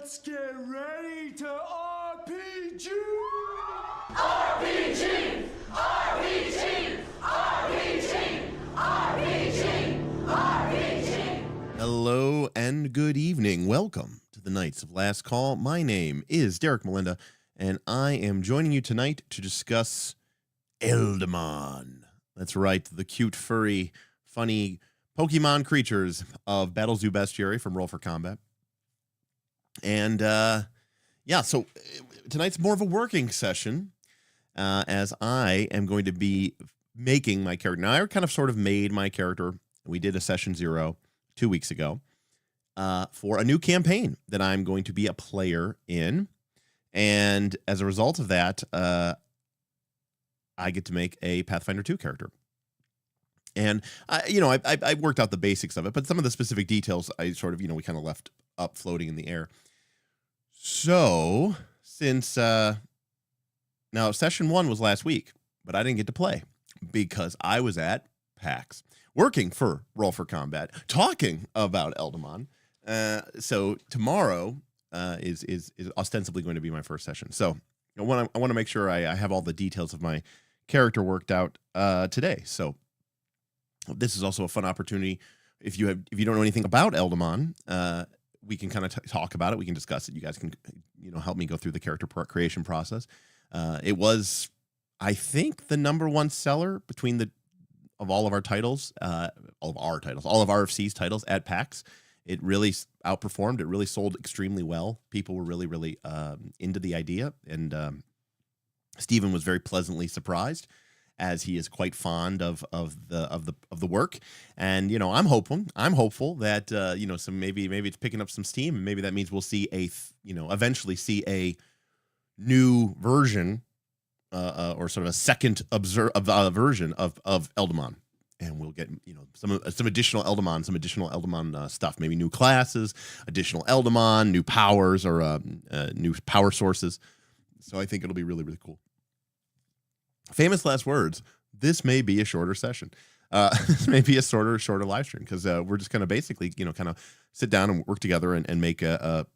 Let's get ready to RPG! RPG! RPG! RPG! RPG! RPG! Hello and good evening. Welcome to the Knights of Last Call. My name is Derek Melinda, and I am joining you tonight to discuss Eldamon. That's right, the cute, furry, funny Pokemon creatures of Battlezoo Bestiary from Roll for Combat. And yeah, so tonight's more of a working session, as I am going to be making my character. Now, I kind of sort of made my character. We did a session 0 2 weeks ago for a new campaign that I'm going to be a player in. And as a result of that, I get to make a Pathfinder 2 character. And, I worked out the basics of it, but some of the specific details I sort of, we kind of left up floating in the air. So, since, now session 1 was last week, but I didn't get to play because I was at PAX, working for Roll for Combat, talking about Eldamon. So tomorrow is ostensibly going to be my first session. So I want to make sure I have all the details of my character worked out today. So this is also a fun opportunity. If you don't know anything about Eldamon, we can kind of talk about it. We can discuss it. You guys can, help me go through the character creation process. It was, I think, the #1 seller of all of our titles, all of RFC's titles at PAX. It really outperformed. It really sold extremely well. People were really, really into the idea, and Stephen was very pleasantly surprised, as he is quite fond of the work. And I'm hopeful that maybe it's picking up some steam, and maybe that means we'll see eventually see a new version or sort of a second version of Eldamon, and we'll get some additional Eldamon stuff, maybe new classes, additional Eldamon, new powers, or new power sources. So I think it'll be really, really cool. Famous last words. This may be a shorter session. This may be a shorter live stream, because we're just going to basically kind of sit down and work together and make a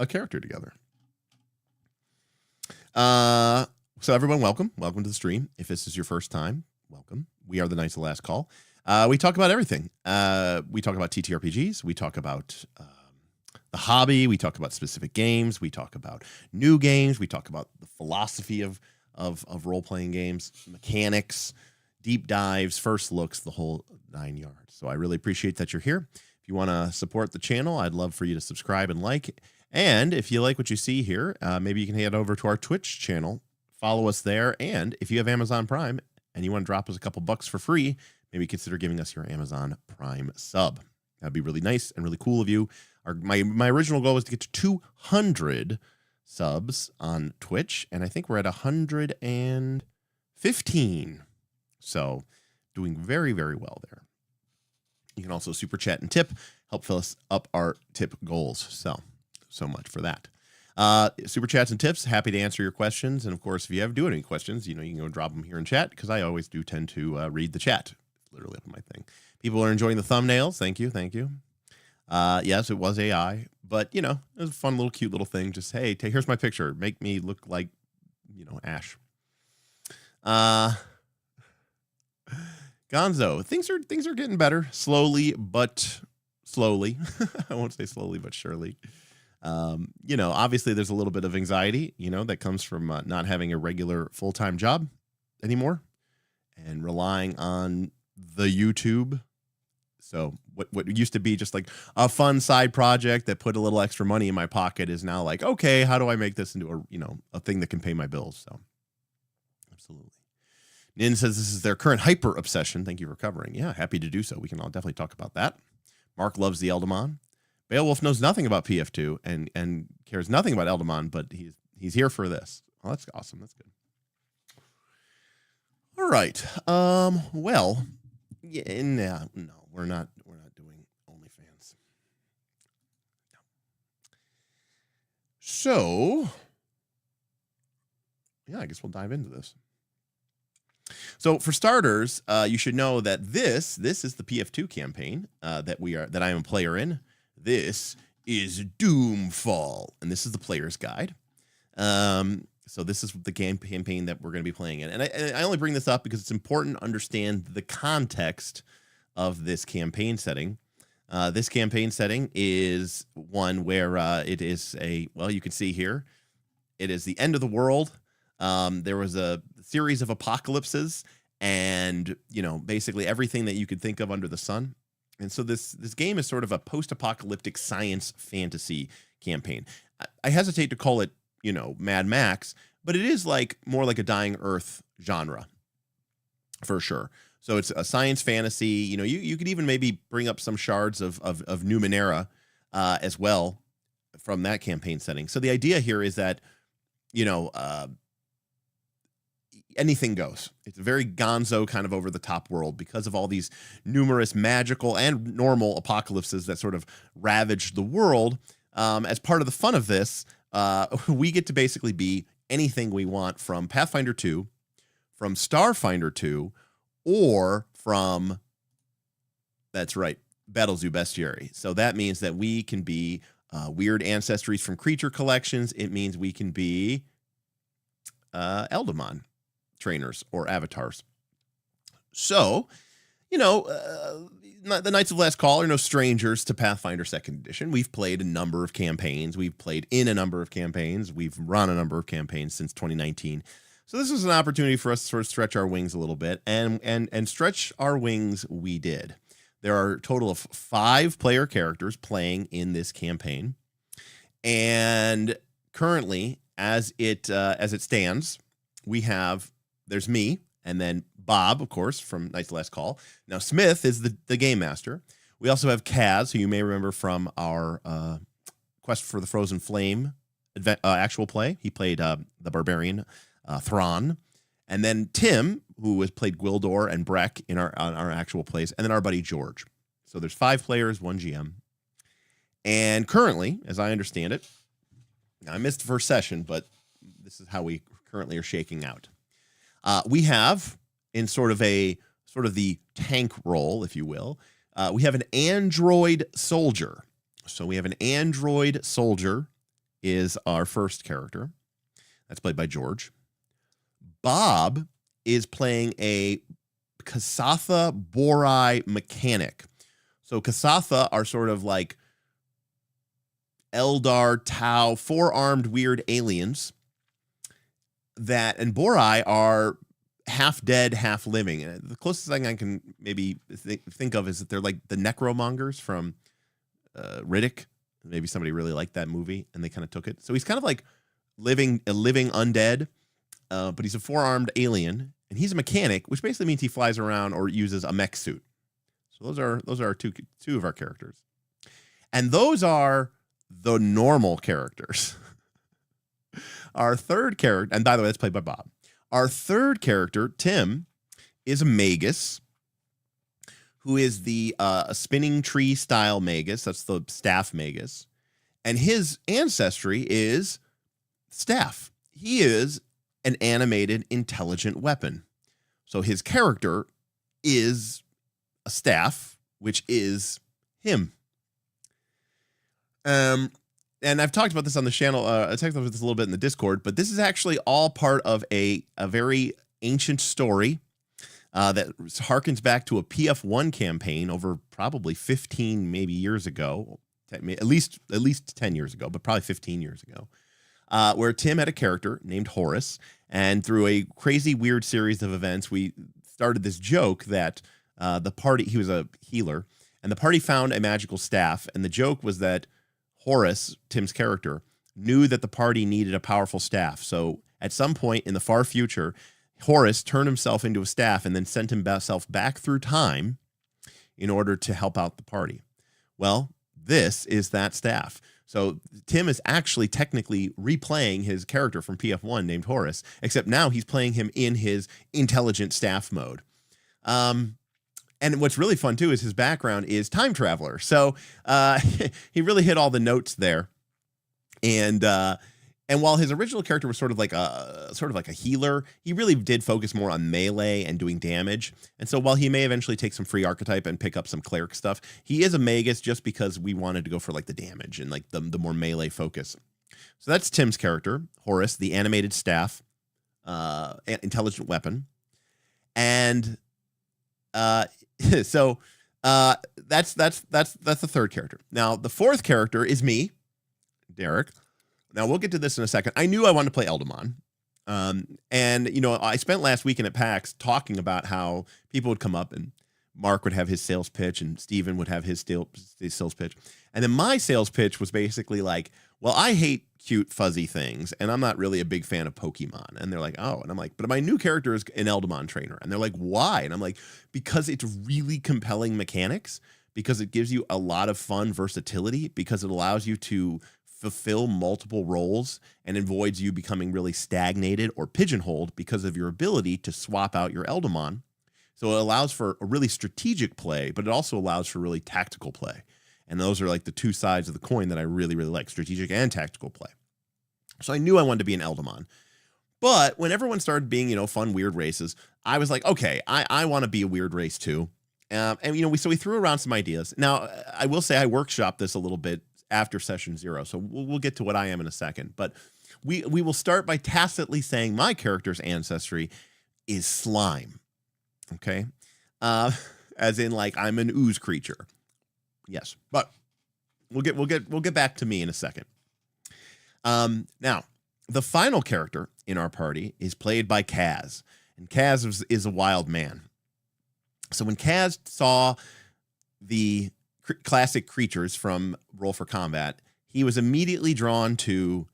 character together. So everyone, welcome to the stream. If this is your first time, welcome. We are the Knights of Last Call. We talk about everything. We talk about TTRPGs. We talk about the hobby. We talk about specific games. We talk about new games. We talk about the philosophy of role-playing games, mechanics, deep dives, first looks, the whole 9 yards. So I really appreciate that you're here. If you want to support the channel, I'd love for you to subscribe and like. And if you like what you see here, maybe you can head over to our Twitch channel, follow us there. And if you have Amazon Prime and you want to drop us a couple bucks for free, maybe consider giving us your Amazon Prime sub. That'd be really nice and really cool of you. My original goal was to get to 200 subs on Twitch, and I think we're at 115. So doing very, very well there. You can also super chat and tip, help fill us up our tip goals. So much for that. Super chats and tips, happy to answer your questions. And of course, if you do any questions, you can go drop them here in chat, because I always do tend to read the chat. It's literally up on my thing. People are enjoying the thumbnails. Thank you. Yes, it was AI, but it was a fun little cute little thing. Just, hey, here's my picture. Make me look like, Ash. Gonzo, things are getting better, slowly but slowly. I won't say slowly but surely. Obviously there's a little bit of anxiety, that comes from not having a regular full-time job anymore and relying on the YouTube. So what used to be just like a fun side project that put a little extra money in my pocket is now like, okay, how do I make this into a thing that can pay my bills? So absolutely. Nin says this is their current hyper obsession. Thank you for covering. Yeah, happy to do so. We can all definitely talk about that. Mark loves the Eldamon. Beowulf knows nothing about PF2 and cares nothing about Eldamon, but he's here for this. Oh, that's awesome. That's good. All right. Well, yeah, no, we're not doing OnlyFans. No. So, yeah, I guess we'll dive into this. So for starters, you should know that this is the PF2 campaign that I am a player in. This is Doomfall, and this is the player's guide. So this is the campaign that we're going to be playing in. And I only bring this up because it's important to understand the context of this campaign setting. This campaign setting is one where it is you can see here, it is the end of the world. There was a series of apocalypses and, basically everything that you could think of under the sun. And so this game is sort of a post-apocalyptic science fantasy campaign. I hesitate to call it, Mad Max, but it is more like a Dying Earth genre for sure. So it's a science fantasy. You could even maybe bring up some shards of Numenera as well from that campaign setting. So the idea here is that, anything goes. It's a very gonzo kind of over the top world because of all these numerous magical and normal apocalypses that sort of ravaged the world. As part of the fun of this, we get to basically be anything we want from Pathfinder 2, from Starfinder 2, or from, that's right, Battlezoo Bestiary. So that means that we can be weird ancestries from creature collections. It means we can be Eldamon trainers or avatars. So, the Knights of Last Call are no strangers to Pathfinder 2nd Edition. We've played a number of campaigns. We've played in a number of campaigns. We've run a number of campaigns since 2019. So this was an opportunity for us to sort of stretch our wings a little bit, and stretch our wings we did. There are a total of 5 player characters playing in this campaign. And currently, as it stands, there's me, and then Bob, of course, from Knights of Last Call. Now, Smith is the game master. We also have Kaz, who you may remember from our Quest for the Frozen Flame actual play. He played the barbarian Thrawn. And then Tim, who has played Gwildor and Breck in our actual plays, and then our buddy George. So there's 5 players, 1 GM. And currently, as I understand it, I missed the first session, but this is how we currently are shaking out. We have, in sort of the tank role, if you will, we have an android soldier. So we have an android soldier is our first character. That's played by George. Bob is playing a Kasatha Borai mechanic. So Kasatha are sort of like Eldar, Tau, 4-armed weird aliens and Borai are half dead, half living. And the closest thing I can maybe think of is that they're like the necromongers from Riddick. Maybe somebody really liked that movie and they kind of took it. So he's kind of like a living undead, but he's a 4-armed alien, and he's a mechanic, which basically means he flies around or uses a mech suit. So those are two of our characters. And those are the normal characters. Our third character, and by the way, that's played by Bob. Our third character, Tim, is a magus who is the spinning tree style magus. That's the staff magus. And his ancestry is staff. He is an animated intelligent weapon. So his character is a staff, which is him. And I've talked about this on the channel. I talked about this a little bit in the Discord, but this is actually all part of a very ancient story that harkens back to a PF1 campaign over probably 15 maybe years ago, at least 10 years ago, but probably 15 years ago, where Tim had a character named Horus, and through a crazy weird series of events, we started this joke that the party, he was a healer, and the party found a magical staff, and the joke was that Horus, Tim's character, knew that the party needed a powerful staff. So at some point in the far future, Horus turned himself into a staff and then sent himself back through time in order to help out the party. Well, this is that staff. So Tim is actually technically replaying his character from PF1 named Horus, except now he's playing him in his intelligent staff mode. And what's really fun, too, is his background is time traveler. So he really hit all the notes there. And And while his original character was sort of like a healer, he really did focus more on melee and doing damage. And so while he may eventually take some free archetype and pick up some cleric stuff, he is a magus just because we wanted to go for like the damage and like the more melee focus. So that's Tim's character, Horus, the animated staff, intelligent weapon. And so that's the third character. Now the fourth character is me, Derek. Now, we'll get to this in a second. I knew I wanted to play Eldamon. And, you know, I spent last weekend at PAX talking about how people would come up and Mark would have his sales pitch and Steven would have his sales pitch. And then my sales pitch was basically like, well, I hate cute, fuzzy things, and I'm not really a big fan of Pokemon. And they're like, oh. And I'm like, but my new character is an Eldamon Trainer. And they're like, why? And I'm like, because it's really compelling mechanics, because it gives you a lot of fun versatility, because it allows you to fulfill multiple roles and avoids you becoming really stagnated or pigeonholed because of your ability to swap out your Eldamon. So it allows for a really strategic play, but it also allows for really tactical play. And those are like the two sides of the coin that I really, really like, strategic and tactical play. So I knew I wanted to be an Eldamon. But when everyone started being, you know, fun, weird races, I was like, okay, I want to be a weird race too. And, you know, we threw around some ideas. Now, I will say I workshopped this a little bit after session 0. So we'll get to what I am in a second. But we will start by tacitly saying my character's ancestry is slime. Okay. As in like I'm an ooze creature. Yes. But we'll get back to me in a second. Now, the final character in our party is played by Kaz. And Kaz is a wild man. So when Kaz saw the classic creatures from Roll for Combat, he was immediately drawn to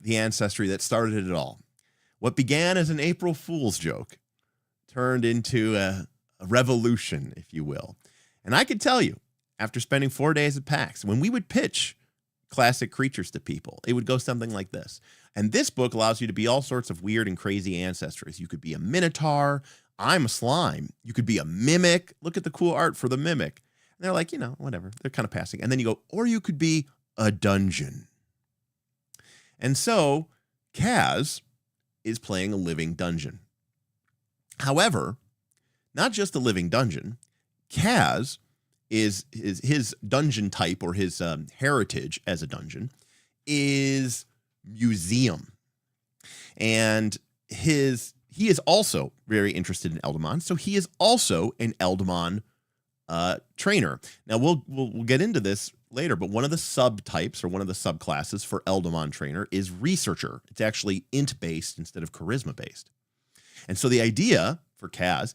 the ancestry that started it all. What began as an April Fool's joke turned into a revolution, if you will. And I could tell you, after spending 4 days at PAX, when we would pitch classic creatures to people, it would go something like this. And this book allows you to be all sorts of weird and crazy ancestries. You could be a Minotaur. I'm a slime. You could be a mimic. Look at the cool art for the mimic. And they're like, you know, whatever. They're kind of passing. And then you go, or you could be a dungeon. And so Kaz is playing a living dungeon. However, not just a living dungeon. Kaz is his dungeon type, or his heritage as a dungeon, is museum. And he is also very interested in Eldamon, so he is also an Eldamon trainer. Now we'll get into this later, but one of the subtypes or one of the subclasses for Eldamon trainer is researcher. It's actually int based instead of charisma based. And so the idea for Kaz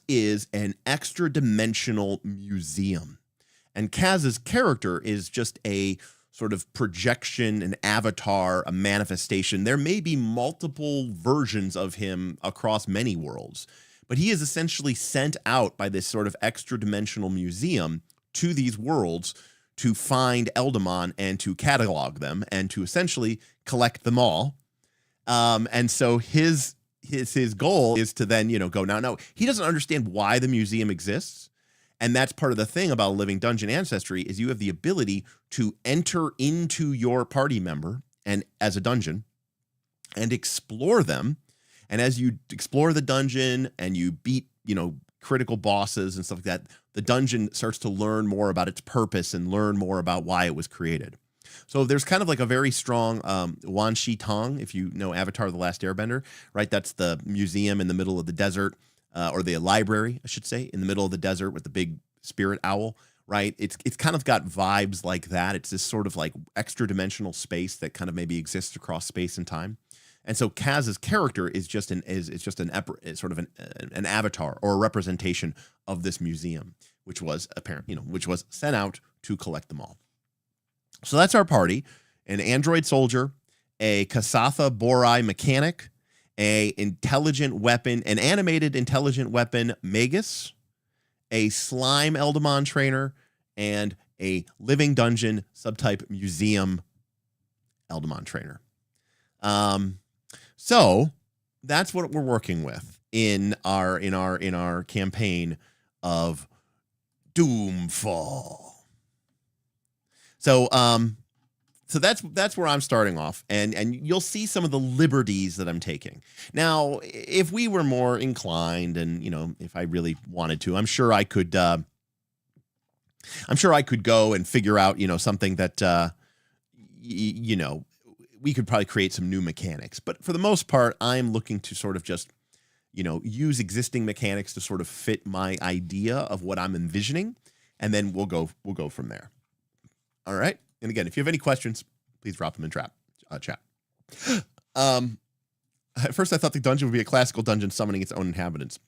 is an extra dimensional museum. And Kaz's character is just a sort of projection, an avatar, a manifestation. There may be multiple versions of him across many worlds, but he is essentially sent out by this sort of extra dimensional museum to these worlds to find Eldamon and to catalog them and to essentially collect them all. And so his goal is to then, you know, go now. He doesn't understand why the museum exists. And that's part of the thing about living dungeon ancestry is you have the ability to enter into your party member and as a dungeon and explore them. And as you explore the dungeon and you beat, you know, critical bosses and stuff like that, the dungeon starts to learn more about its purpose and learn more about why it was created. So there's kind of like a very strong Wan Shi Tong, if you know Avatar: The Last Airbender, right? That's the museum in the middle of the desert, or the library, I should say, in the middle of the desert with the big spirit owl, right? It's kind of got vibes like that. It's this sort of like extra dimensional space that kind of maybe exists across space and time. And so Kaz's character is just an avatar or a representation of this museum, which was which was sent out to collect them all. So that's our party: an android soldier, a Kasatha Borai mechanic, a intelligent weapon, an animated intelligent weapon magus, a slime Eldamon trainer, and a living dungeon subtype museum Eldamon trainer. So that's what we're working with in our campaign of Doomfall. So So that's where I'm starting off, and you'll see some of the liberties that I'm taking. Now, if we were more inclined, and if I really wanted to, I'm sure I could go and figure out something that we could probably create some new mechanics. But for the most part, I'm looking to sort of just use existing mechanics to sort of fit my idea of what I'm envisioning, and then we'll go from there. All right. And again, if you have any questions, please drop them in chat. At first, I thought the dungeon would be a classical dungeon summoning its own inhabitants.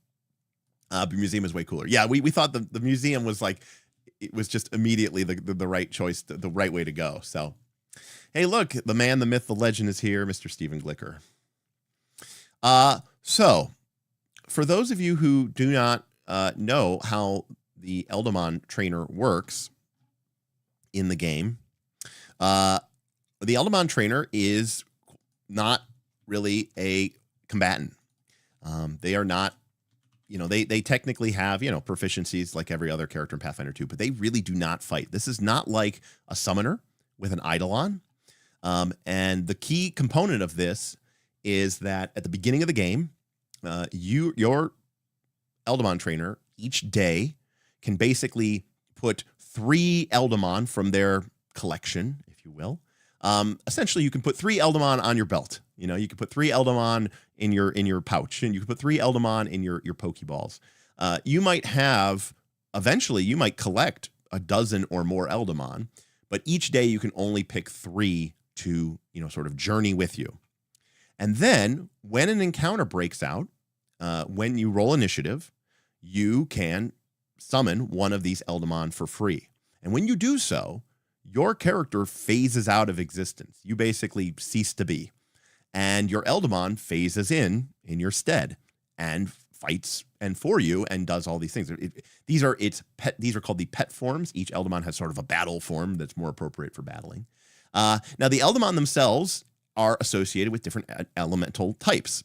But museum is way cooler. Yeah, we thought the museum was like, it was just immediately the right choice, the right way to go. So, hey, look, the man, the myth, the legend is here, Mr. Stephen Glicker. So, for those of you who do not know how the Eldamon Trainer works in the game, the Eldamon Trainer is not really a combatant. They are not, they technically have, proficiencies like every other character in Pathfinder 2, but they really do not fight. This is not like a summoner with an Eidolon. And the key component of this is that at the beginning of the game, your Eldamon Trainer each day can basically put 3 Eldamon from their collection, if you will. Essentially, you can put 3 Eldamon on your belt. You can put 3 Eldamon in your pouch, and you can put 3 Eldamon in your Pokeballs. You might collect a dozen or more Eldamon, but each day you can only pick 3 to, sort of journey with you. And then when an encounter breaks out, when you roll initiative, you can summon one of these Eldamon for free. And when you do so, your character phases out of existence. You basically cease to be. And your Eldamon phases in your stead and fights and for you and does all these things. These are called the pet forms. Each Eldamon has sort of a battle form that's more appropriate for battling. Now, the Eldamon themselves are associated with different elemental types.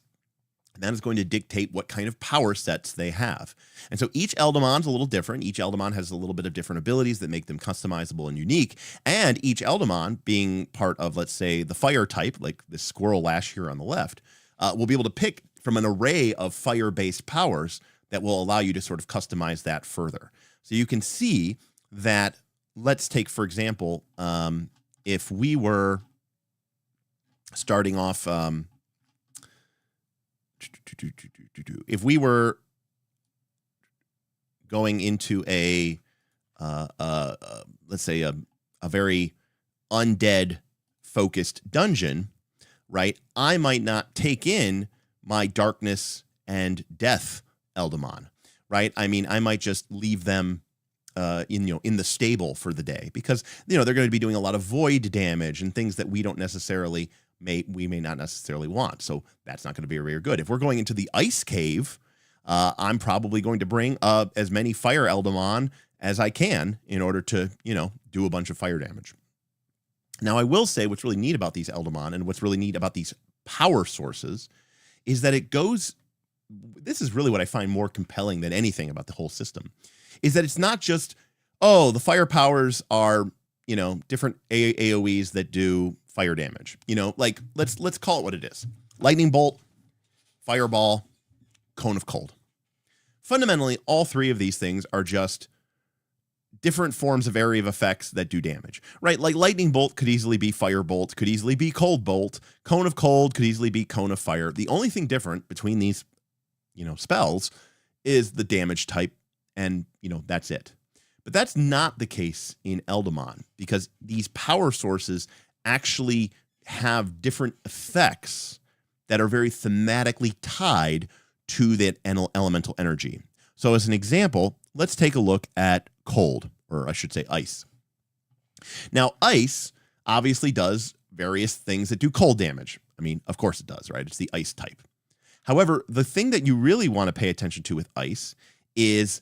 And that is going to dictate what kind of power sets they have. And so each Eldamon's a little different. Each Eldamon has a little bit of different abilities that make them customizable and unique. And each Eldamon, being part of, let's say, the fire type, like this squirrel lash here on the left, will be able to pick from an array of fire-based powers that will allow you to sort of customize that further. So you can see that, let's take, for example, if we were starting off... if we were going into let's say a very undead focused dungeon, right? I might not take in my darkness and death Eldamon, right? I mean, I might just leave them in the stable for the day because they're going to be doing a lot of void damage and things that we don't necessarily may not necessarily want. So that's not going to be very good. If we're going into the ice cave, I'm probably going to bring as many fire Eldamon as I can in order to, do a bunch of fire damage. Now, I will say what's really neat about these Eldamon and what's really neat about these power sources is that this is really what I find more compelling than anything about the whole system, is that it's not just, the fire powers are, different AoEs that do fire damage. Like let's call it what it is. Lightning bolt, fireball, cone of cold. Fundamentally, all 3 of these things are just different forms of area of effects that do damage, right? Like lightning bolt could easily be fire bolt, could easily be cold bolt. Cone of cold could easily be cone of fire. The only thing different between these, spells is the damage type, and, that's it. But that's not the case in Eldamon, because these power sources actually have different effects that are very thematically tied to that elemental energy. So as an example, let's take a look at cold, or I should say ice. Now, ice obviously does various things that do cold damage. I mean, of course it does, right? It's the ice type. However, the thing that you really want to pay attention to with ice is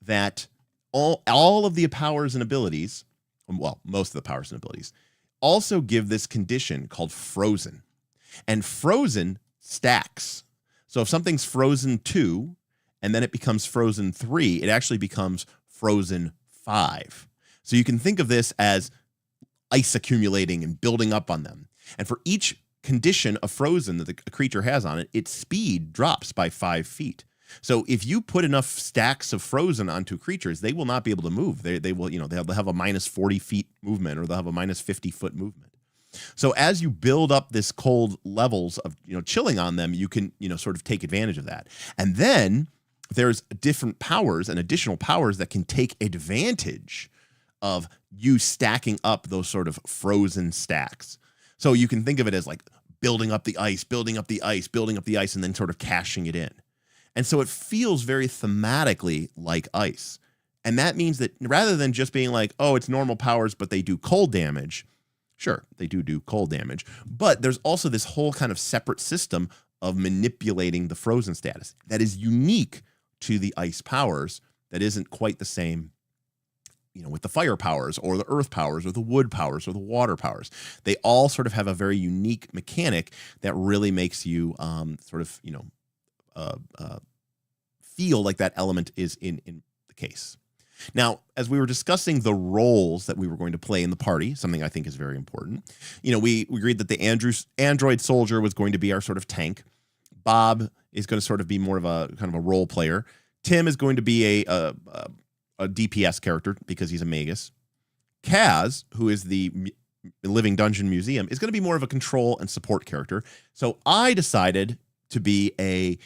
that all of the powers and abilities, well, most of the powers and abilities, also give this condition called frozen. And frozen stacks. So if something's frozen 2 and then it becomes frozen 3, it actually becomes frozen 5. So you can think of this as ice accumulating and building up on them. And for each condition of frozen that the creature has on it, its speed drops by 5 feet. So if you put enough stacks of frozen onto creatures, they will not be able to move. They will, they'll have a minus 40 feet movement, or they'll have a minus 50 foot movement. So as you build up this cold levels of, chilling on them, you can, sort of take advantage of that. And then there's different powers and additional powers that can take advantage of you stacking up those sort of frozen stacks. So you can think of it as like building up the ice, building up the ice, building up the ice, and then sort of cashing it in. And so it feels very thematically like ice. And that means that rather than just being like, oh, it's normal powers, but they do cold damage. Sure, they do cold damage. But there's also this whole kind of separate system of manipulating the frozen status that is unique to the ice powers, that isn't quite the same, with the fire powers or the earth powers or the wood powers or the water powers. They all sort of have a very unique mechanic that really makes you feel like that element is in the case. Now, as we were discussing the roles that we were going to play in the party, something I think is very important, we agreed that the android soldier was going to be our sort of tank. Bob is going to sort of be more of a kind of a role player. Tim is going to be a DPS character because he's a magus. Kaz, who is the Living Dungeon Museum, is going to be more of a control and support character. So I decided to be a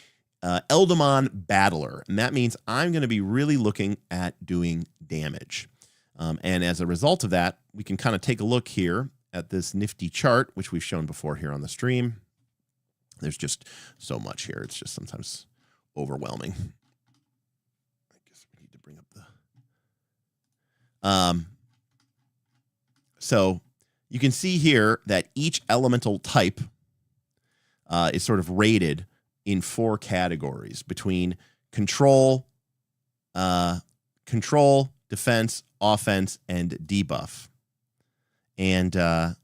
Eldamon battler, and that means I'm going to be really looking at doing damage. And as a result of that, we can kind of take a look here at this nifty chart, which we've shown before here on the stream. There's just so much here. It's just sometimes overwhelming. I guess we need to bring up the... So you can see here that each elemental type is sort of rated in 4 categories between control, defense, offense, and debuff. And all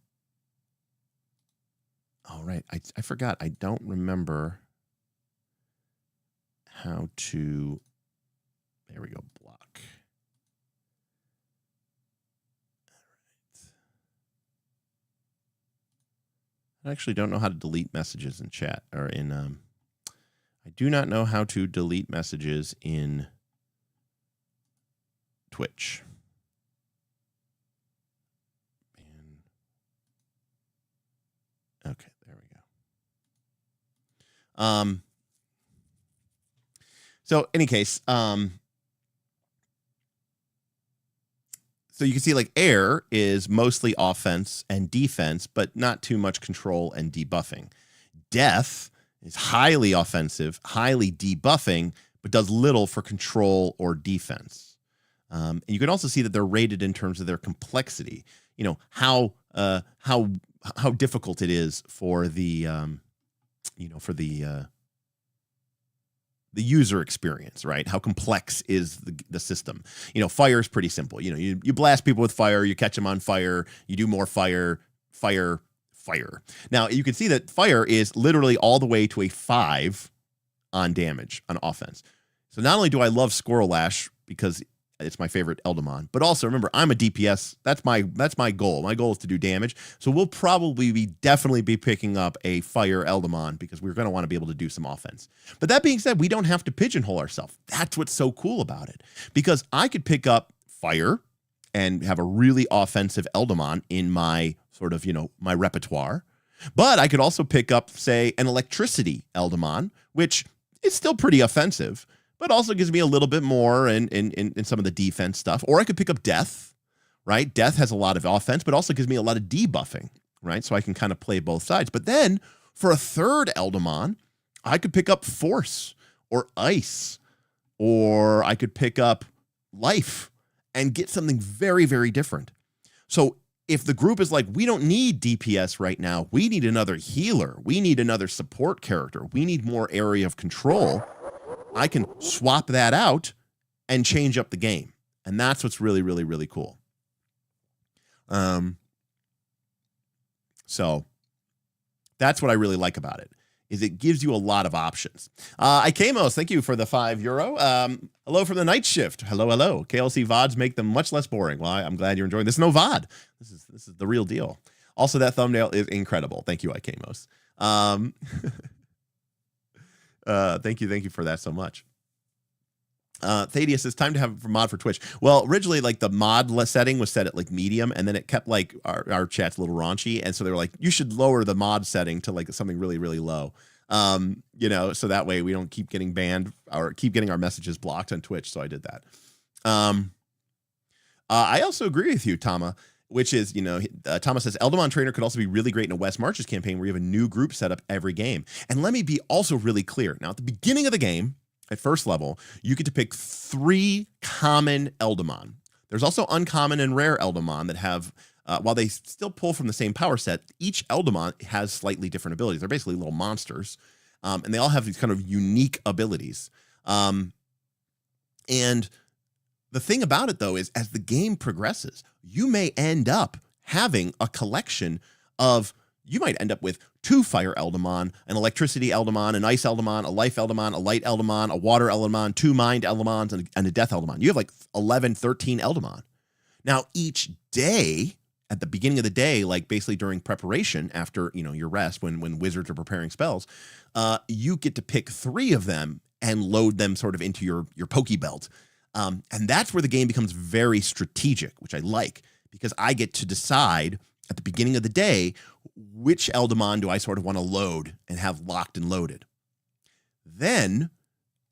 right, I forgot. I don't remember how to. There we go. Block. All right. I actually don't know how to delete messages in chat or in. I do not know how to delete messages in Twitch. Okay, there we go. So any case, so you can see like air is mostly offense and defense, but not too much control and debuffing. Death is highly offensive, highly debuffing, but does little for control or defense. And you can also see that they're rated in terms of their complexity. How difficult it is for the the user experience, right? How complex is the system? Fire is pretty simple. You blast people with fire, you catch them on fire, you do more fire. Now you can see that fire is literally all the way to a 5 on damage on offense. So not only do I love Squirrel Lash because it's my favorite Eldamon, but also remember I'm a DPS. That's my goal. My goal is to do damage. So we'll probably definitely be picking up a fire Eldamon because we're going to want to be able to do some offense. But that being said, we don't have to pigeonhole ourselves. That's what's so cool about it, because I could pick up fire and have a really offensive Eldamon in my sort of, my repertoire. But I could also pick up, say, an electricity Eldamon, which is still pretty offensive, but also gives me a little bit more in some of the defense stuff. Or I could pick up Death, right? Death has a lot of offense, but also gives me a lot of debuffing, right? So I can kind of play both sides. But then for a third Eldamon, I could pick up Force or Ice, or I could pick up Life and get something very, very different. So if the group is like, we don't need DPS right now, we need another healer, we need another support character, we need more area of control, I can swap that out and change up the game. And that's what's really, really, really cool. So that's what I really like about it, is it gives you a lot of options. Ikamos, thank you for the €5. Hello from the night shift. Hello, hello. KLC VODs make them much less boring. Well, I'm glad you're enjoying this. No VOD. This is the real deal. Also, that thumbnail is incredible. Thank you, Ikamos. Thank you for that so much. Thaddeus, it's time to have a mod for Twitch. Well, originally, like the mod setting was set at like medium, and then it kept like our chat's a little raunchy, and so they were like, you should lower the mod setting to like something really, really low. You know, so that way we don't keep getting banned or keep getting our messages blocked on Twitch. So I did that. I also agree with you, Tama, which is, you know, Tama says Eldamon Trainer could also be really great in a West Marches campaign where you have a new group set up every game. And let me be also really clear. Now, at the beginning of the game, at first level, you get to pick 3 common Eldamon. There's also uncommon and rare Eldamon that have, while they still pull from the same power set, each Eldamon has slightly different abilities. They're basically little monsters, and they all have these kind of unique abilities. And the thing about it, though, is as the game progresses, you may end up having a collection of, you might end up with 2 fire Eldamon, an electricity Eldamon, an ice Eldamon, a life Eldamon, a light Eldamon, a water Eldamon, 2 mind Eldamons, and a death Eldamon. You have like 11, 13 Eldamon. Now, each day, at the beginning of the day, like basically during preparation after, you know, your rest, when wizards are preparing spells, you get to pick 3 of them and load them sort of into your Pokebelt. And that's where the game becomes very strategic, which I like, because I get to decide at the beginning of the day, which Eldamon do I sort of want to load and have locked and loaded. Then,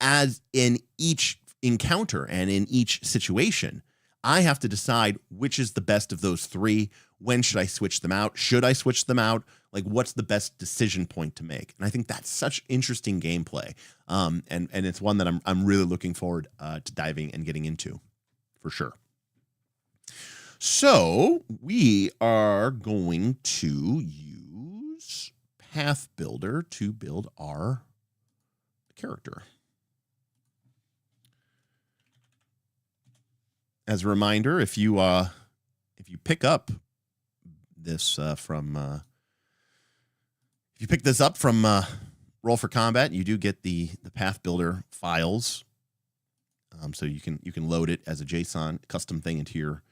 as in each encounter and in each situation, I have to decide which is the best of those 3. When should I switch them out? Should I switch them out? Like, what's the best decision point to make? And I think that's such interesting gameplay. And it's one that I'm really looking forward to diving and getting into, for sure. So we are going to use Path Builder to build our character. As a reminder, if you pick up this from if you pick this up from Roll for Combat, you do get the Path Builder files, so you can load it as a JSON custom thing into your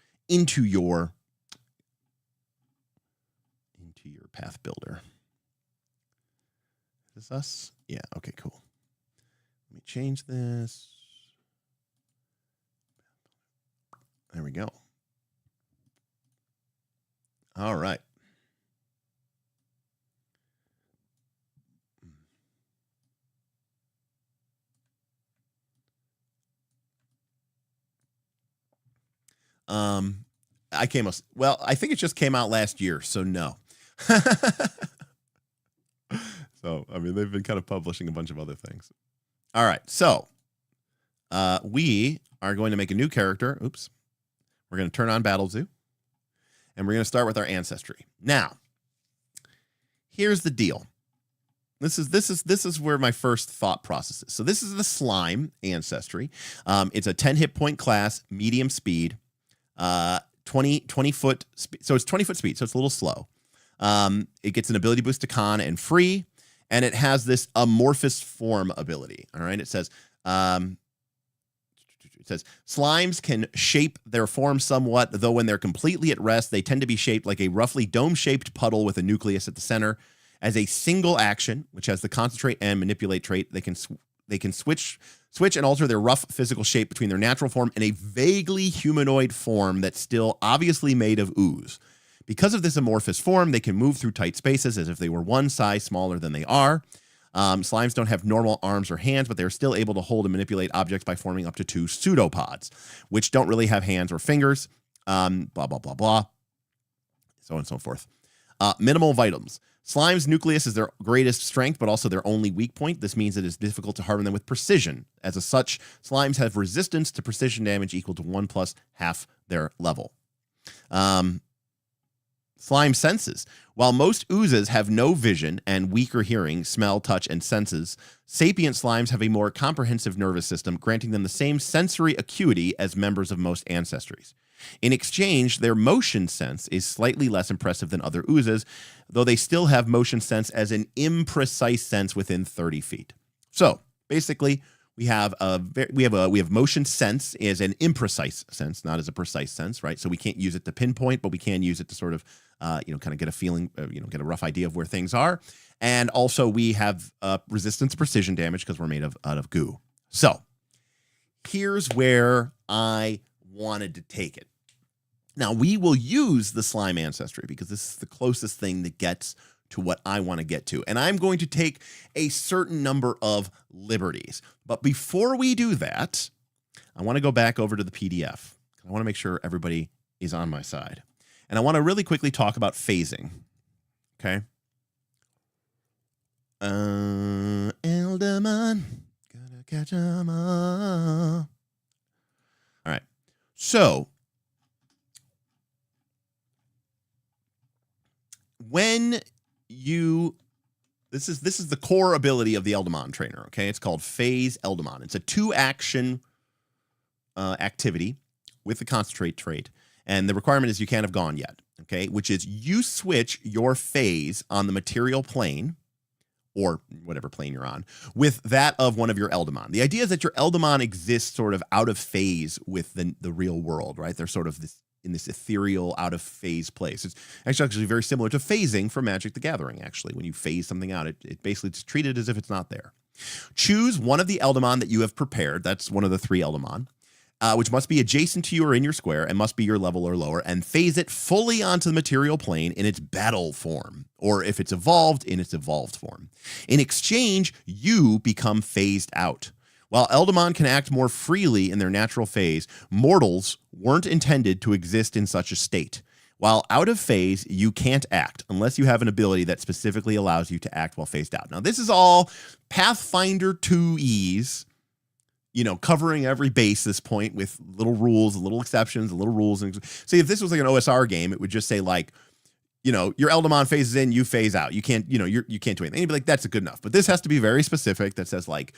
Path Builder. Is this us? Yeah. Okay. Cool. Let me change this. There we go. All right. Well, I think it just came out last year, so no. So, I mean, they've been kind of publishing a bunch of other things. All right. So, we are going to make a new character. Oops. We're going to turn on Battlezoo, and we're going to start with our Ancestry. Now, here's the deal. This is where my first thought process is. So this is the Slime Ancestry. It's a 10 hit point class, medium speed, 20 foot speed. So it's 20 foot speed, so it's a little slow. It gets an ability boost to con and free, and it has this amorphous form ability. All right, it says slimes can shape their form somewhat, though when they're completely at rest, they tend to be shaped like a roughly dome-shaped puddle with a nucleus at the center. As a single action, which has the concentrate and manipulate trait, they can switch and alter their rough physical shape between their natural form and a vaguely humanoid form that's still obviously made of ooze. Because of this amorphous form, they can move through tight spaces as if they were one size smaller than they are. Slimes don't have normal arms or hands, but they're still able to hold and manipulate objects by forming up to 2 pseudopods, which don't really have hands or fingers, blah, blah, blah, blah, so on and so forth. Minimal vitals. Slime's nucleus is their greatest strength, but also their only weak point. This means it is difficult to harm them with precision. As such, slimes have resistance to precision damage equal to 1 plus half their level. Slime senses. While most oozes have no vision and weaker hearing, smell, touch, and senses, sapient slimes have a more comprehensive nervous system, granting them the same sensory acuity as members of most ancestries. In exchange, their motion sense is slightly less impressive than other oozes, though they still have motion sense as an imprecise sense within 30 feet. So basically, we have motion sense as an imprecise sense, not as a precise sense, right? So we can't use it to pinpoint, but we can use it to sort of, kind of get a feeling, get a rough idea of where things are. And also we have resistance to precision damage because we're made out of goo. So here's where I wanted to take it. Now we will use the slime ancestry because this is the closest thing that gets to what I want to get to. And I'm going to take a certain number of liberties. But before we do that, I want to go back over to the PDF. I want to make sure everybody is on my side. And I want to really quickly talk about phasing. Okay. Eldamon, gotta catch 'em all. All right. So when this is the core ability of the Eldamon Trainer, okay? It's called Phase Eldamon. It's a 2-action activity with the Concentrate trait, and the requirement is you can't have gone yet, okay? Which is you switch your phase on the material plane, or whatever plane you're on, with that of one of your Eldamon. The idea is that your Eldamon exists sort of out of phase with the real world, right? They're sort of in this ethereal, out of phase place. It's actually very similar to phasing from Magic the Gathering, actually. When you phase something out, it basically is treated as if it's not there. Choose one of the Eldamon that you have prepared. That's one of the 3 Eldamon, which must be adjacent to you or in your square and must be your level or lower, and phase it fully onto the material plane in its battle form, or if it's evolved, in its evolved form. In exchange, you become phased out. While Eldamon can act more freely in their natural phase, mortals weren't intended to exist in such a state. While out of phase, you can't act unless you have an ability that specifically allows you to act while phased out. Now, this is all Pathfinder 2Es, covering every base at this point with little rules, little exceptions, little rules. And see, if this was like an OSR game, it would just say like, your Eldamon phases in, you phase out. You can't, you can't do anything. And you'd be like, that's good enough. But this has to be very specific that says like,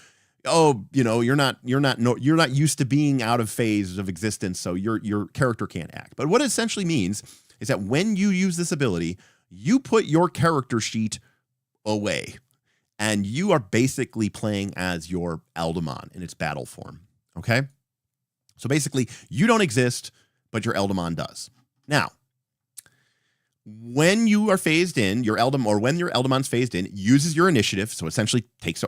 oh, you're not used to being out of phase of existence, so your character can't act. But what it essentially means is that when you use this ability, you put your character sheet away, and you are basically playing as your Eldamon in its battle form. Okay, so basically, you don't exist, but your Eldamon does. Now, when you are phased in, when your Eldamon's phased in, uses your initiative, so essentially takes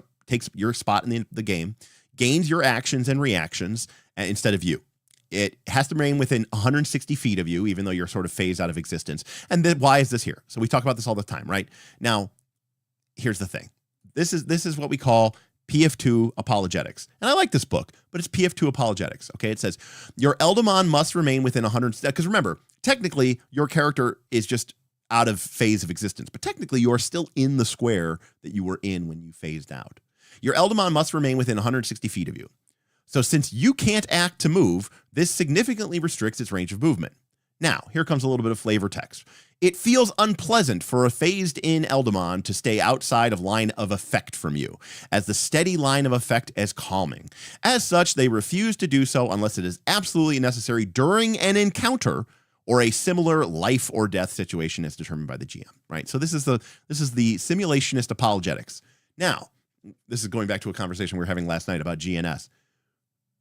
your spot in the game, gains your actions and reactions instead of you. It has to remain within 160 feet of you, even though you're sort of phased out of existence. And then why is this here? So we talk about this all the time, right? Now, here's the thing. This is what we call PF2 apologetics. And I like this book, but it's PF2 apologetics, okay? It says, your Eldamon must remain within 100, because remember, technically, your character is just out of phase of existence, but technically, you are still in the square that you were in when you phased out. Your Eldamon must remain within 160 feet of you. So since you can't act to move, this significantly restricts its range of movement. Now, here comes a little bit of flavor text. It feels unpleasant for a phased-in Eldamon to stay outside of line of effect from you, as the steady line of effect is calming. As such, they refuse to do so unless it is absolutely necessary during an encounter or a similar life or death situation as determined by the GM, right? So this is the simulationist apologetics. Now, this is going back to a conversation we were having last night about GNS.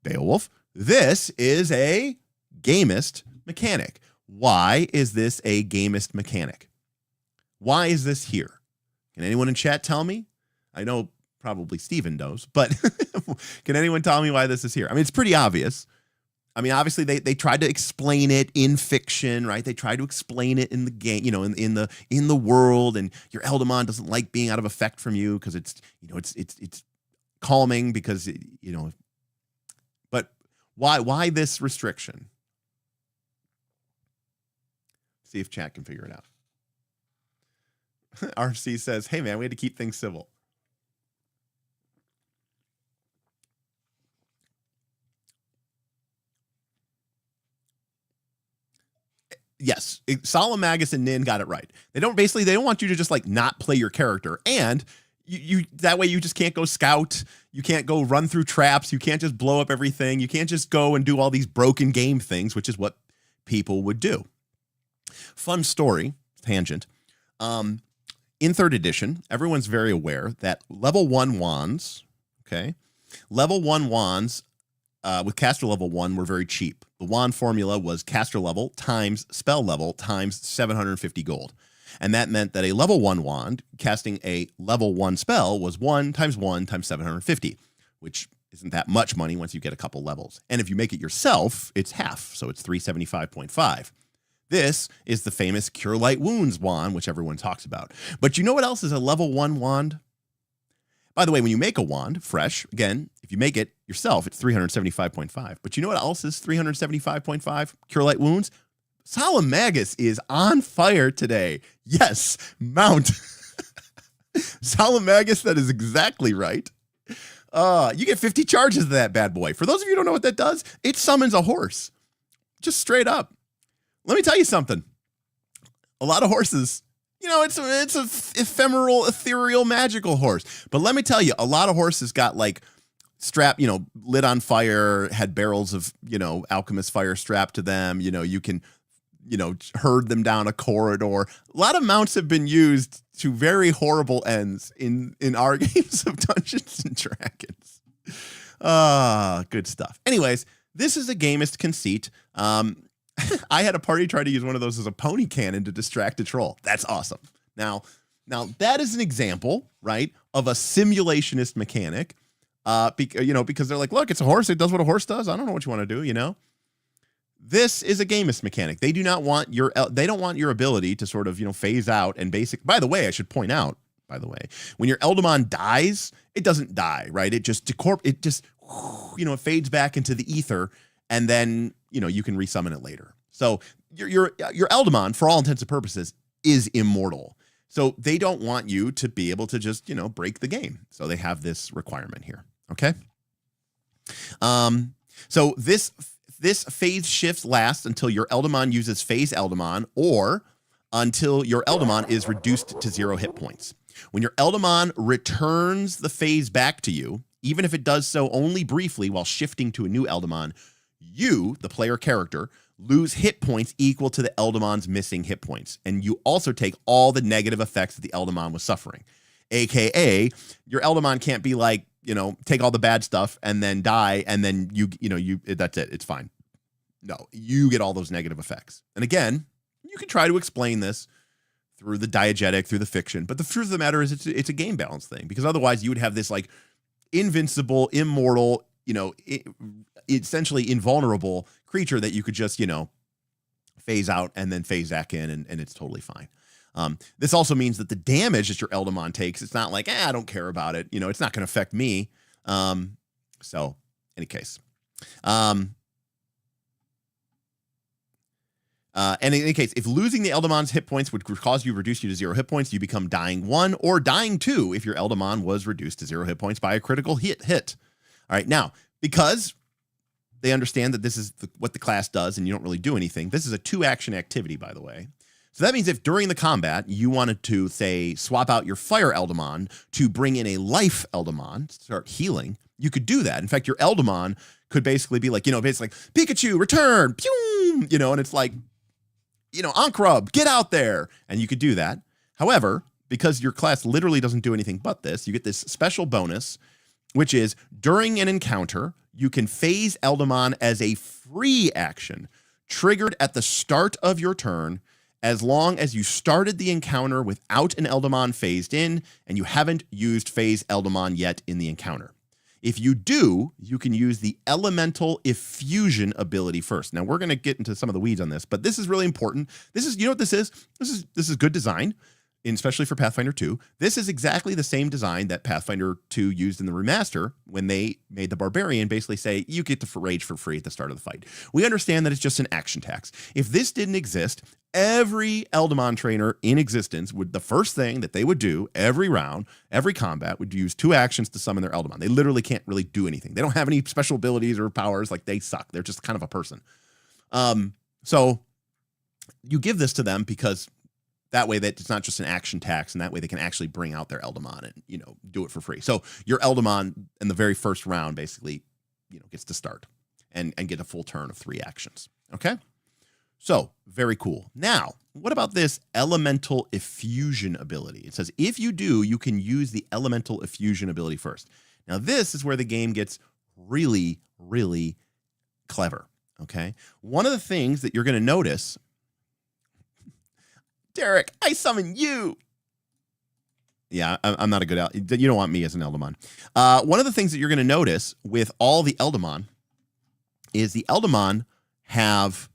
Beowulf, this is a gamist mechanic. Why is this a gamist mechanic? Why is this here? Can anyone in chat tell me? I know probably Steven knows, but can anyone tell me why this is here? I mean, it's pretty obvious. I mean, obviously they tried to explain it in fiction, right? They tried to explain it in the game, in the world, and your Eldamon doesn't like being out of effect from you because it's calming because but why this restriction? See if chat can figure it out. RC says, "Hey man, we had to keep things civil." Yes, Solemn Magus and Nin got it right. They don't want you to just like not play your character, and you that way you just can't go scout, you can't go run through traps, you can't just blow up everything, you can't just go and do all these broken game things, which is what people would do. Fun story, tangent. In 3rd edition, everyone's very aware that level 1 wands, okay, level 1 wands with caster level 1 were very cheap. The wand formula was caster level times spell level times 750 gold. And that meant that a level 1 wand casting a level 1 spell was 1 times 750, which isn't that much money once you get a couple levels. And if you make it yourself, it's half, so it's 375.5. This is the famous Cure Light Wounds wand, which everyone talks about. But you know what else is a level 1 wand? By the way, when you make a wand fresh, again, if you make it yourself, it's 375.5. But you know what else is 375.5? Cure Light Wounds? Solemn Magus is on fire today. Yes, mount. Solemn Magus, that is exactly right. You get 50 charges of that bad boy. For those of you who don't know what that does, it summons a horse. Just straight up. Let me tell you something. A lot of horses, you know, it's a ephemeral, ethereal, magical horse. But let me tell you, a lot of horses got like strap, you know, lit on fire, had barrels of, you know, alchemist fire strapped to them. You know, you can, you know, herd them down a corridor. A lot of mounts have been used to very horrible ends in our games of Dungeons and Dragons. Good stuff. Anyways, this is a gamist conceit. I had a party try to use one of those as a pony cannon to distract a troll. That's awesome. Now that is an example, right, of a simulationist mechanic. You know, because they're like, look, it's a horse. It does what a horse does. I don't know what you want to do, you know. This is a gamist mechanic. They don't want your ability to sort of, you know, phase out and by the way, I should point out, when your Eldamon dies, it doesn't die, right? It just you know, it fades back into the ether, and then, you know, you can resummon it later. So your Eldamon, for all intents and purposes, is immortal. So they don't want you to be able to just, you know, break the game. So they have this requirement here. Okay. So this phase shift lasts until your Eldamon uses phase Eldamon, or until your Eldamon is reduced to 0 hit points. When your Eldamon returns the phase back to you, even if it does so only briefly while shifting to a new Eldamon, you, the player character, lose hit points equal to the Eldamon's missing hit points. And you also take all the negative effects that the Eldamon was suffering. AKA, your Eldamon can't be like, you know, take all the bad stuff and then die, and then that's it. It's fine. No, you get all those negative effects. And again, you can try to explain this through the diegetic, through the fiction, but the truth of the matter is it's a game balance thing, because otherwise you would have this like invincible, immortal, you know, essentially invulnerable creature that you could just, you know, phase out and then phase back in, and it's totally fine. This also means that the damage that your Eldamon takes, it's not like, I don't care about it. You know, it's not going to affect me. So, any case. And in any case, if losing the Eldamon's hit points would cause you to reduce you to 0 hit points, you become dying 1 or dying 2 if your Eldamon was reduced to 0 hit points by a critical hit. All right, now, because they understand that this is what the class does and you don't really do anything, this is a 2-action activity, by the way. So that means if during the combat you wanted to, say, swap out your Fire Eldamon to bring in a Life Eldamon, start healing, you could do that. In fact, your Eldamon could basically be like, you know, basically like, Pikachu, return, pew, you know, and it's like, you know, Ankrub, get out there. And you could do that. However, because your class literally doesn't do anything but this, you get this special bonus, which is during an encounter, you can phase Eldamon as a free action, triggered at the start of your turn, as long as you started the encounter without an Eldamon phased in, and you haven't used phase Eldamon yet in the encounter. If you do, you can use the elemental effusion ability first. Now, we're going to get into some of the weeds on this, but this is really important. This is, you know what this is? This is good design, especially for Pathfinder 2. This is exactly the same design that Pathfinder 2 used in the remaster when they made the Barbarian basically say, you get to rage for free at the start of the fight. We understand that it's just an action tax. If this didn't exist, every Eldamon trainer in existence would, the first thing that they would do every round, every combat, would use 2 actions to summon their Eldamon. They literally can't really do anything. They don't have any special abilities or powers. Like, they suck. They're just kind of a person. So you give this to them because that way that it's not just an action tax, and that way they can actually bring out their Eldamon and, you know, do it for free. So your Eldamon in the very first round basically, you know, gets to start and get a full turn of 3 actions. Okay? So, very cool. Now, what about this elemental effusion ability? It says, if you do, you can use the elemental effusion ability first. Now, this is where the game gets really, really clever, okay? One of the things that you're going to notice, Derek, I summon you. Yeah, I'm not a good, you don't want me as an Eldamon. One of the things that you're going to notice with all the Eldamon is the Eldamon have,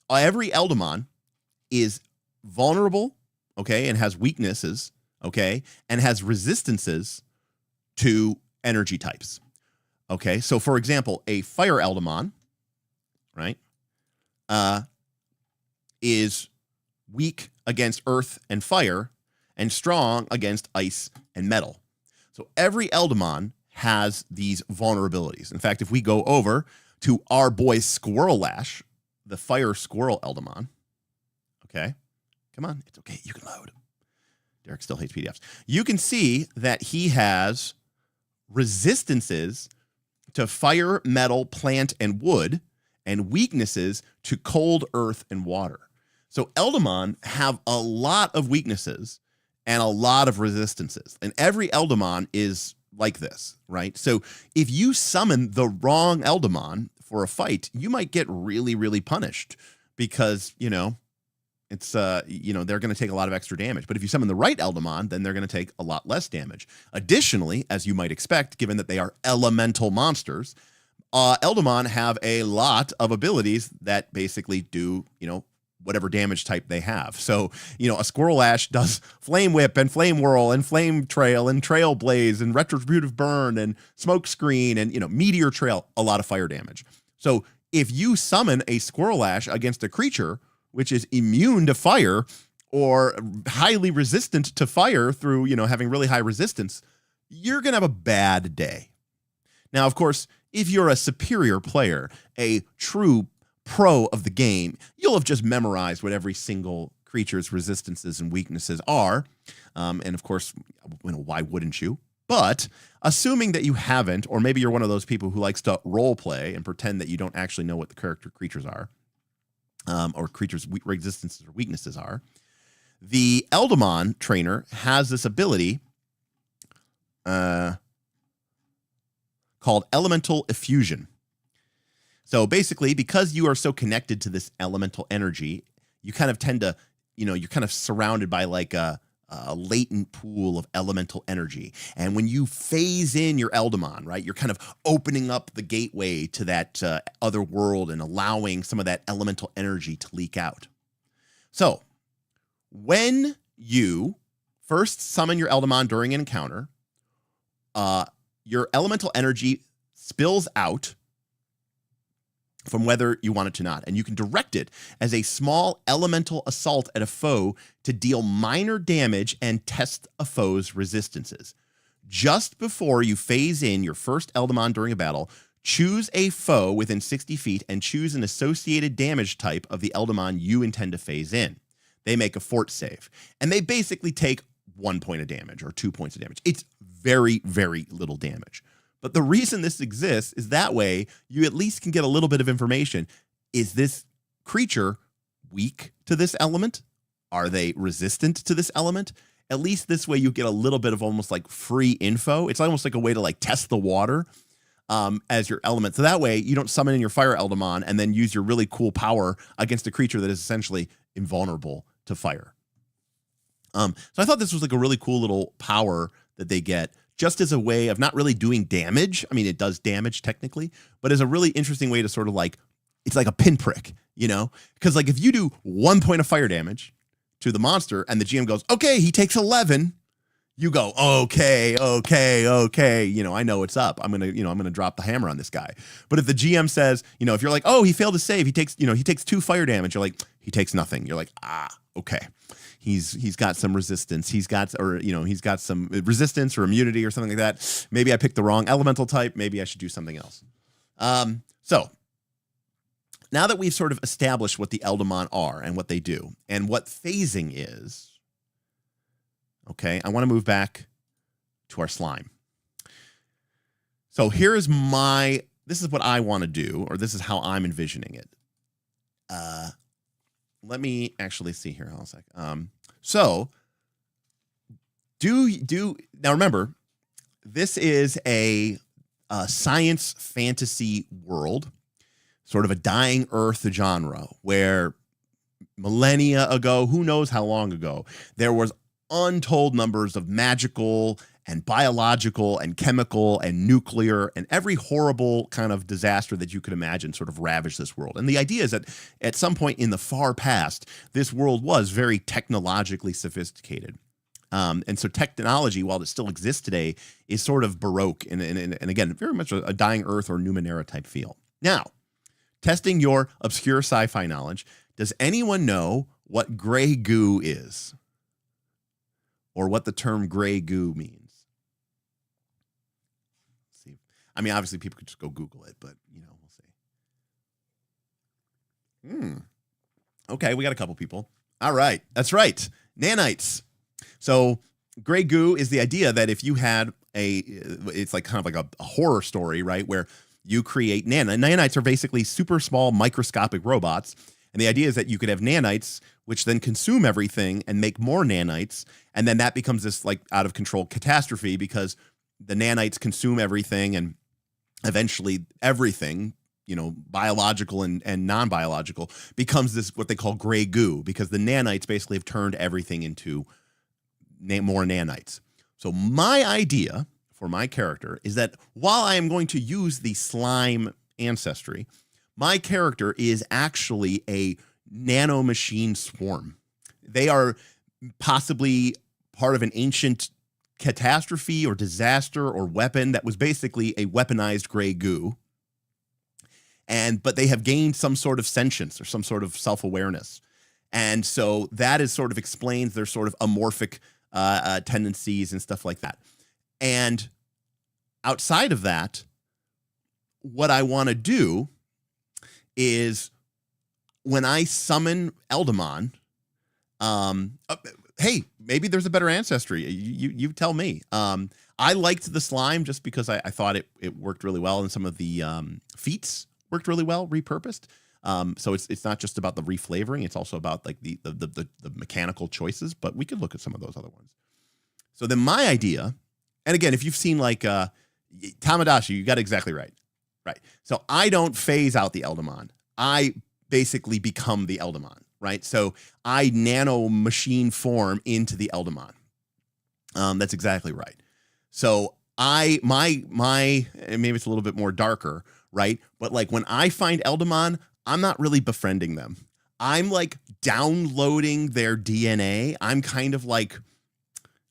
every Eldamon is vulnerable, okay, and has weaknesses, okay, and has resistances to energy types. Okay, so for example, a fire Eldamon, right, is weak against earth and fire and strong against ice and metal. So every Eldamon has these vulnerabilities. In fact, if we go over to our boy Squirrel Lash, the fire squirrel Eldamon, okay, come on, it's okay, you can load. Derek still hates PDFs. You can see that he has resistances to fire, metal, plant, and wood, and weaknesses to cold, earth, and water. So Eldamon have a lot of weaknesses and a lot of resistances. And every Eldamon is like this, right? So if you summon the wrong Eldamon for a fight, you might get really, really punished because, you know, it's, you know, they're going to take a lot of extra damage. But if you summon the right Eldamon, then they're going to take a lot less damage. Additionally, as you might expect, given that they are elemental monsters, Eldamon have a lot of abilities that basically do, you know, whatever damage type they have. So, you know, a Squirrel Ash does Flame Whip and Flame Whirl and Flame Trail and Trail Blaze and Retributive Burn and Smoke Screen and, you know, Meteor Trail, a lot of fire damage. So if you summon a Squirrel Ash against a creature which is immune to fire or highly resistant to fire through, you know, having really high resistance, you're going to have a bad day. Now, of course, if you're a superior player, a true pro of the game, you'll have just memorized what every single creature's resistances and weaknesses are. And of course, you know, why wouldn't you? But assuming that you haven't, or maybe you're one of those people who likes to role play and pretend that you don't actually know what the creatures are, or creatures' resistances or weaknesses are, the Eldamon Trainer has this ability called Elemental Effusion. So basically, because you are so connected to this elemental energy, you kind of tend to, you know, you're kind of surrounded by like a latent pool of elemental energy. And when you phase in your Eldamon, right, you're kind of opening up the gateway to that other world and allowing some of that elemental energy to leak out. So when you first summon your Eldamon during an encounter, your elemental energy spills out from whether you want it to not. And you can direct it as a small elemental assault at a foe to deal minor damage and test a foe's resistances. Just before you phase in your first Eldamon during a battle, choose a foe within 60 feet and choose an associated damage type of the Eldamon you intend to phase in. They make a fort save, and they basically take 1 point of damage or 2 points of damage. It's very, very little damage. But the reason this exists is that way you at least can get a little bit of information. Is this creature weak to this element? Are they resistant to this element? At least this way you get a little bit of almost like free info. It's almost like a way to like test the water as your element. So that way you don't summon in your fire Eldamon and then use your really cool power against a creature that is essentially invulnerable to fire. So I thought this was like a really cool little power that they get, just as a way of not really doing damage. I mean, it does damage technically, but as a really interesting way to sort of like, it's like a pinprick, you know? Because like if you do 1 point of fire damage to the monster and the GM goes, okay, he takes 11, you go, okay. You know, I know what's up. I'm going to drop the hammer on this guy. But if the GM says, you know, if you're like, oh, he failed to save, he takes 2 fire damage. You're like, he takes nothing. You're like, okay. He's got some resistance. He's got some resistance or immunity or something like that. Maybe I picked the wrong elemental type. Maybe I should do something else. So now that we've sort of established what the Eldamon are and what they do and what phasing is, okay, I want to move back to our slime. So this is what I want to do, or this is how I'm envisioning it. let me actually see here. Hold on a sec. So now remember, this is a science fantasy world, sort of a dying Earth genre, where millennia ago, who knows how long ago, there was untold numbers of magical and biological and chemical and nuclear and every horrible kind of disaster that you could imagine sort of ravaged this world. And the idea is that at some point in the far past, this world was very technologically sophisticated. And so technology, while it still exists today, is sort of baroque and again, very much a dying Earth or Numenera type feel. Now, testing your obscure sci-fi knowledge, does anyone know what gray goo is? Or what the term gray goo means? Let's see. I mean, obviously people could just go Google it, but we'll see. Okay, we got a couple people. All right, that's right. Nanites. So gray goo is the idea that if you had it's like kind of like a horror story, right? Where you create nanites are basically super small microscopic robots. And the idea is that you could have nanites, which then consume everything and make more nanites. And then that becomes this like out of control catastrophe because the nanites consume everything and eventually everything, biological and non-biological becomes this, what they call gray goo, because the nanites basically have turned everything into more nanites. So my idea for my character is that while I am going to use the slime ancestry, my character is actually a nanomachine swarm. They are possibly part of an ancient catastrophe or disaster or weapon that was basically a weaponized gray goo. But they have gained some sort of sentience or some sort of self-awareness. And so that is sort of explains their sort of amorphic tendencies and stuff like that. And outside of that, what I want to do is when I summon Eldamon, hey, maybe there's a better ancestry. You tell me. I liked the slime just because I thought it worked really well, and some of the feats worked really well, repurposed. So it's not just about the reflavoring; it's also about like the mechanical choices. But we could look at some of those other ones. So then my idea, and again, if you've seen like Tamadashi, you got it exactly right. Right. So I don't phase out the Eldamon. I basically become the Eldamon, right? So I nano machine form into the Eldamon. That's exactly right. So my and maybe it's a little bit more darker, right? But like when I find Eldamon, I'm not really befriending them. I'm like downloading their DNA. I'm kind of like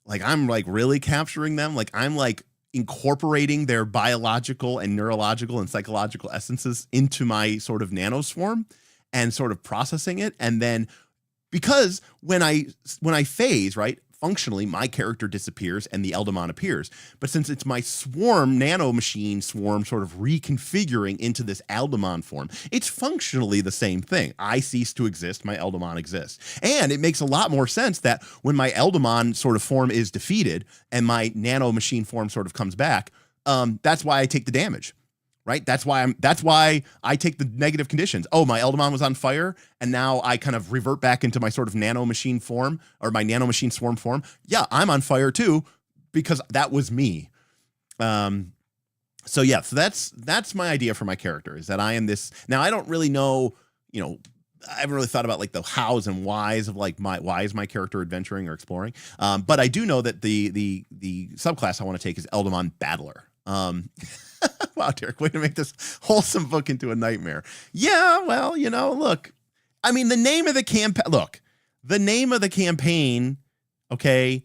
I'm like really capturing them. Like I'm like incorporating their biological and neurological and psychological essences into my sort of nanoswarm and sort of processing it. And then because when I phase, right, functionally my character disappears and the Eldamon appears. But since it's my swarm, nanomachine swarm sort of reconfiguring into this Eldamon form, it's functionally the same thing. I cease to exist, my Eldamon exists. And it makes a lot more sense that when my Eldamon sort of form is defeated and my nanomachine form sort of comes back, that's why I take the damage. Right? That's why I take the negative conditions. Oh, my Eldamon was on fire, and now I kind of revert back into my sort of nanomachine form or my nanomachine swarm form. Yeah, I'm on fire too, because that was me. So that's my idea for my character, is that I am this. Now I don't really know, I haven't really thought about like the hows and whys of like why is my character adventuring or exploring. But I do know that the subclass I want to take is Eldamon Battler. Wow, Derek, way to make this wholesome book into a nightmare. Yeah, well, look, I mean, the name of the campaign, okay,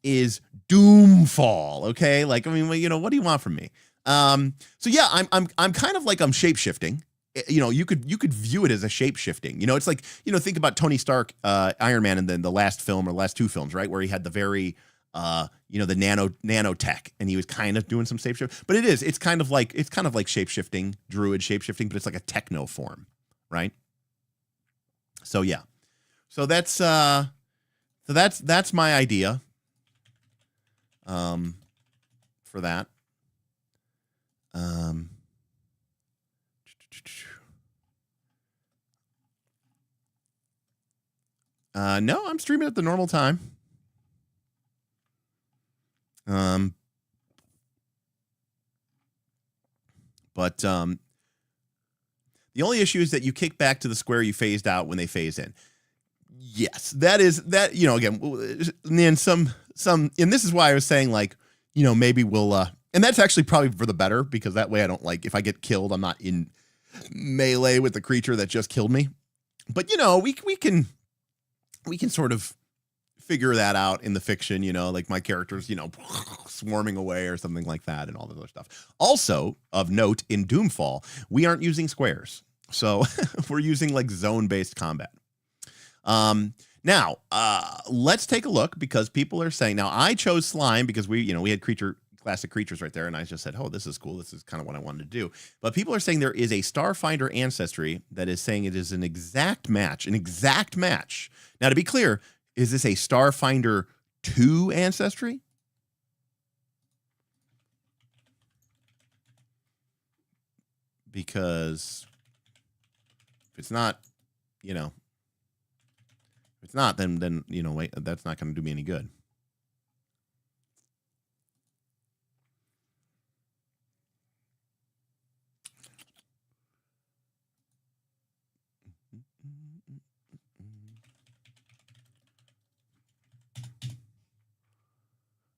is Doomfall, okay? Like, I mean, what do you want from me? So yeah, I'm kind of like I'm shape-shifting. You could view it as a shape-shifting. It's like, think about Tony Stark, Iron Man, and then the last film or the last two films, right? Where he had the very the nanotech, and he was kind of doing some shape-shift, but it's kind of like shape-shifting, druid shape-shifting, but it's like a techno form, right? So yeah, so that's my idea for that. No, I'm streaming at the normal time. But the only issue is that you kick back to the square you phased out when they phase in. Yes, that is that, you know, again, and then and this is why I was saying, like, you know, maybe we'll, and that's actually probably for the better, because that way I don't, like, if I get killed, I'm not in melee with the creature that just killed me. But, you know, we can sort of figure that out in the fiction, you know, like my character's, you know, swarming away or something like that and all that other stuff. Also, of note, in Doomfall, we aren't using squares. So we're using like zone-based combat. Now, let's take a look, because people are saying, now I chose slime because we had classic creatures right there, and I just said, oh, this is cool. This is kind of what I wanted to do. But people are saying there is a Starfinder Ancestry that is saying it is an exact match. Now, to be clear, is this a Starfinder 2 Ancestry? Because if it's not, you know, if it's not, then you know, wait, that's not going to do me any good.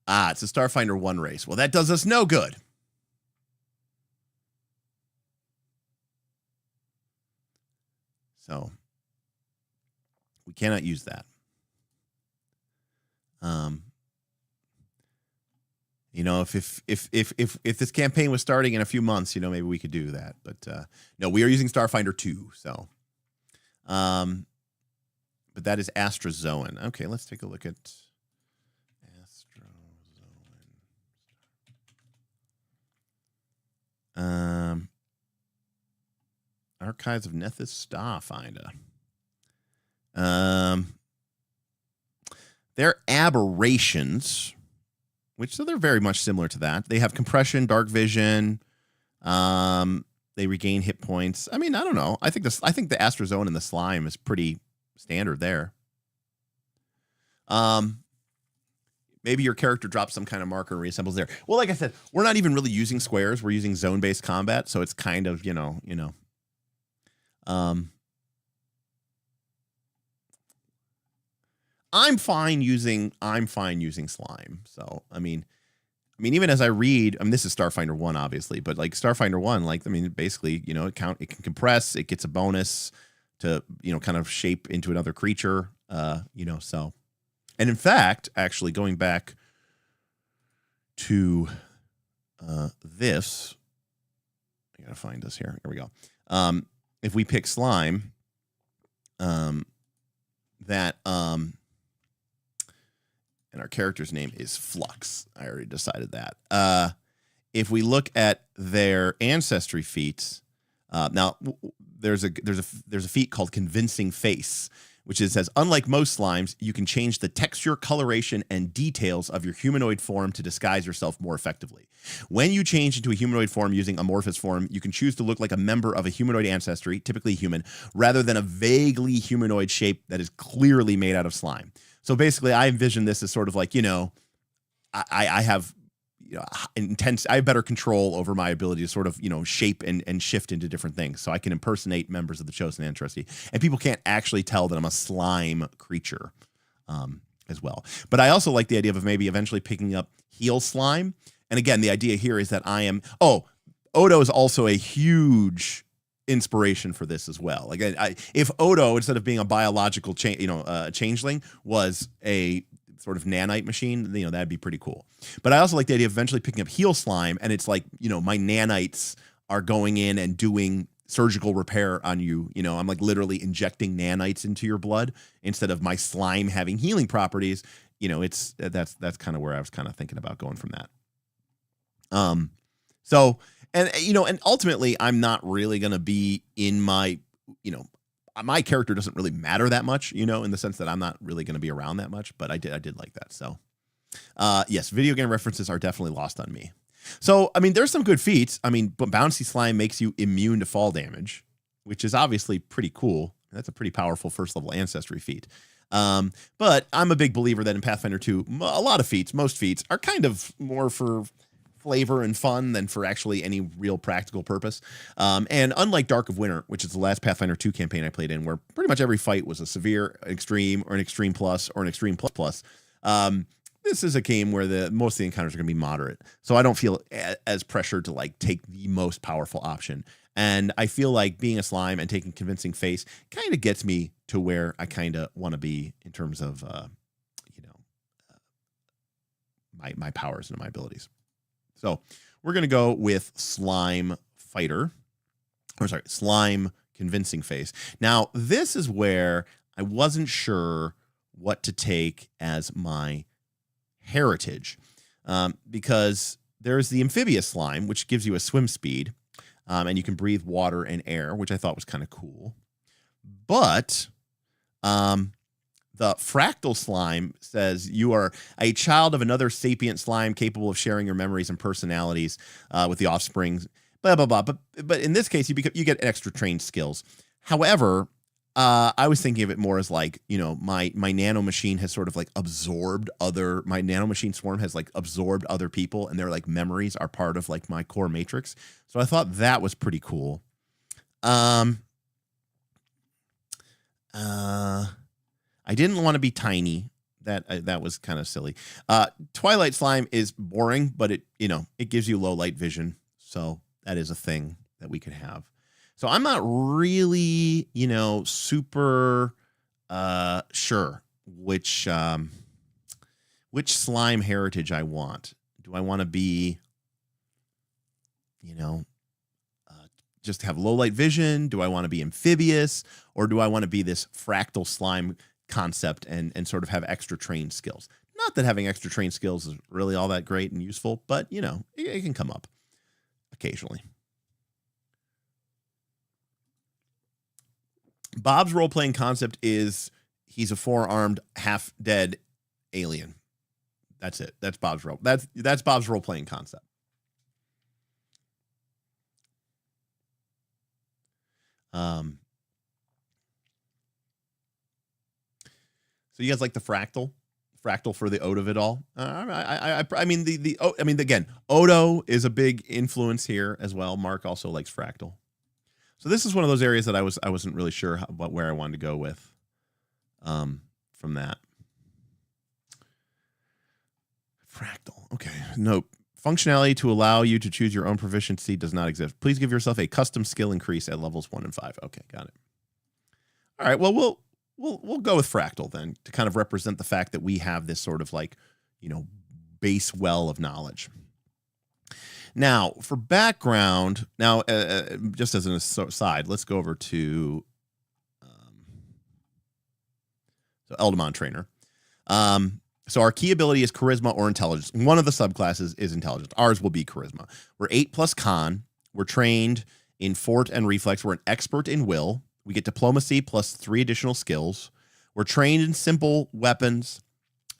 Ah, it's a Starfinder 1 race. Well, that does us no good. So we cannot use that. You know, if this campaign was starting in a few months, you know, maybe we could do that. But no, we are using Starfinder 2. So, but that is Astrozoan. Okay, let's take a look at Astrozoan. Archives of Nethys Starfinder. They're aberrations, which, so they're very much similar to that. They have compression, dark vision. They regain hit points. I mean, I don't know. I think the Astrozoan and the slime is pretty standard there. Maybe your character drops some kind of marker and reassembles there. Well, like I said, we're not even really using squares. We're using zone-based combat, so it's kind of, you know. I'm fine using slime. So, I mean, even as I read, I mean, this is Starfinder 1, obviously, but like Starfinder 1, like, I mean, basically, you know, it can compress, it gets a bonus to, you know, kind of shape into another creature, you know, so. And in fact, actually going back to this, I gotta find this here. Here we go. If we pick slime, and our character's name is Flux. I already decided that. If we look at their ancestry feats, now there's a feat called Convincing Face, which says, unlike most slimes, you can change the texture, coloration, and details of your humanoid form to disguise yourself more effectively. When you change into a humanoid form using amorphous form, you can choose to look like a member of a humanoid ancestry, typically human, rather than a vaguely humanoid shape that is clearly made out of slime. So basically, I envision this as sort of like, you know, I have, you know, I have better control over my ability to sort of, you know, shape and shift into different things. So I can impersonate members of the chosen ancestry, and people can't actually tell that I'm a slime creature as well. But I also like the idea of maybe eventually picking up heal slime. And again, the idea here is that I am, Odo is also a huge inspiration for this as well. Like if Odo, instead of being a biological changeling, was a sort of nanite machine, you know, that'd be pretty cool. But I also like the idea of eventually picking up heal slime, and it's like, you know, my nanites are going in and doing surgical repair on you. You know, I'm like literally injecting nanites into your blood instead of my slime having healing properties. You know, that's kind of where I was kind of thinking about going from that. So, and, you know, and ultimately I'm not really going to be in my, you know, my character doesn't really matter that much, you know, in the sense that I'm not really going to be around that much, but I did like that. So, yes, video game references are definitely lost on me. So, I mean, there's some good feats. I mean, Bouncy Slime makes you immune to fall damage, which is obviously pretty cool. That's a pretty powerful first level ancestry feat. But I'm a big believer that in Pathfinder 2, a lot of feats, most feats, are kind of more for flavor and fun than for actually any real practical purpose. And unlike Dark of Winter, which is the last Pathfinder 2 campaign I played in, where pretty much every fight was a severe, extreme, or an extreme plus, or an extreme plus plus, this is a game where most of the encounters are going to be moderate. So I don't feel as pressured to like take the most powerful option. And I feel like being a slime and taking convincing face kind of gets me to where I kind of want to be in terms of, my powers and my abilities. So we're going to go with Slime Fighter. Slime Convincing Face. Now, this is where I wasn't sure what to take as my heritage, because there's the Amphibious Slime, which gives you a swim speed, and you can breathe water and air, which I thought was kind of cool. But the Fractal Slime says you are a child of another sapient slime capable of sharing your memories and personalities with the offspring, blah, blah, blah. But in this case, you get extra trained skills. However, I was thinking of it more as like, my nano machine has sort of like absorbed my nano machine swarm has like absorbed other people, and their like memories are part of like my core matrix. So I thought that was pretty cool. I didn't want to be tiny. That was kind of silly. Twilight Slime is boring, but it gives you low light vision. So that is a thing that we could have. So I'm not really, super sure which slime heritage I want. Do I want to be, just have low light vision? Do I want to be amphibious, or do I want to be this fractal slime concept and sort of have extra trained skills? Not that having extra trained skills is really all that great and useful, but it can come up occasionally. Bob's role-playing concept is he's a four-armed, half-dead alien. That's it. That's Bob's role. That's Bob's role-playing concept. So you guys like the fractal for the Odo of it all? Again, Odo is a big influence here as well. Mark also likes fractal. So this is one of those areas that I wasn't really sure where I wanted to go with from that. Fractal. Okay. Nope. Functionality to allow you to choose your own proficiency does not exist. Please give yourself a custom skill increase at levels 1 and 5. Okay, got it. All right. Well, we'll go with fractal then, to kind of represent the fact that we have this sort of like, base well of knowledge. Now, for background, just as an aside, let's go over to Eldamon Trainer. So our key ability is Charisma or Intelligence. One of the subclasses is Intelligence. Ours will be Charisma. We're 8+ Con. We're trained in Fort and Reflex. We're an expert in Will. We get Diplomacy plus 3 additional skills. We're trained in Simple Weapons,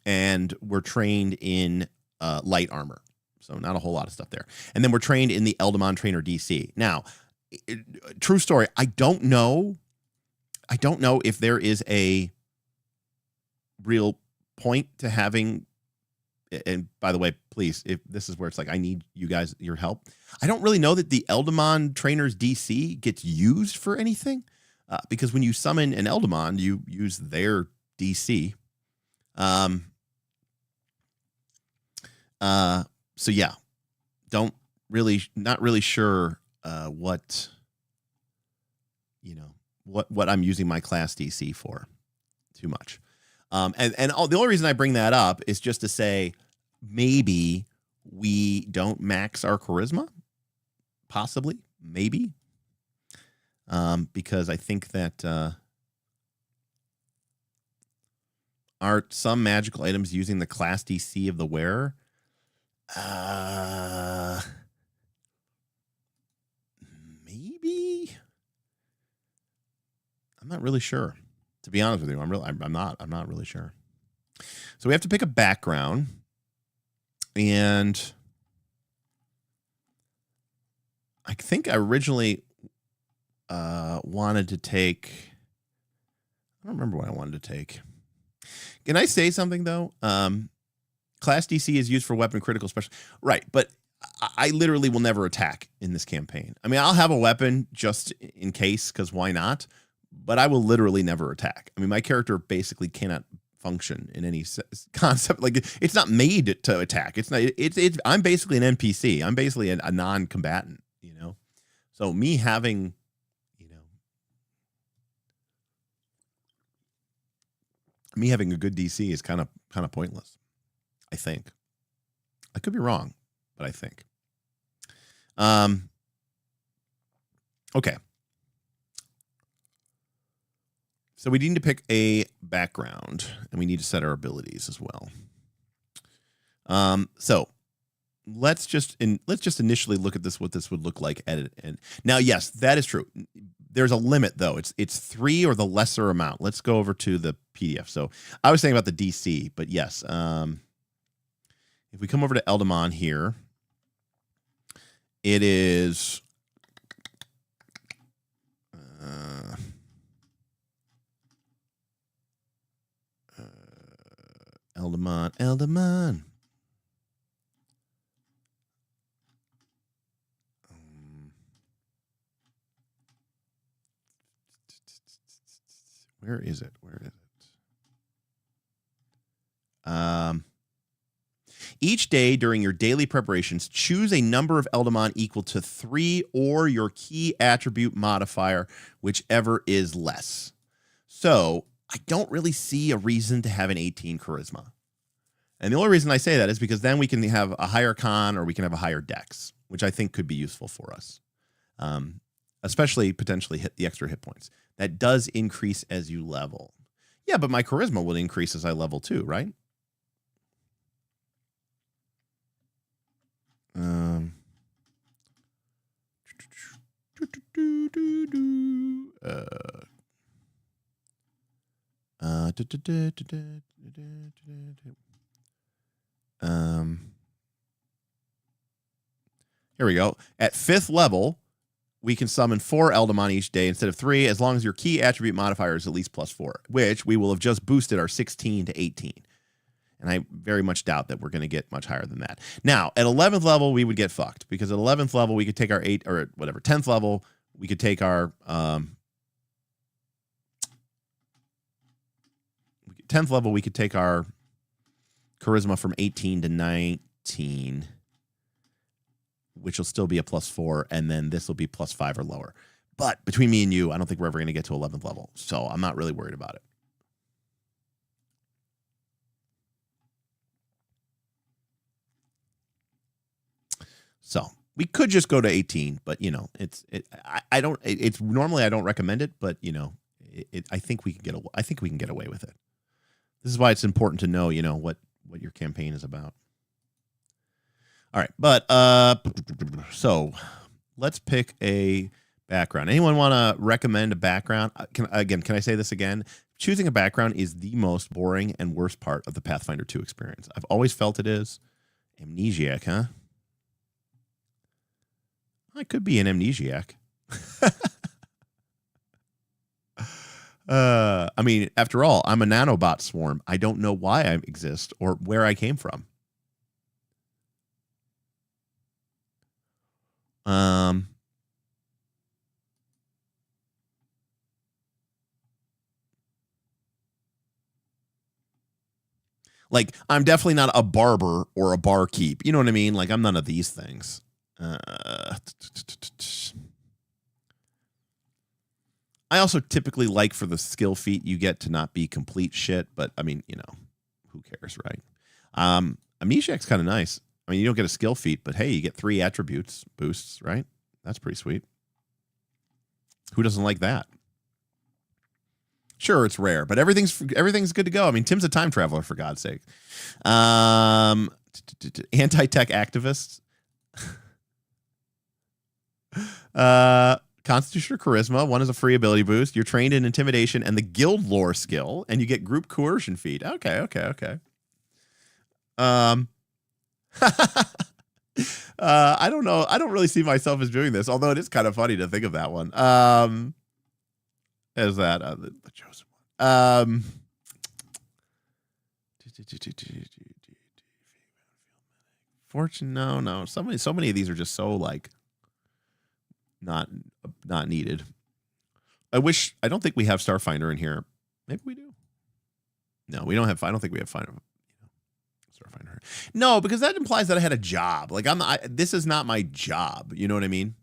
and we're trained in Light Armor. So not a whole lot of stuff there. And then we're trained in the Eldamon Trainer DC. Now, true story, I don't know if there is a real point to having, and by the way, please, if this is where it's like I need you guys, your help. I don't really know that the Eldamon Trainer's DC gets used for anything, because when you summon an Eldamon, you use their DC. So yeah, not really sure what I'm using my class DC for too much. The only reason I bring that up is just to say maybe we don't max our charisma, possibly, maybe, because I think that are some magical items using the class DC of the wearer. Maybe. I'm not really sure. To be honest with you, I'm not really sure. So we have to pick a background, and I think I originally wanted to take. I don't remember what I wanted to take. Can I say something though? Class DC is used for weapon critical special. Right, but I literally will never attack in this campaign. I mean, I'll have a weapon just in case, because why not? But I will literally never attack. I mean, my character basically cannot function in any concept. Like, it's not made to attack. It's not. It's. I'm basically an NPC. I'm basically a non-combatant. You know, so me having, me having a good DC is kind of pointless. I think. I could be wrong, but I think. Okay. So we need to pick a background, and we need to set our abilities as well. So let's just initially look at this, what this would look like at and now, yes, that is true. There's a limit though. It's 3 or the lesser amount. Let's go over to the PDF. So I was saying about the DC, but yes, if we come over to Eldamon here, it is Eldamon. Where is it? Each day during your daily preparations, choose a number of Eldamon equal to 3 or your key attribute modifier, whichever is less. So I don't really see a reason to have an 18 charisma. And the only reason I say that is because then we can have a higher con or we can have a higher dex, which I think could be useful for us. Especially potentially hit the extra hit points. That does increase as you level. Yeah, but my charisma will increase as I level too, right? Here we go. At 5th level, we can summon 4 Eldamon each day instead of 3, as long as your key attribute modifier is at least +4, which we will have just boosted our 16 to 18. And I very much doubt that we're going to get much higher than that. Now, at 11th level, we would get fucked, because at 11th level, we could take our 10th level, we could take our 10th level, we could take our charisma from 18 to 19, which will still be a +4, and then this will be +5 or lower. But between me and you, I don't think we're ever going to get to 11th level, so I'm not really worried about it. So we could just go to 18, but normally I don't recommend it, but I think we can get away with it. This is why it's important to know, what your campaign is about. All right, but so let's pick a background. Anyone want to recommend a background? Can I say this again? Choosing a background is the most boring and worst part of the Pathfinder 2 experience. I've always felt it is. Amnesiac, huh? I could be an amnesiac. I mean, after all, I'm a nanobot swarm. I don't know why I exist or where I came from. Like, I'm definitely not a barber or a barkeep. You know what I mean? Like, I'm none of these things. I also typically like for the skill feat you get to not be complete shit, but I mean, who cares, right? Amnesiac's kind of nice. I mean, you don't get a skill feat, but hey, you get 3 attributes boosts, right? That's pretty sweet. Who doesn't like that? Sure, it's rare, but everything's good to go. I mean, Tim's a time traveler, for God's sake. Anti-tech activists. Constitution or charisma. 1 is a free ability boost. You're trained in intimidation and the guild lore skill, and you get group coercion feat. Okay. I don't know. I don't really see myself as doing this, although it is kind of funny to think of that one. Is that the chosen one? Fortune, no. So many of these are just so like not needed. I don't think we have Starfinder in here. Maybe we do. No, we don't have. I don't think we have Starfinder. No, because that implies that I had a job. Like this is not my job. You know what I mean?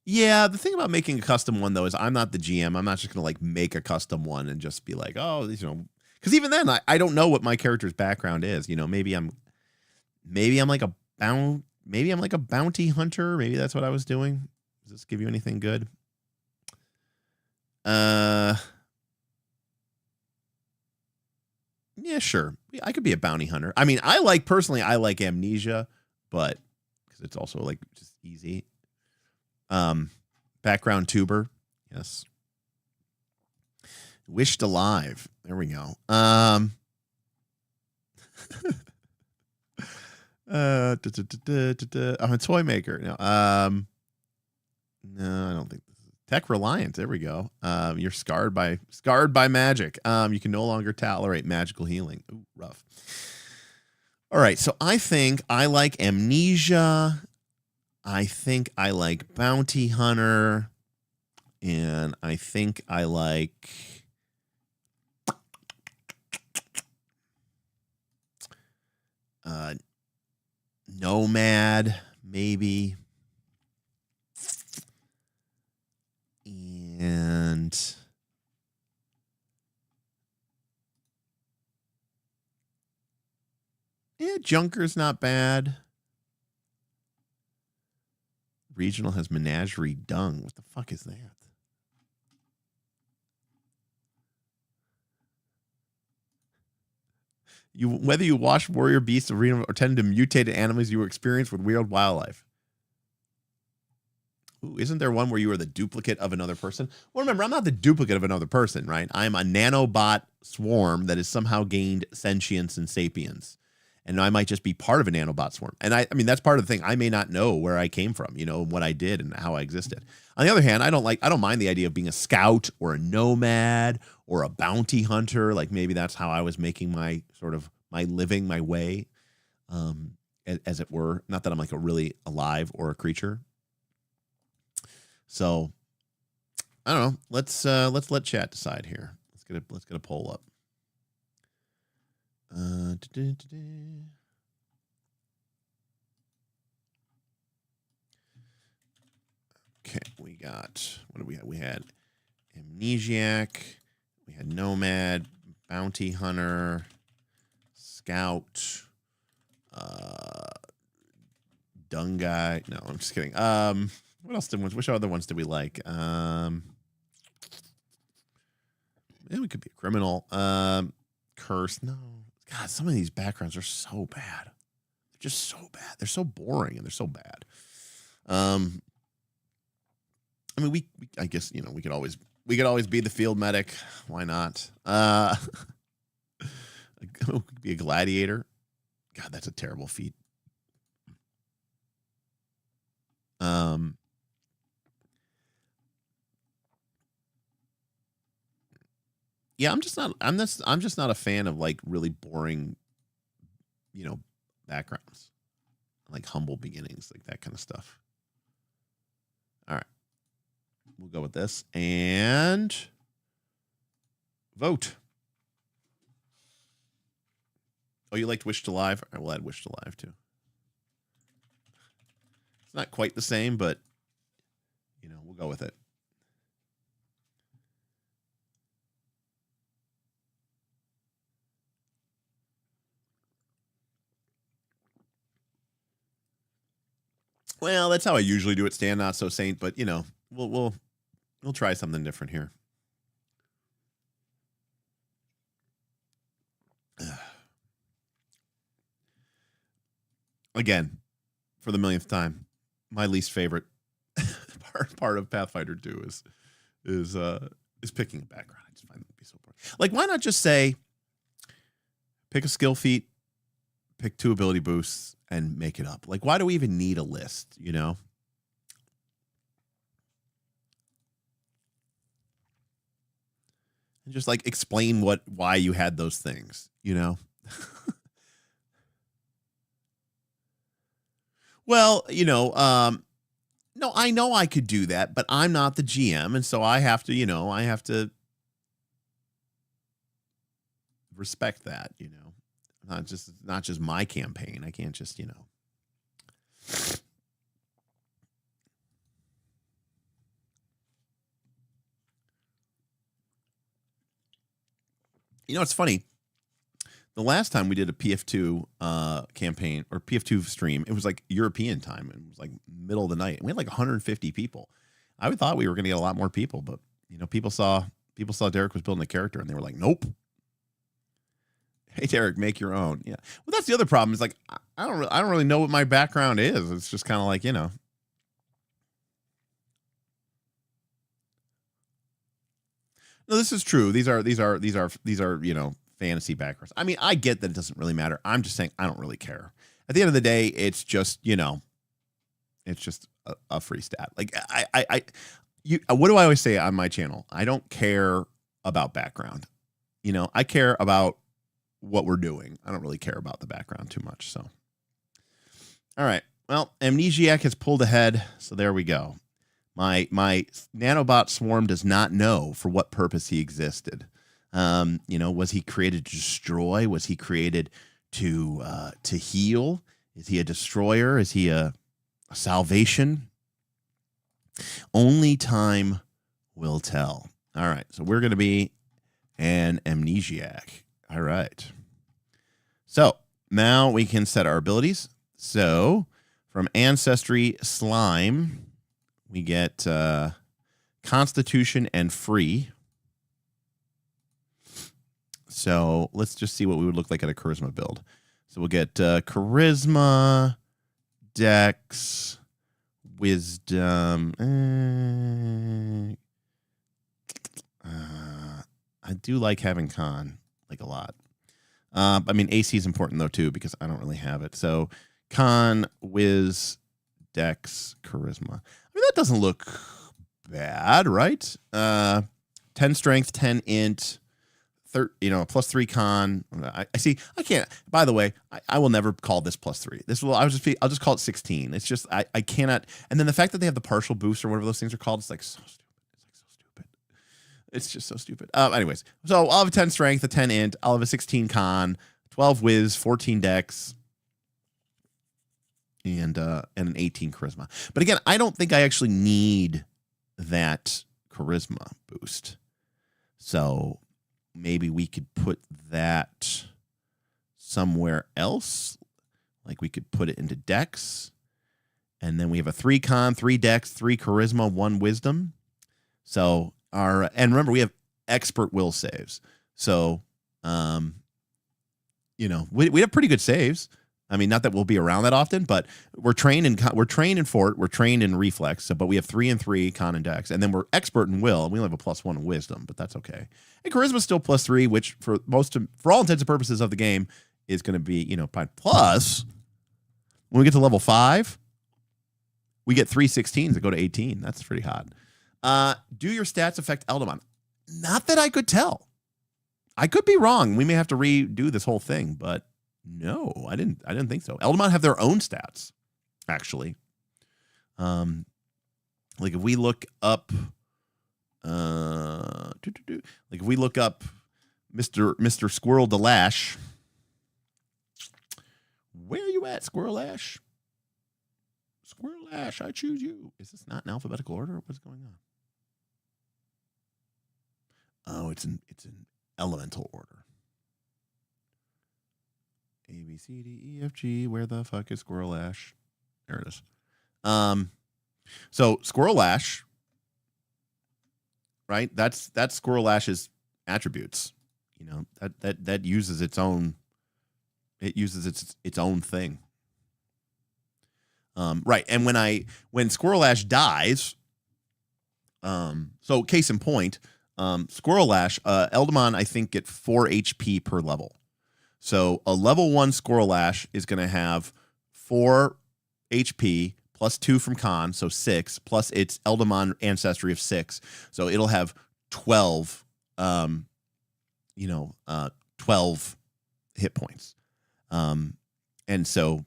Yeah, the thing about making a custom one though is I'm not the GM. I'm not just gonna like make a custom one and just be like, oh, you know, because even then I don't know what my character's background is. You know, maybe I'm like a bounty hunter. Maybe that's what I was doing. Does this give you anything good? Yeah, sure. I could be a bounty hunter. I mean, personally I like amnesia, but because it's also like just easy. Background tuber. Yes. Wished alive. There we go. I'm a toy maker. No, no, I don't think this is tech reliant. There we go. You're scarred by magic. You can no longer tolerate magical healing. Ooh, rough. All right, so I think I like amnesia. I think I like bounty hunter, and I think I like nomad, maybe, and yeah, junker's not bad. Regional has menagerie dung. What the fuck is that? Whether you watch warrior beasts arena or tend to mutated animals, you experience with weird wildlife. Ooh, isn't there one where you are the duplicate of another person? Well, remember, I'm not the duplicate of another person, right? I'm a nanobot swarm that has somehow gained sentience and sapience. And I might just be part of a nanobot swarm. And I mean, that's part of the thing. I may not know where I came from, you know, what I did and how I existed. On the other hand, I don't mind the idea of being a scout or a nomad or a bounty hunter. Like maybe that's how I was making my sort of my living, my way, as it were. Not that I'm like a really alive or a creature. So I don't know. Let's let chat decide here. Let's get a poll up. Okay, we got, what do we have? We had amnesiac, we had nomad, bounty hunter, scout, dung guy. No, I'm just kidding. What else which other ones did we like? Yeah, we could be a criminal. Curse. No. God, some of these backgrounds are so bad. They're just so bad. They're so boring and they're so bad. I mean, I guess, you know, we could always be the field medic. Why not? Be a gladiator. God, that's a terrible feat. Yeah, I'm just not a fan of like really boring, you know, backgrounds. Like humble beginnings, like that kind of stuff. All right. We'll go with this and vote. Oh, you liked Wish to Live? All right, we'll add Wish to Live too. It's not quite the same, but you know, we'll go with it. Well, that's how I usually do it. Stand Not So Saint, but you know, we'll try something different here. Again, for the millionth time, my least favorite part of Pathfinder 2 is picking a background. I just find it to be so boring. Like, why not just say, pick a skill feat, pick 2 ability boosts, and make it up? Like, why do we even need a list, you know? and just like explain why you had those things, you know? Well, you know, no, I know I could do that, but I'm not the GM, and so I have to, you know, I have to respect that, you know. Not just my campaign. I can't just, you know. You know, it's funny. The last time we did a PF2 campaign or PF2 stream, it was like European time. It was like middle of the night. We had like 150 people. I would thought we were going to get a lot more people, but you know, people saw Derek was building a character and they were like, nope. Hey, Derek, make your own. Yeah. Well, that's the other problem. Is like I don't really know what my background is. It's just kind of like, you know. No, this is true. These are you know, fantasy backgrounds. I mean, I get that it doesn't really matter. I'm just saying I don't really care. At the end of the day, it's just, you know, it's just a free stat. Like what do I always say on my channel? I don't care about background. You know, I care about what we're doing. I don't really care about the background too much. So, all right. Well, Amnesiac has pulled ahead. So there we go. My nanobot swarm does not know for what purpose he existed. You know, was he created to destroy? Was he created to heal? Is he a destroyer? Is he a salvation? Only time will tell. All right, so we're going to be an Amnesiac. All right. So now we can set our abilities. So from Ancestry Slime, we get Constitution and Free. So let's just see what we would look like at a Charisma build. So we'll get Charisma, Dex, Wisdom. I do like having Con, like a lot. I mean, AC is important, though, too, because I don't really have it. So Con, Wiz, Dex, Charisma. I mean, that doesn't look bad, right? 10 Strength, 10 Int, you know, +3 Con. I see. I can't. By the way, I will never call this +3. I'll just call it 16. It's just I cannot. And then the fact that they have the partial boost or whatever those things are called, it's like so stupid. It's like so stupid. It's just so stupid. Anyways, so I'll have a 10 Strength, a 10 Int. I'll have a 16 Con, 12 Wiz, 14 Dex, and an 18 Charisma. But again, I don't think I actually need that Charisma boost. So maybe we could put that somewhere else. Like we could put it into Dex. And then we have a 3 Con, 3 Dex, 3 Charisma, 1 Wisdom. So and remember, we have expert will saves. So, you know, we have pretty good saves. I mean, not that we'll be around that often, but we're trained in Fort, we're trained in Reflex. So, but we have 3 and 3 Con and Dex, and then we're expert in Will, and we only have a +1 in Wisdom, but that's okay. And Charisma's still +3, which for all intents and purposes of the game is going to be, you know, plus. When we get to level 5, we get 3 16s that go to 18. That's pretty hot. Do your stats affect Eldamon? Not that I could tell. I could be wrong. We may have to redo this whole thing, but. No, I didn't think so. Eldamon have their own stats, actually. Like if we look up, like if we look up Mr. Squirrel Delash, where are you at, Squirrel Ash? Squirrel Ash, I choose you. Is this not in alphabetical order? What's going on? Oh, it's in elemental order. A, B, C, D, E, F, G. Where the fuck is Squirrel Ash? There it is. So Squirrel Ash, right? That's Squirrel Ash's attributes. You know, that uses its own. It uses its own thing. Right. And when Squirrel Ash dies, so case in point, Squirrel Ash, Eldamon, I think, get 4 HP per level. So a level 1 Squirrel Ash is going to have 4 HP plus 2 from Con, so 6, plus its Eldamon ancestry of 6. So it'll have 12 12 hit points. And so,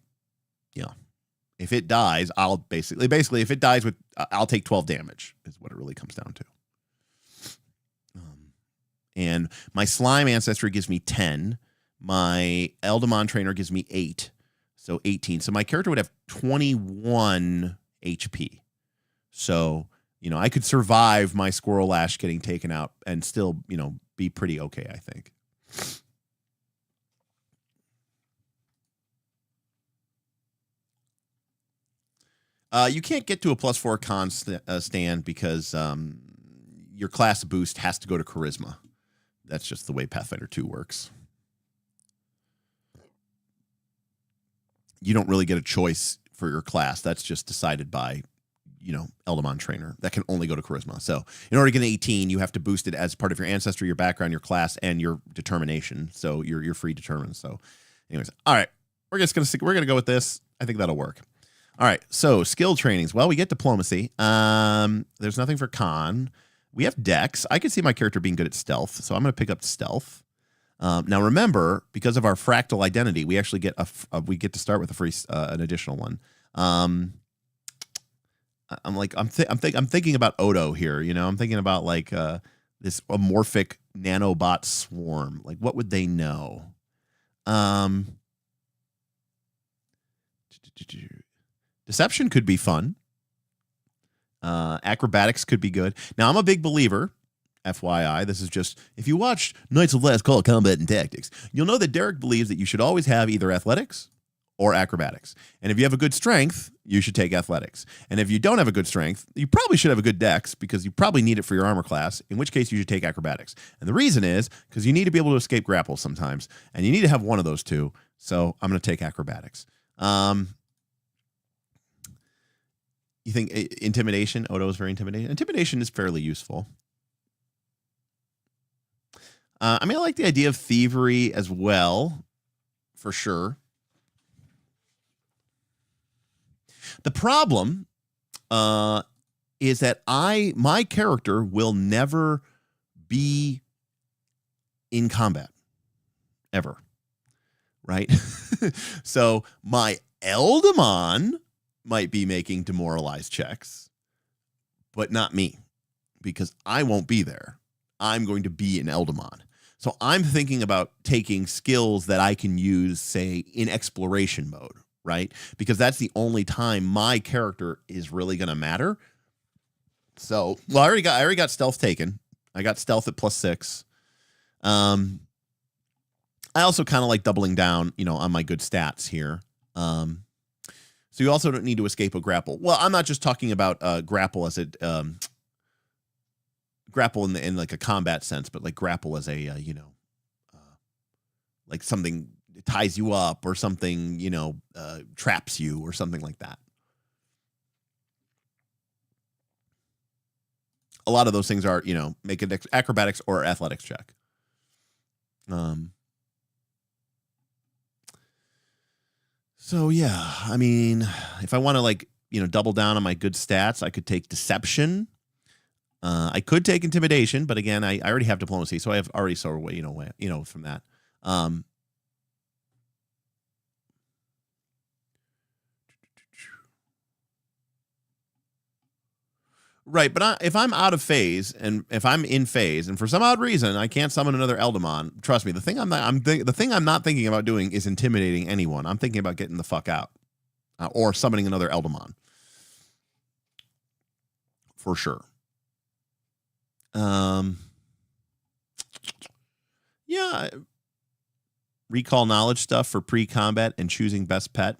if it dies, I'll basically if it dies with, I'll take 12 damage is what it really comes down to. And my slime ancestry gives me 10. My Eldamon Trainer gives me 8. So 18. So my character would have 21 HP. So, I could survive my Squirrel Lash getting taken out and still, be pretty okay, I think. You can't get to a +4 con stand because your class boost has to go to Charisma. That's just the way Pathfinder 2 works. You don't really get a choice for your class. That's just decided by, Eldamon Trainer. That can only go to Charisma. So in order to get an 18, you have to boost it as part of your ancestry, your background, your class, and your determination. So you're free determined. So anyways, all right. We're gonna go with this. I think that'll work. All right, so skill trainings. Well, we get diplomacy. There's nothing for con. We have dex. I can see my character being good at stealth, so I'm going to pick up stealth. Now, remember, because of our fractal identity, we actually get we get to start with a free an additional one. I'm thinking about Odo here. I'm thinking about like this amorphic nanobot swarm. Like, what would they know? Deception could be fun. Acrobatics could be good. Now, I'm a big believer, FYI. This is just, if you watched Knights of Last Call Combat and Tactics, you'll know that Derek believes that you should always have either athletics or acrobatics. And if you have a good strength, you should take athletics. And if you don't have a good strength, you probably should have a good dex because you probably need it for your armor class, in which case you should take acrobatics. And the reason is because you need to be able to escape grapples sometimes, and you need to have one of those two. So I'm going to take acrobatics. You think intimidation? Odo is very intimidating. Intimidation is fairly useful. I like the idea of thievery as well, for sure. The problem is that my character will never be in combat, ever, right? So my Eldamon might be making demoralized checks, but not me, because I won't be there. I'm going to be in Eldamon. So I'm thinking about taking skills that I can use, say, in exploration mode, right? Because that's the only time my character is really going to matter. So, well, I already got stealth taken. I got stealth at +6. I also kind of like doubling down, on my good stats here. So you also don't need to escape a grapple. Well, I'm not just talking about grapple as a grapple in like a combat sense, but like grapple as a like something ties you up or something traps you or something like that. A lot of those things are make an acrobatics or athletics check. So yeah, if I want to double down on my good stats, I could take deception. I could take intimidation, but again, I already have diplomacy, so I have already sort of from that. Right, but if I'm out of phase and if I'm in phase and for some odd reason I can't summon another Eldamon, trust me, the thing I'm not thinking about doing is intimidating anyone. I'm thinking about getting the fuck out or summoning another Eldamon for sure. Yeah, recall knowledge stuff for pre-combat and choosing best pet.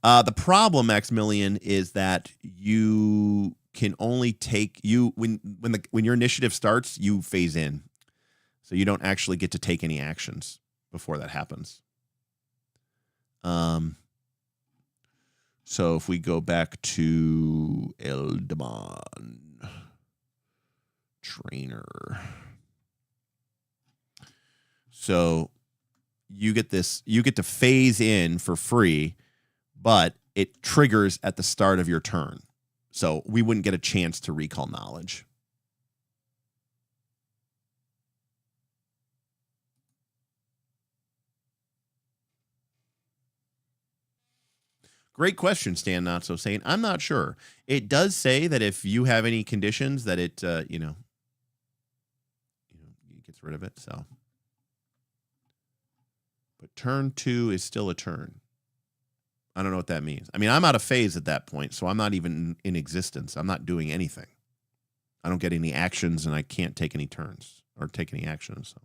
The problem, Maximilian, is that you can only take when your initiative starts, you phase in, so you don't actually get to take any actions before that happens. So if we go back to Eldamon Trainer, so you get to phase in for free, but it triggers at the start of your turn. So we wouldn't get a chance to recall knowledge. Great question, Stan Not So Sane. I'm not sure. It does say that if you have any conditions that it, it gets rid of it. So, but turn 2 is still a turn. I don't know what that means. I mean, I'm out of phase at that point, so I'm not even in existence. I'm not doing anything. I don't get any actions, and I can't take any turns or take any actions. So,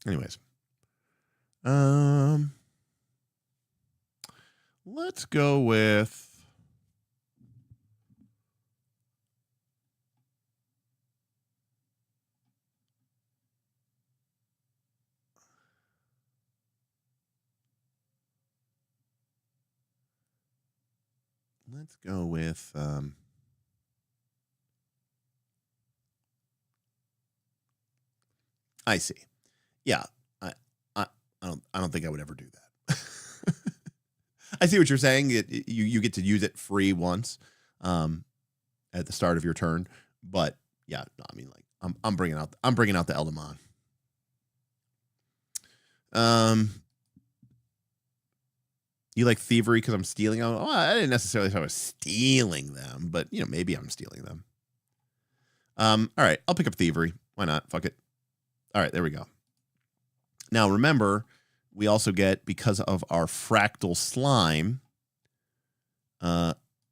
anyways, let's go with I see. Yeah, I don't think I would ever do that. I see what you're saying. You get to use it free once, at the start of your turn. But yeah, no, I mean, like I'm bringing out the Eldamon. You like thievery because I'm stealing them? Oh, I didn't necessarily say I was stealing them, but maybe I'm stealing them. All right, I'll pick up thievery. Why not? Fuck it. All right, there we go. Now, remember, we also get, because of our fractal slime,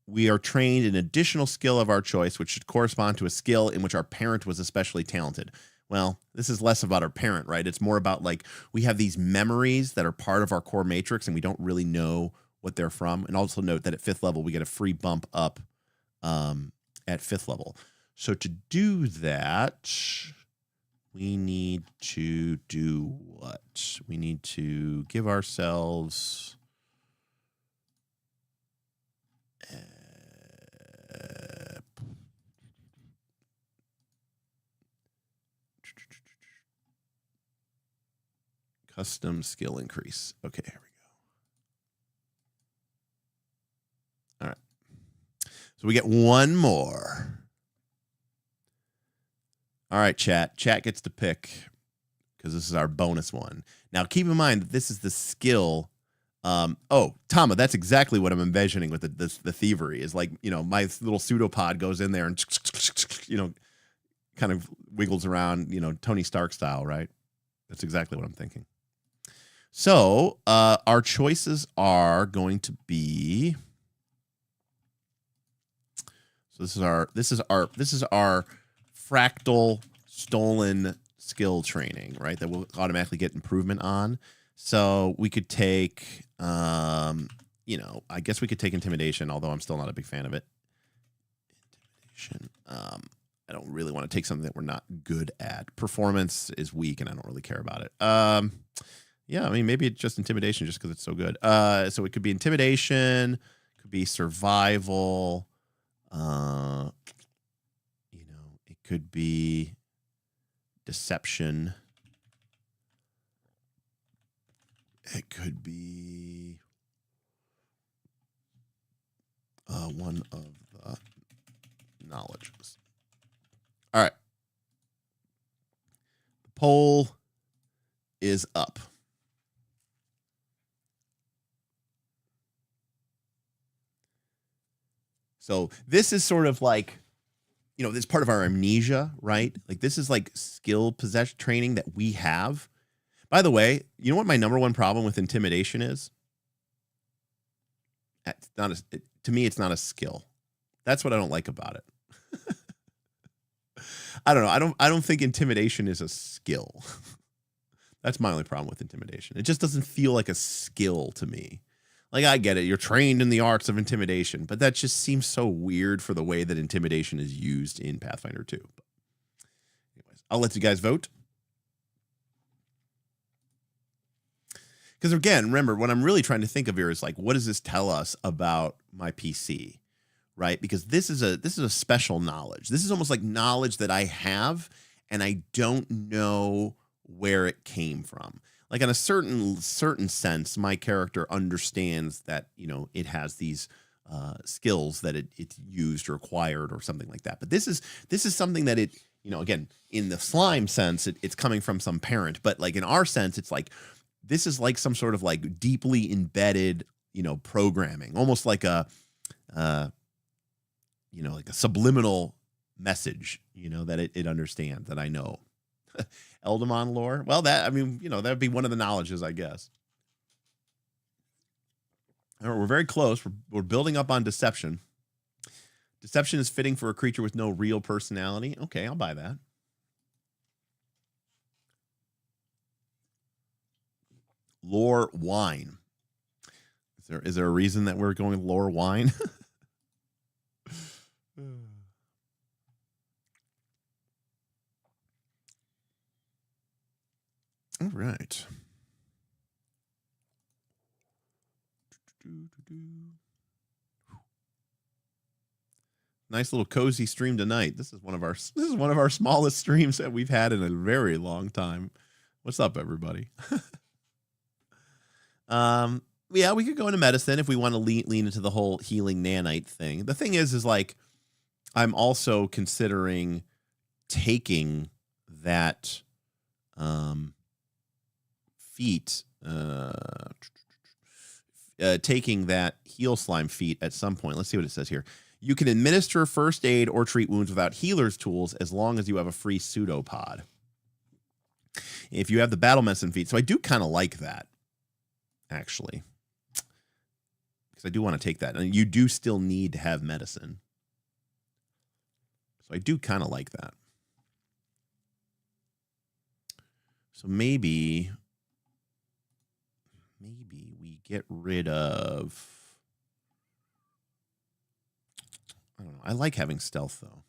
we are trained an additional skill of our choice, which should correspond to a skill in which our parent was especially talented. Well, this is less about our parent, right? It's more about, like, we have these memories that are part of our core matrix, and we don't really know what they're from. And also note that at 5th level, we get a free bump up at 5th level. So to do that, we need to do what? We need to give ourselves custom skill increase. Okay, here we go. All right. So we get one more. All right, chat. Chat gets to pick because this is our bonus one. Now, keep in mind that this is the skill. Oh, Tama, that's exactly what I'm envisioning with the thievery. Is like, my little pseudopod goes in there and, kind of wiggles around, Tony Stark style, right? That's exactly what I'm thinking. So, our choices are going to be. So this is our fractal stolen skill training, right? That we'll automatically get improvement on. So we could take, I guess we could take intimidation, although I'm still not a big fan of it. Intimidation. I don't really want to take something that we're not good at. Performance is weak, and I don't really care about it. Yeah, I mean, maybe it's just intimidation just because it's so good. So it could be intimidation, could be survival, it could be deception. It could be one of the knowledges. All right. The poll is up. So this is sort of like, this is part of our amnesia, right? Like, this is like skill possession training that we have. By the way, you know what my number one problem with intimidation is? It's not to me, it's not a skill. That's what I don't like about it. I don't know. I don't think intimidation is a skill. That's my only problem with intimidation. It just doesn't feel like a skill to me. Like, I get it. You're trained in the arts of intimidation, but that just seems so weird for the way that intimidation is used in Pathfinder 2. But anyways, I'll let you guys vote. Because again, remember, what I'm really trying to think of here is like, what does this tell us about my PC, right? Because this is a special knowledge. This is almost like knowledge that I have, and I don't know where it came from. Like in a certain sense, my character understands that, you know, it has these skills that it's used or acquired or something like that. But this is something that it, you know, again, in the slime sense, it's coming from some parent. But like in our sense, it's like, this is like some sort of like deeply embedded, you know, programming, almost like a, you know, like a subliminal message, you know, that it understands, that I know. Eldamon lore. Well, that, I mean, you know, that'd be one of the knowledges, I guess. All right, we're very close. We're building up on deception. Deception is fitting for a creature with no real personality. Okay, I'll buy that. Lore wine. Is there a reason that we're going lore wine? All right. Nice little cozy stream tonight. This is one of our smallest streams that we've had in a very long time. What's up, everybody? Yeah, we could go into medicine if we want to lean into the whole healing nanite thing. The thing is like, I'm also considering taking that feat, taking that heal slime feat at some point. Let's see what it says here. You can administer first aid or treat wounds without healer's tools as long as you have a free pseudopod. If you have the battle medicine feat. So I do kind of like that, actually. Because I do want to take that. And you do still need to have medicine. So I do kind of like that. So maybe we get rid of, I don't know. I like having stealth, though.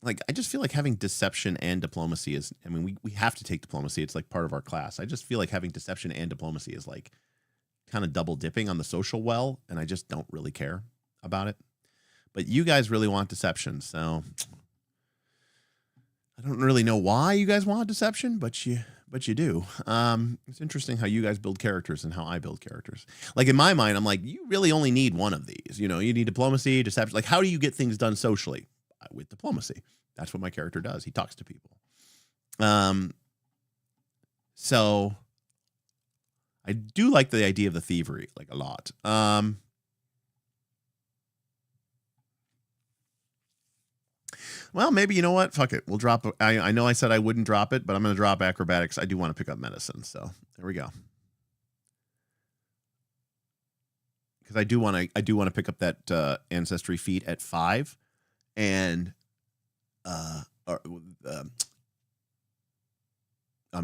Like, I just feel like having deception and diplomacy is, I mean, we have to take diplomacy. It's like part of our class. I just feel like having deception and diplomacy is like kind of double dipping on the social well, and I just don't really care about it. But you guys really want deception, so I don't really know why you guys want deception, but you do. It's interesting how you guys build characters and how I build characters. Like in my mind, I'm like, you really only need one of these. You know, you need diplomacy, deception. Like, how do you get things done socially? With diplomacy. That's what my character does. He talks to people. So I do like the idea of the thievery, like a lot. Well, maybe, you know what? Fuck it. We'll drop. I know I said I wouldn't drop it, but I'm going to drop acrobatics. I do want to pick up medicine. So there we go. Because I do want to pick up that ancestry feat at 5. And I'm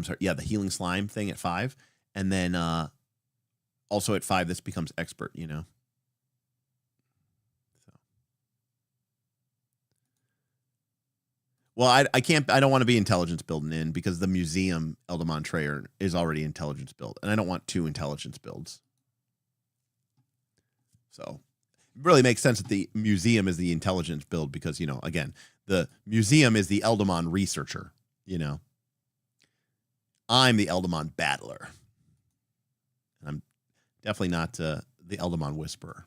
sorry, yeah, the healing slime thing at 5, and then also at 5 this becomes expert, you know. So, well, I don't want to be intelligence building in because the museum Eldamon Trainer is already intelligence build, and I don't want 2 intelligence builds. So it really makes sense that the museum is the intelligence build because, you know, again, the museum is the Eldamon researcher, you know. I'm the Eldamon battler. And I'm definitely not the Eldamon whisperer.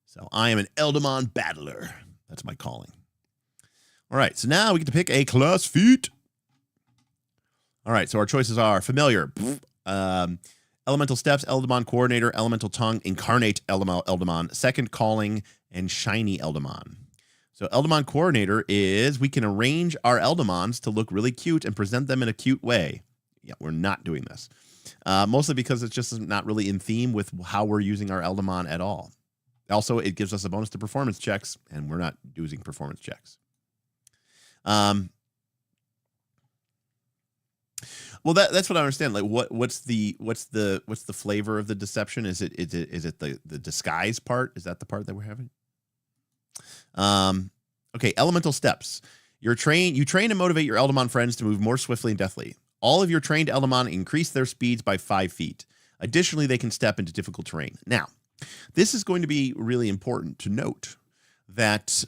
So I am an Eldamon battler. That's my calling. All right, so now we get to pick a class feat. All right, so our choices are familiar. Elemental Steps, Eldamon Coordinator, Elemental Tongue, Incarnate Eldamon, Second Calling, and Shiny Eldamon. So Eldamon Coordinator is we can arrange our Eldamons to look really cute and present them in a cute way. Yeah, we're not doing this. Mostly because it's just not really in theme with how we're using our Eldamon at all. Also, it gives us a bonus to performance checks, and we're not using performance checks. Well, that's what I understand. Like, what's the flavor of the deception? Is it the disguise part? Is that the part that we're having? Okay, elemental steps. You train and motivate your Eldamon friends to move more swiftly and deftly. All of your trained Eldamon increase their speeds by 5 feet. Additionally, they can step into difficult terrain. Now, this is going to be really important to note that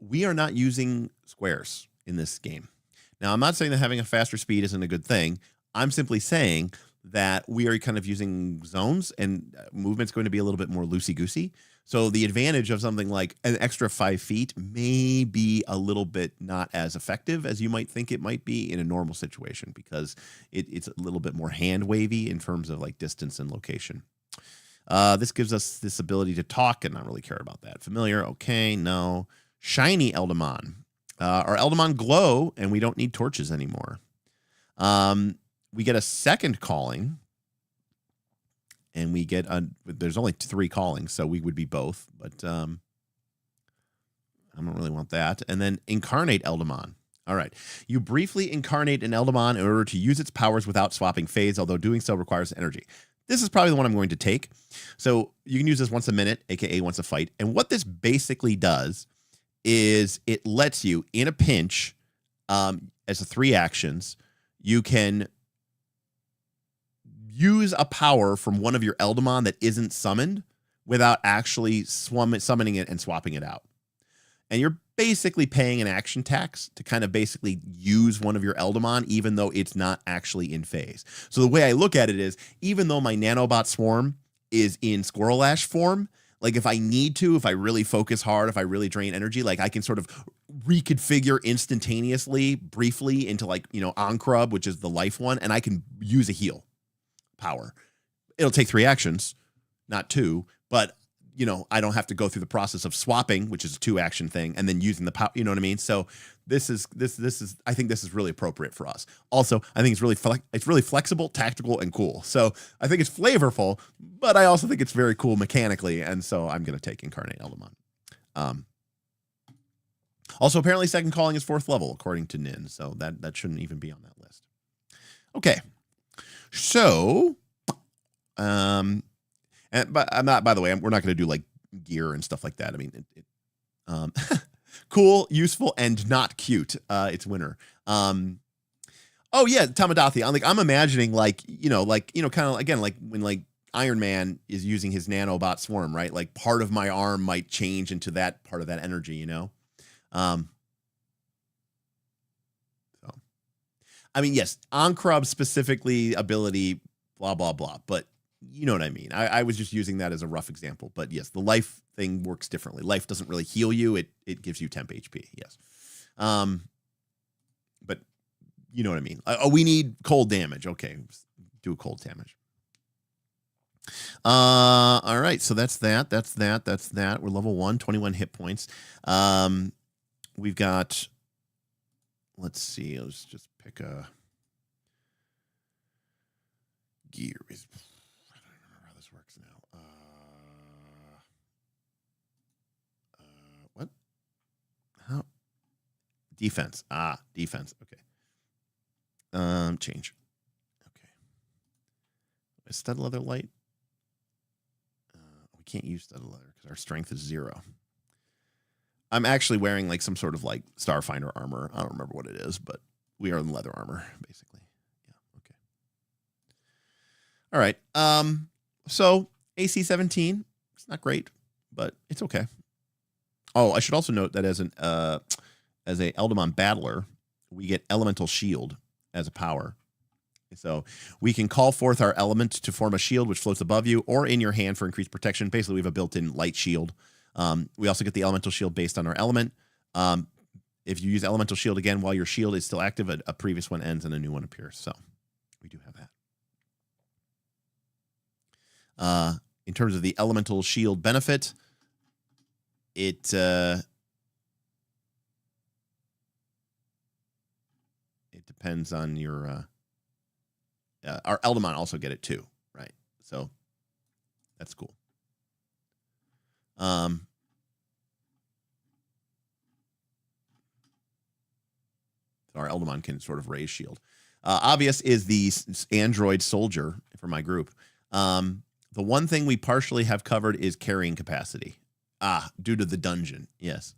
we are not using squares in this game. Now, I'm not saying that having a faster speed isn't a good thing. I'm simply saying that we are kind of using zones, and movement's going to be a little bit more loosey-goosey. So the advantage of something like an extra 5 feet may be a little bit not as effective as you might think it might be in a normal situation, because it's a little bit more hand-wavy in terms of like distance and location. This gives us this ability to talk and not really care about that. Familiar, okay, no. Shiny Eldamon. Our Eldamon glow, and we don't need torches anymore. We get a second calling, and we get there's only 3 callings, so we would be both, but I don't really want that. And then incarnate Eldamon. All right. You briefly incarnate an Eldamon in order to use its powers without swapping phase, although doing so requires energy. This is probably the one I'm going to take. So you can use this once a minute, aka once a fight. And what this basically does is it lets you, in a pinch, as a 3 actions, you can use a power from one of your Eldamon that isn't summoned without actually summoning it and swapping it out. And you're basically paying an action tax to kind of basically use one of your Eldamon, even though it's not actually in phase. So the way I look at it is, even though my Nanobot Swarm is in Squirrel Ash form, like if I need to, if I really focus hard, if I really drain energy, like I can sort of reconfigure instantaneously, briefly into like, you know, Oncrub, which is the life one, and I can use a heal power. It'll take 3 actions, not 2, but you know, I don't have to go through the process of swapping, which is a 2 action thing, and then using the power, you know what I mean? So this is I think this is really appropriate for us. Also, I think it's really flexible, tactical, and cool. So I think it's flavorful, but I also think it's very cool mechanically, and so I'm going to take Incarnate Eldamon. Also, apparently second calling is 4th level, according to Nin, so that shouldn't even be on that list. Okay. So, but I'm not, by the way, we're not going to do like gear and stuff like that. I mean, cool, useful, and not cute. It's winter. Oh yeah, Tamadathi. I'm imagining like, kind of again, like when like Iron Man is using his nanobot swarm, right? Like part of my arm might change into that part of that energy, you know? So, I mean, yes, Oncrub specifically ability, blah, blah, blah, but you know what I mean? I was just using that as a rough example, but yes, the life thing works differently. Life doesn't really heal you. It gives you temp HP. Yes. But you know what I mean? We need cold damage. Okay. Do a cold damage. All right. So that's that. We're level 1, 21 hit points. We've got, let's see. Let's just pick a gear. What? How? Defense. Defense. Okay. Change. Okay. Is stud leather light? We can't use stud leather because our strength is 0. I'm actually wearing like some sort of like Starfinder armor. I don't remember what it is, but we are in leather armor, basically. Yeah. Okay. All right. So AC 17. It's not great, but it's okay. Oh, I should also note that as a Eldamon battler, we get Elemental Shield as a power. So we can call forth our element to form a shield which floats above you or in your hand for increased protection. Basically, we have a built-in light shield. We also get the Elemental Shield based on our element. If you use Elemental Shield again while your shield is still active, a previous one ends and a new one appears. So we do have that. In terms of the Elemental Shield benefit, it depends on your our Eldamon also get it too, right? So that's cool. Our Eldamon can sort of raise shield. Obvious is the android soldier for my group. The one thing we partially have covered is carrying capacity. Due to the dungeon. Yes.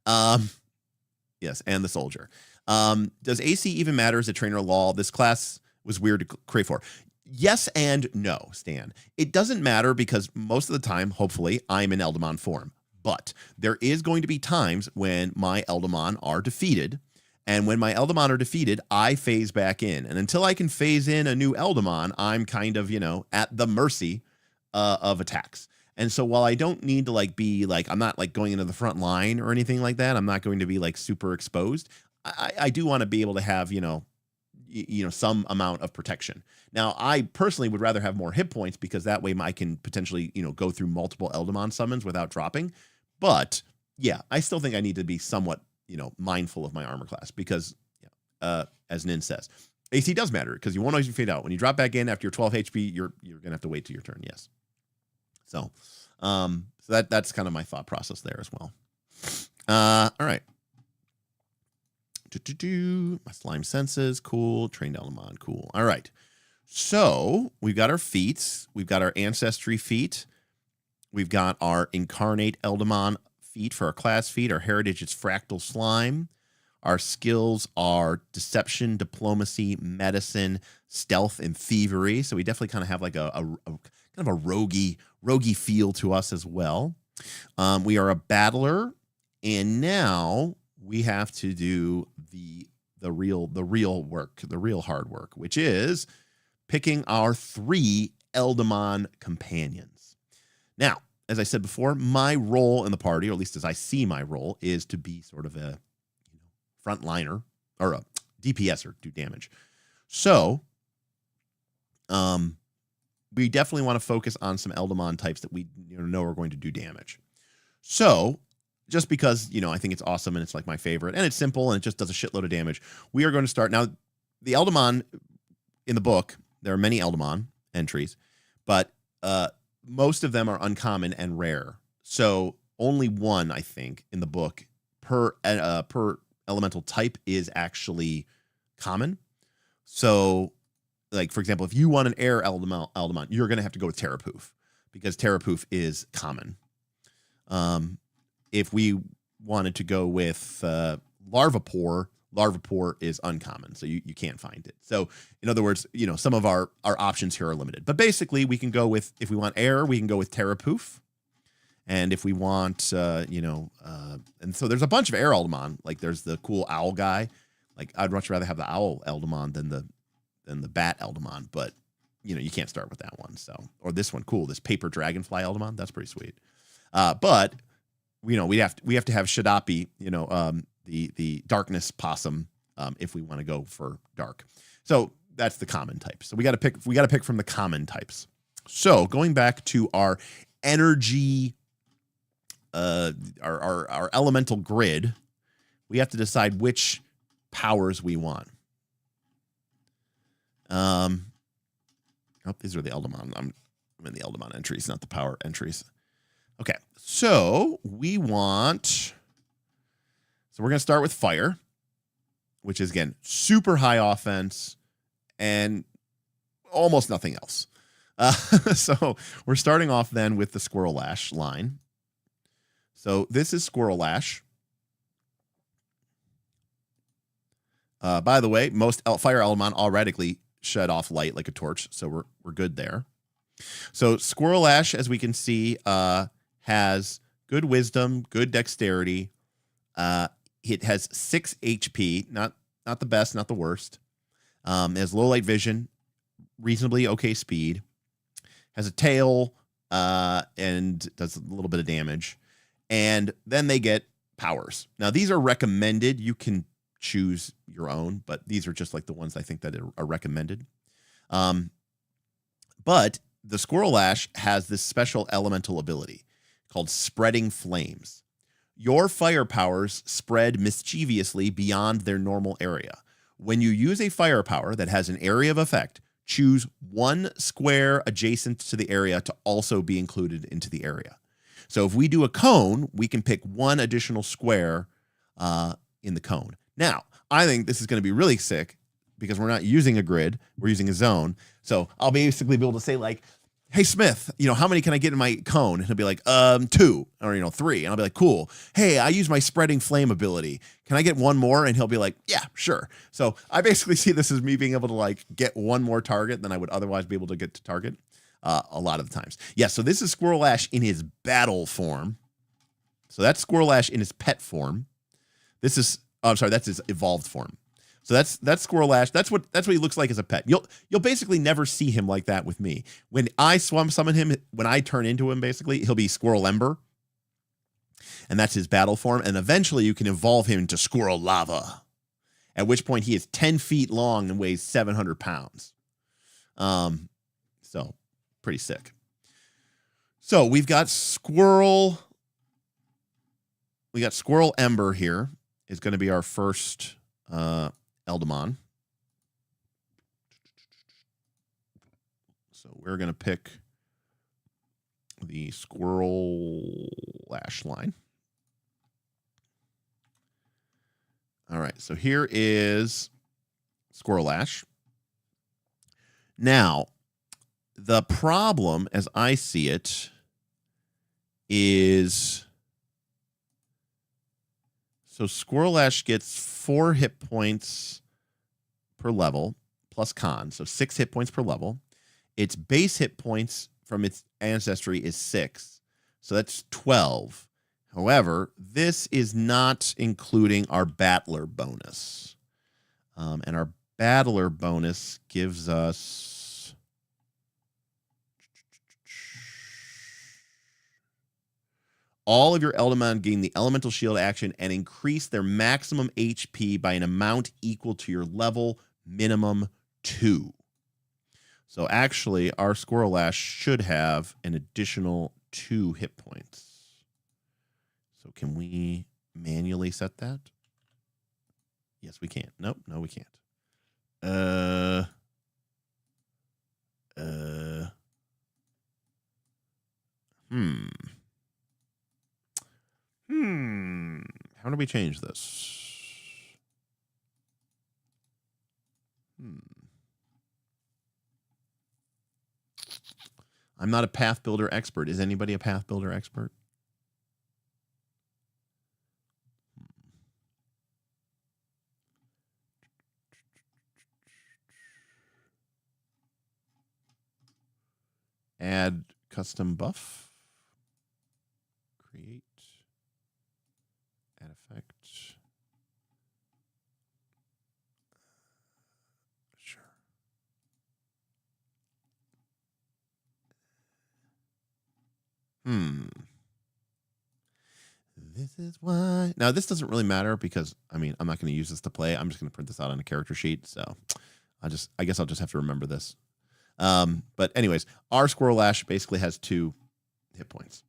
Yes, and the soldier. Does AC even matter as a trainer law? This class was weird to crave for. Yes and no, Stan. It doesn't matter because most of the time, hopefully, I'm in Eldamon form. But there is going to be times when my Eldamon are defeated. And when my Eldamon are defeated, I phase back in. And until I can phase in a new Eldamon, I'm kind of, at the mercy of attacks. And so while I don't need to I'm not like going into the front line or anything like that. I'm not going to be like super exposed. I do want to be able to have, some amount of protection. Now, I personally would rather have more hit points because that way I can potentially, go through multiple Eldamon summons without dropping. But yeah, I still think I need to be somewhat, mindful of my armor class because, as Nin says, AC does matter because you won't always fade out. When you drop back in after your 12 HP, you're gonna have to wait till your turn. Yes. So that's kind of my thought process there as well. All right. My slime senses, cool. Trained Eldamon, cool. All right. So we've got our feats. We've got our ancestry feat. We've got our incarnate Eldamon feat for our class feat. Our heritage is fractal slime. Our skills are deception, diplomacy, medicine, stealth, and thievery. So we definitely kind of have like a kind of a roguey feel to us as well. We are a battler, and now we have to do the real work, the real hard work, which is picking our 3 Eldamon companions. Now, as I said before, my role in the party, or at least as I see my role, is to be sort of a frontliner or a DPSer, do damage. So, we definitely want to focus on some Eldamon types that we know are going to do damage. So, just because, I think it's awesome and it's like my favorite and it's simple and it just does a shitload of damage, we are going to start. Now, the Eldamon in the book, there are many Eldamon entries, but most of them are uncommon and rare. So only one, I think, in the book per elemental type is actually common. So, like, for example, if you want an air Eldamon, you're going to have to go with Terrapoof because Terrapoof is common. If we wanted to go with Larvapore is uncommon, so you can't find it. So in other words, some of our options here are limited. But basically, we can go with, if we want air, we can go with Terrapoof. And if we want, and so there's a bunch of air Eldamon. Like there's the cool owl guy. Like I'd much rather have the owl Eldamon than the bat Eldamon. But you can't start with that one. So, or this one, cool, this paper dragonfly Eldamon. That's pretty sweet. But we have to have Shadapi, the darkness possum, if we want to go for dark. So that's the common type. So we got to pick from the common types. So going back to our energy, our elemental grid, we have to decide which powers we want. These are the Eldamon. I'm in the Eldamon entries, not the power entries. Okay, so we're going to start with fire, which is, again, super high offense and almost nothing else. So we're starting off then with the Squirrel Lash line. So this is Squirrel Lash. By the way, most fire Eldamon already shed off light like a torch, so we're good there. So Squirrel Lash, as we can see, has good wisdom, good dexterity. It has 6 HP, not the best, not the worst. It has low light vision, reasonably okay speed. Has a tail, and does a little bit of damage. And then they get powers. Now, these are recommended. You can choose your own, but these are just like the ones I think that are recommended. But the Squirrel Lash has this special elemental ability called Spreading Flames. Your fire powers spread mischievously beyond their normal area. When you use a fire power that has an area of effect, choose one square adjacent to the area to also be included into the area. So if we do a cone, we can pick one additional square in the cone. Now, I think this is going to be really sick because we're not using a grid, we're using a zone. So I'll basically be able to say like, hey, Smith, how many can I get in my cone? And he'll be like, 2 or, 3. And I'll be like, cool. Hey, I use my spreading flame ability. Can I get one more? And he'll be like, yeah, sure. So I basically see this as me being able to like get one more target than I would otherwise be able to get to target a lot of the times. Yeah, so this is Squirrel Lash in his battle form. So that's Squirrel Ash in his pet form. This is, oh, I'm sorry, that's his evolved form. So that's Squirrel Ash. That's what he looks like as a pet. You'll basically never see him like that with me. When I summon him, when I turn into him, basically he'll be Squirrel Ember, and that's his battle form. And eventually you can evolve him into Squirrel Lava, at which point he is 10 feet long and weighs 700 pounds. So pretty sick. So we've got Squirrel. We got Squirrel Ember here. Is going to be our first Eldamon. So we're going to pick the Squirrel Ash line. All right, so here is Squirrel Ash. Now, the problem, as I see it, is... So Squirrel Ash gets 4 hit points per level, plus con, so 6 hit points per level. Its base hit points from its ancestry is 6, so that's 12. However, this is not including our Battler bonus. And our Battler bonus gives us... All of your Eldamon gain the Elemental Shield action and increase their maximum HP by an amount equal to your level minimum 2. So actually, our Squirrel Ash should have an additional 2 hit points. So can we manually set that? Yes, we can. Nope, no, we can't. How do we change this? I'm not a path builder expert. Is anybody a path builder expert? Add custom buff. Create. Add effect. Sure. This is why. Now, this doesn't really matter because, I mean, I'm not going to use this to play. I'm just going to print this out on a character sheet. So I guess I'll just have to remember this. But anyways, our Squirrel Ash basically has 2 hit points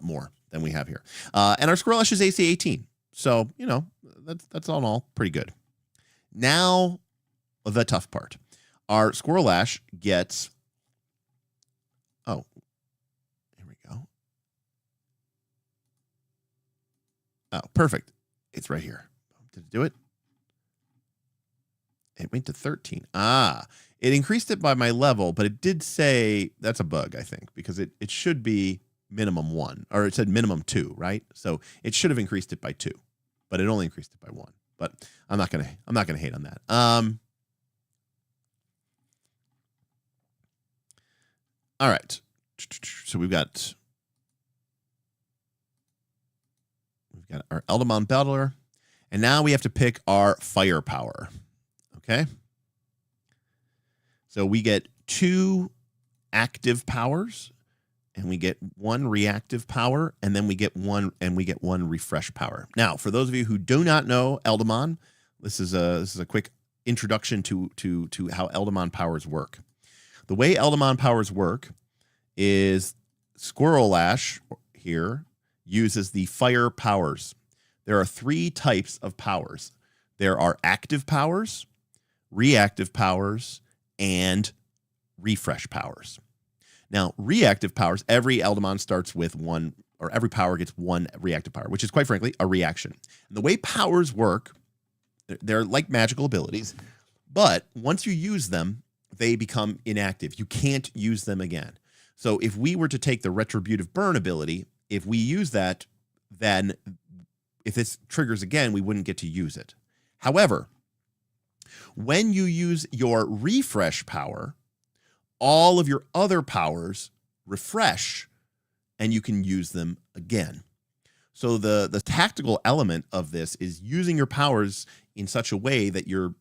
more than we have here. And our Squirrel Ash is AC 18. So, you know, that's all in all pretty good. Now, the tough part. Our Squirrel Ash gets... Oh, here we go. Oh, perfect. It's right here. Did it do it? It went to 13. It increased it by my level, but it did say that's a bug, I think, because it should be minimum 1, or it said minimum 2, right? So it should have increased it by 2, but it only increased it by 1. But I'm not gonna hate on that. All right. So we've got our Eldamon Battler, and now we have to pick our firepower. Okay. So we get 2 active powers, and we get 1 reactive power, and then we get 1 refresh power. Now, for those of you who do not know Eldamon, this is a quick introduction to how Eldamon powers work. The way Eldamon powers work is Squirrel Ash here uses the fire powers. There are 3 types of powers. There are active powers, reactive powers, and refresh powers. Now, reactive powers, every Eldamon starts with 1, or every power gets 1 reactive power, which is quite frankly a reaction. And the way powers work, they're like magical abilities, but once you use them, they become inactive. You can't use them again. So if we were to take the Retributive Burn ability, if we use that, then if this triggers again, we wouldn't get to use it. However, when you use your refresh power, all of your other powers refresh, and you can use them again. So the tactical element of this is using your powers in such a way that you're,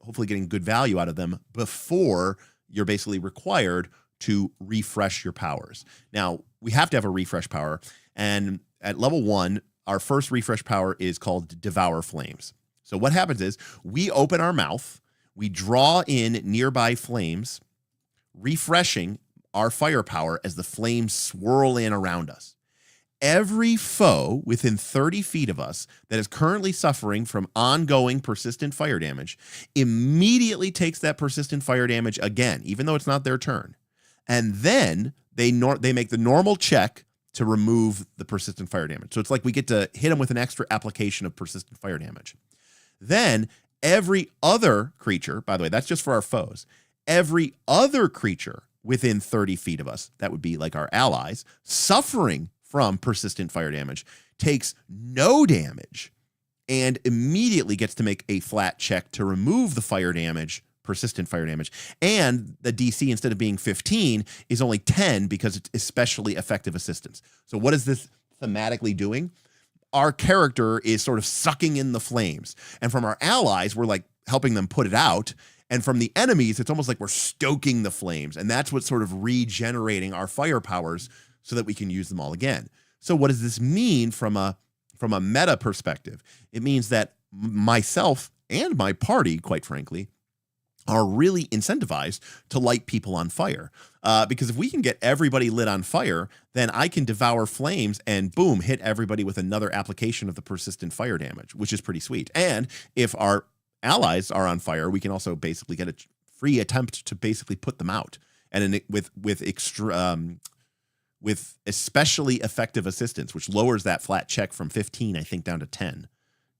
hopefully getting good value out of them before you're basically required to refresh your powers. Now, we have to have a refresh power, and at level 1, our first refresh power is called Devour Flames. So what happens is we open our mouth, we draw in nearby flames, refreshing our firepower as the flames swirl in around us. Every foe within 30 feet of us that is currently suffering from ongoing persistent fire damage immediately takes that persistent fire damage again, even though it's not their turn. And then they make the normal check to remove the persistent fire damage. So it's like we get to hit them with an extra application of persistent fire damage. Then every other creature, by the way, that's just for our foes, every other creature within 30 feet of us, that would be like our allies, suffering from persistent fire damage, takes no damage and immediately gets to make a flat check to remove the fire damage, persistent fire damage. And the DC, instead of being 15, is only 10 because it's especially effective assistance. So what is this thematically doing? Our character is sort of sucking in the flames. And from our allies, we're like helping them put it out. And from the enemies, it's almost like we're stoking the flames. And that's what's sort of regenerating our fire powers so that we can use them all again. So what does this mean from a meta perspective? It means that myself and my party, quite frankly, are really incentivized to light people on fire. Because if we can get everybody lit on fire, then I can devour flames and boom, hit everybody with another application of the persistent fire damage, which is pretty sweet. And if our allies are on fire, we can also basically get a free attempt to basically put them out. And with especially effective assistance, which lowers that flat check from 15, I think, down to 10.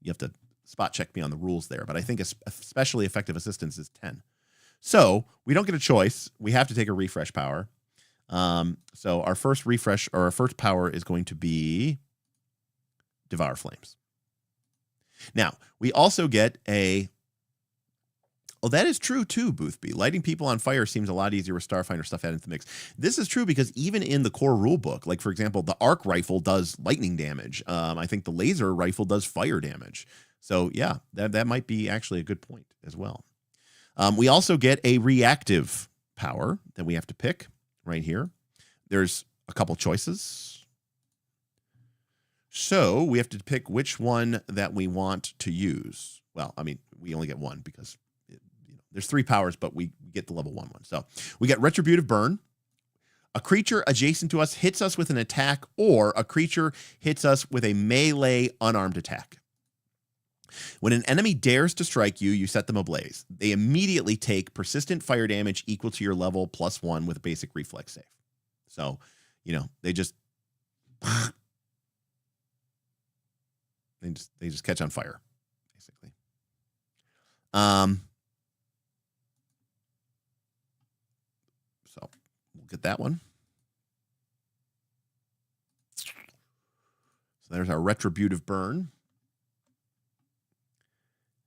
You have to spot check me on the rules there, but I think especially effective assistance is 10. So we don't get a choice. We have to take a refresh power. So our first refresh, or our first power, is going to be Devour Flames. Now, we also get a... Oh, that is true too, Boothby. Lighting people on fire seems a lot easier with Starfinder stuff added to the mix. This is true because even in the core rulebook, like for example, the arc rifle does lightning damage. I think the laser rifle does fire damage. So yeah, that might be actually a good point as well. We also get a reactive power that we have to pick right here. There's a couple choices. So we have to pick which one that we want to use. Well, I mean, we only get one because there's 3 powers, but we get the level 1 one. So we get Retributive Burn. A creature adjacent to us hits us with an attack, or a creature hits us with a melee unarmed attack. When an enemy dares to strike you, you set them ablaze. They immediately take persistent fire damage equal to your level +1 with a basic reflex save. So, they just catch on fire, basically. So we'll get that one. So there's our Retributive Burn.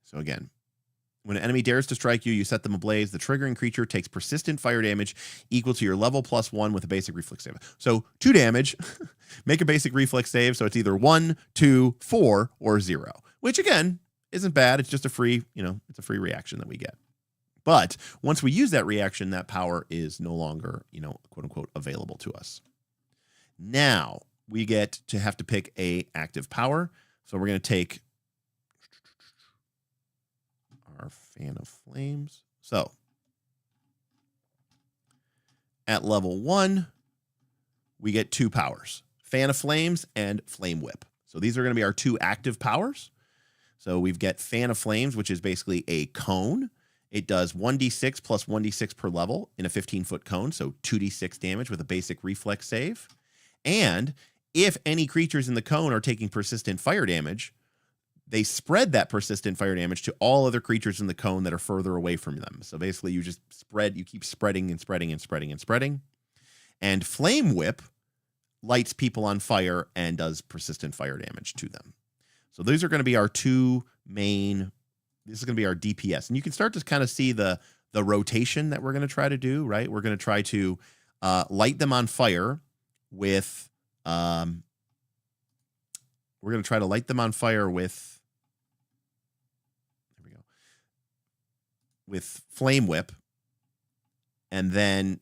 So again, when an enemy dares to strike you, you set them ablaze. The triggering creature takes persistent fire damage equal to your level +1 with a basic reflex save. So 2 damage, make a basic reflex save. So it's either 1, 2, 4, or 0, which again, isn't bad. It's just a free, it's a free reaction that we get. But once we use that reaction, that power is no longer, quote unquote, available to us. Now we get to have to pick a active power. So we're going to take our Fan of Flames. So at level 1, we get 2 powers, Fan of Flames and Flame Whip. So these are going to be our 2 active powers. So we've got Fan of Flames, which is basically a cone. It does 1d6 plus 1d6 per level in a 15-foot cone, so 2d6 damage with a basic reflex save. And if any creatures in the cone are taking persistent fire damage, they spread that persistent fire damage to all other creatures in the cone that are further away from them. So basically you keep spreading and spreading and spreading and spreading. And Flame Whip lights people on fire and does persistent fire damage to them. So these are going to be our 2 main, this is going to be our DPS. And you can start to kind of see the rotation that we're going to try to do, right? We're going to try to light them on fire with we're going to try to light them on fire with, there we go, with Flame Whip. And then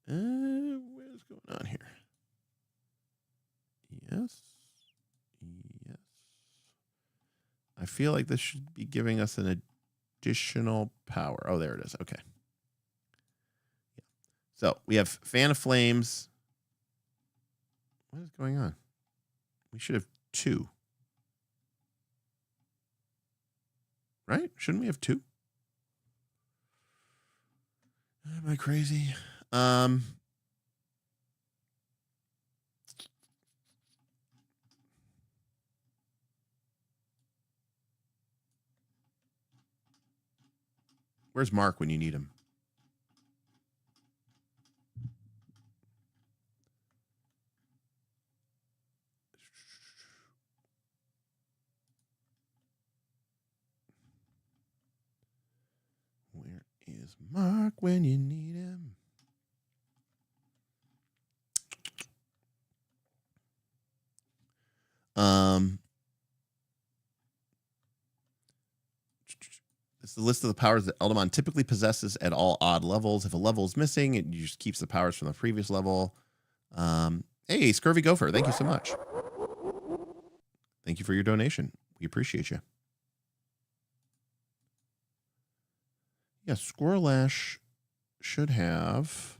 what is going on here? Yes. Yes. I feel like this should be giving us an additional power. Oh, there it is. Okay. Yeah. So we have Fan of Flames. What is going on? We should have 2. Right? Shouldn't we have 2? Am I crazy? Where's Mark when you need him? Where is Mark when you need him? This is the list of the powers that Eldamon typically possesses at all odd levels. If a level is missing, it just keeps the powers from the previous level. Hey, Scurvy Gopher, thank you so much. Thank you for your donation. We appreciate you. Yeah, Squirrelash should have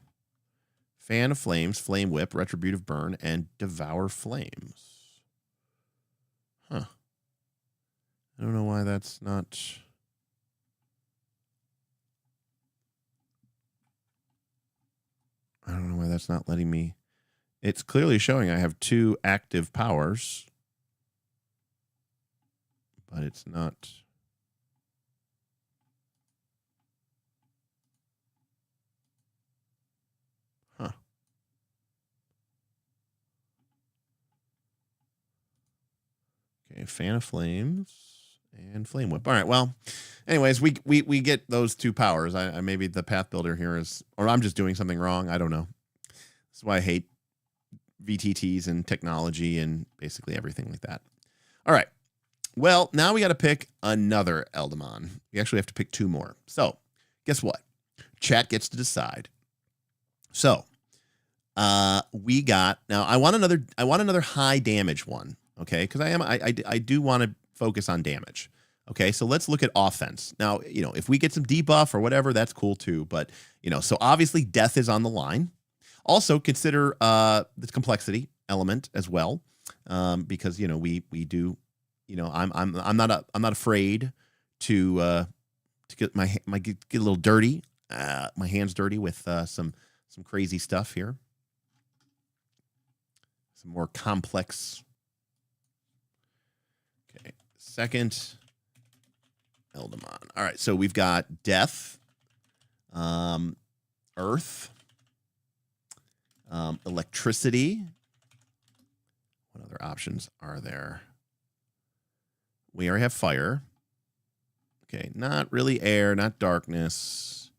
Fan of Flames, Flame Whip, Retributive Burn, and Devour Flames. Huh. I don't know why that's not... I don't know why that's not letting me... It's clearly showing I have 2 active powers. But it's not... Huh. Okay, Fan of Flames and Flame Whip. All right, well, anyways, we get those 2 powers. I maybe the path builder here is, or I'm just doing something wrong. I don't know. That's why I hate VTTs and technology and basically everything like that. All right. Well, now we got to pick another Eldamon. We actually have to pick 2 more. So, guess what? Chat gets to decide. So, we got, now I want another high damage one, okay? Because I do want to focus on damage. Okay, so let's look at offense. Now, you know, if we get some debuff or whatever, that's cool too. But, you know, so obviously death is on the line. Also consider the complexity element as well, because, you know, we do, you know, I'm not afraid to get get a little dirty, my hands dirty with some crazy stuff here. Some more complex. Okay, second Eldamon. All right, so we've got death, earth, electricity. What other options are there? We already have fire. Okay, not really air, not darkness,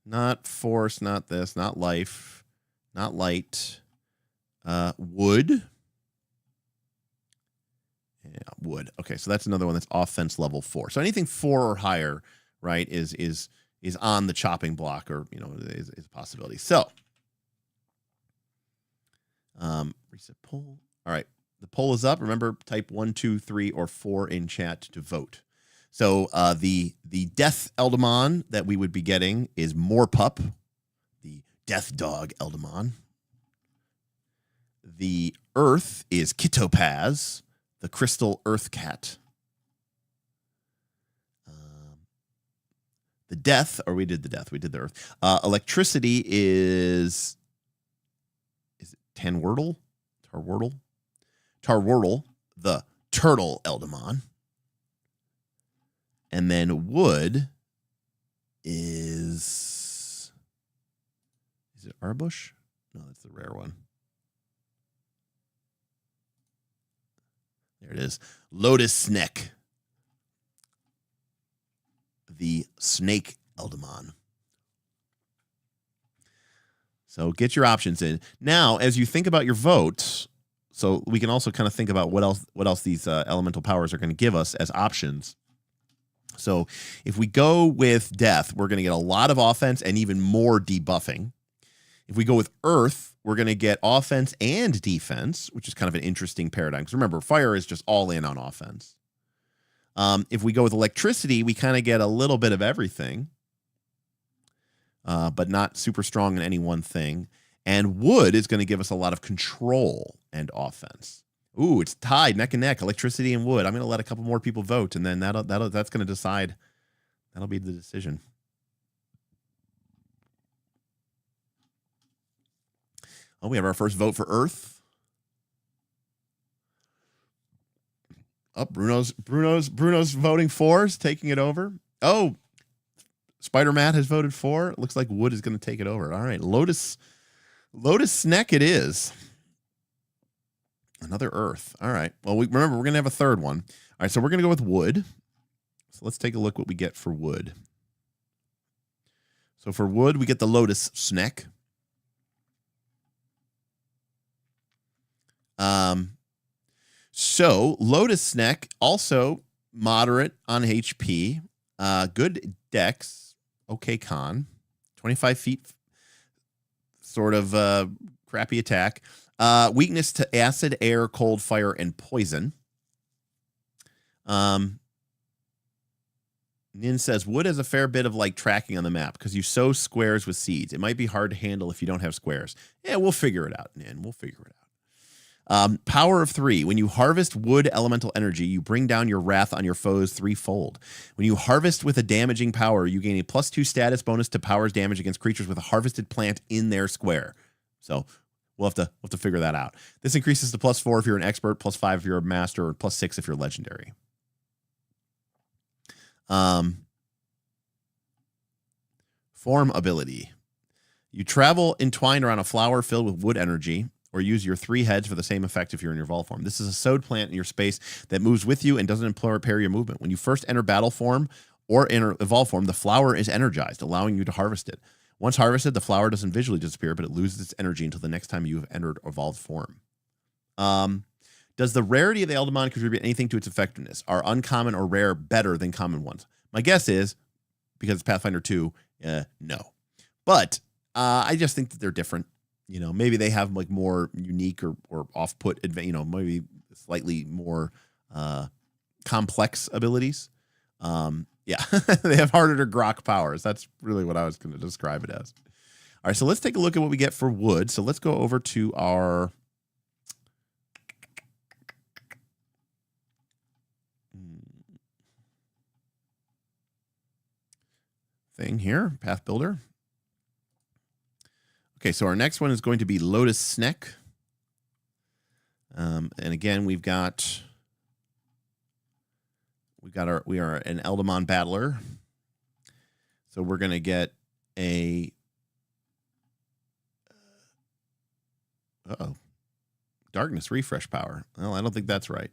not force, not this, not life, not light. Wood. Yeah, wood. Okay, so that's another one that's offense level 4. So anything 4 or higher, right, is on the chopping block, or, you know, is a possibility. So, reset poll. All right, the poll is up. Remember, type 1, 2, 3, or 4 in chat to vote. So the Death Eldamon that we would be getting is Morpup, the Death Dog Eldamon. The Earth is Kitopaz, the Crystal Earth Cat. The Death, or we did the Death, we did the Earth. Electricity is it Tarwhortle? Tarwhortle, the Turtle Eldamon. And then wood is it Arbush? No, that's the rare one. There it is. Lotus Snake, the Snake Eldamon. So get your options in. Now, as you think about your votes, so we can also kind of think about what else these elemental powers are going to give us as options. So if we go with Death, we're going to get a lot of offense and even more debuffing. If we go with Earth, we're going to get offense and defense, which is kind of an interesting paradigm. Because remember, Fire is just all in on offense. If we go with Electricity, we kind of get a little bit of everything, but not super strong in any one thing. And Wood is going to give us a lot of control and offense. Ooh, it's tied neck and neck, Electricity and Wood. I'm going to let a couple more people vote, and then that's going to decide. That'll be the decision. Oh, we have our first vote for Earth. Oh, Bruno's voting for, is taking it over. Oh, Spider Matt has voted for. It looks like Wood is going to take it over. All right, Lotus Snack it is. Another Earth. All right. Well, remember, we're going to have a third one. All right, so we're going to go with Wood. So let's take a look what we get for Wood. So for Wood, we get the Lotus Snack. So Lotus Snack, also moderate on HP, good dex, okay con, 25 feet, sort of crappy attack, weakness to acid, air, cold, fire, and poison. Nin says, Wood has a fair bit of like tracking on the map because you sow squares with seeds. It might be hard to handle if you don't have squares. Yeah, we'll figure it out, Nin. We'll figure it out. Power of 3. When you harvest wood elemental energy, you bring down your wrath on your foes threefold. When you harvest with a damaging power, you gain a +2 status bonus to powers damage against creatures with a harvested plant in their square. So we'll have to figure that out. This increases to +4 if you're an expert, +5 if you're a master, or +6 if you're legendary. Form ability. You travel entwined around a flower filled with wood energy, or use your 3 heads for the same effect if you're in your evolved form. This is a sowed plant in your space that moves with you and doesn't impair your movement. When you first enter battle form or enter evolved form, the flower is energized, allowing you to harvest it. Once harvested, the flower doesn't visually disappear, but it loses its energy until the next time you have entered evolved form. Does the rarity of the Eldamon contribute anything to its effectiveness? Are uncommon or rare better than common ones? My guess is, because it's Pathfinder 2, no. But I just think that they're different. You know, maybe they have like more unique or off-put, maybe slightly more complex abilities. Yeah, they have harder to grok powers. That's really what I was going to describe it as. All right, so let's take a look at what we get for wood. So let's go over to our thing here, Path Builder. Okay, so our next one is going to be Lotus Snack. And again, we are an Eldamon battler. So we're going to get a darkness refresh power. Well, I don't think that's right.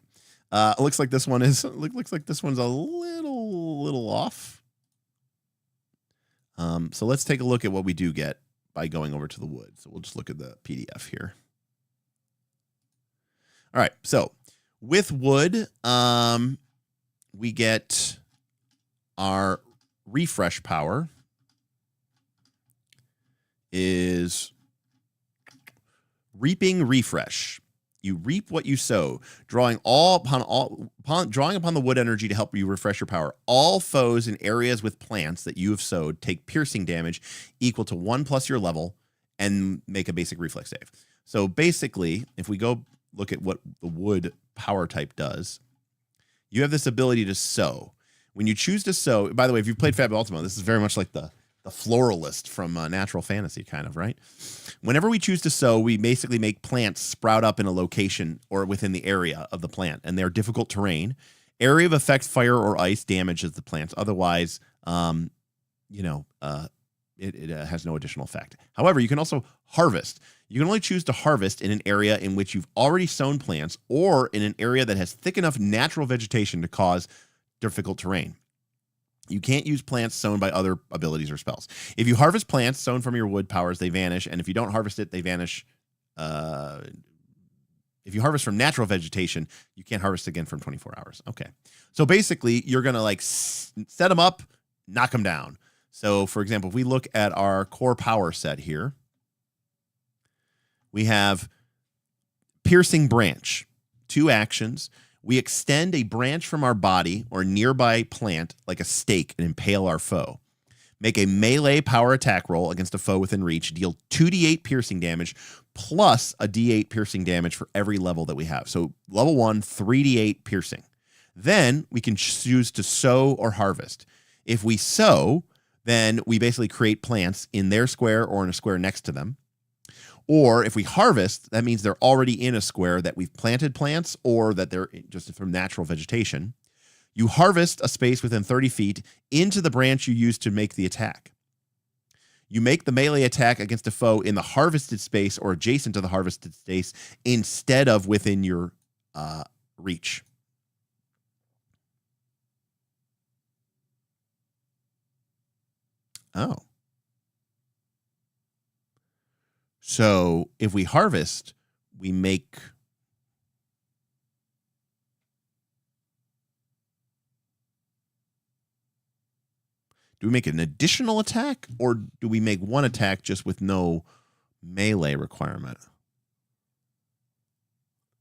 It looks like this one is looks like this one's a little off. So let's take a look at what we do get by going over to the wood. So we'll just look at the PDF here. All right. So with wood, we get our refresh power is reaping refresh. You reap what you sow, drawing upon the wood energy to help you refresh your power. All foes in areas with plants that you have sowed take piercing damage equal to 1 plus your level and make a basic reflex save. So basically, if we go look at what the wood power type does, you have this ability to sow. When you choose to sow, by the way, if you've played Fab Ultima, this is very much like the floralist from Natural Fantasy, kind of, right? Whenever we choose to sow, we basically make plants sprout up in a location or within the area of the plant, and they're difficult terrain. Area of effect, fire or ice damages the plants. Otherwise, it has no additional effect. However, you can also harvest. You can only choose to harvest in an area in which you've already sown plants or in an area that has thick enough natural vegetation to cause difficult terrain. You can't use plants sown by other abilities or spells. If you harvest plants sown from your wood powers, they vanish. And if you don't harvest it, they vanish. If you harvest from natural vegetation, you can't harvest again from 24 hours. Okay. So basically, you're going to like set them up, knock them down. So for example, if we look at our core power set here, we have Piercing Branch, 2 actions. We extend a branch from our body or nearby plant like a stake and impale our foe. Make a melee power attack roll against a foe within reach. Deal 2d8 piercing damage plus a d8 piercing damage for every level that we have. So level 1, 3d8 piercing. Then we can choose to sow or harvest. If we sow, then we basically create plants in their square or in a square next to them. Or if we harvest, that means they're already in a square that we've planted plants or that they're just from natural vegetation. You harvest a space within 30 feet into the branch you use to make the attack. You make the melee attack against a foe in the harvested space or adjacent to the harvested space instead of within your reach. Oh. So if we harvest, we make... Do we make an additional attack, or do we make one attack just with no melee requirement?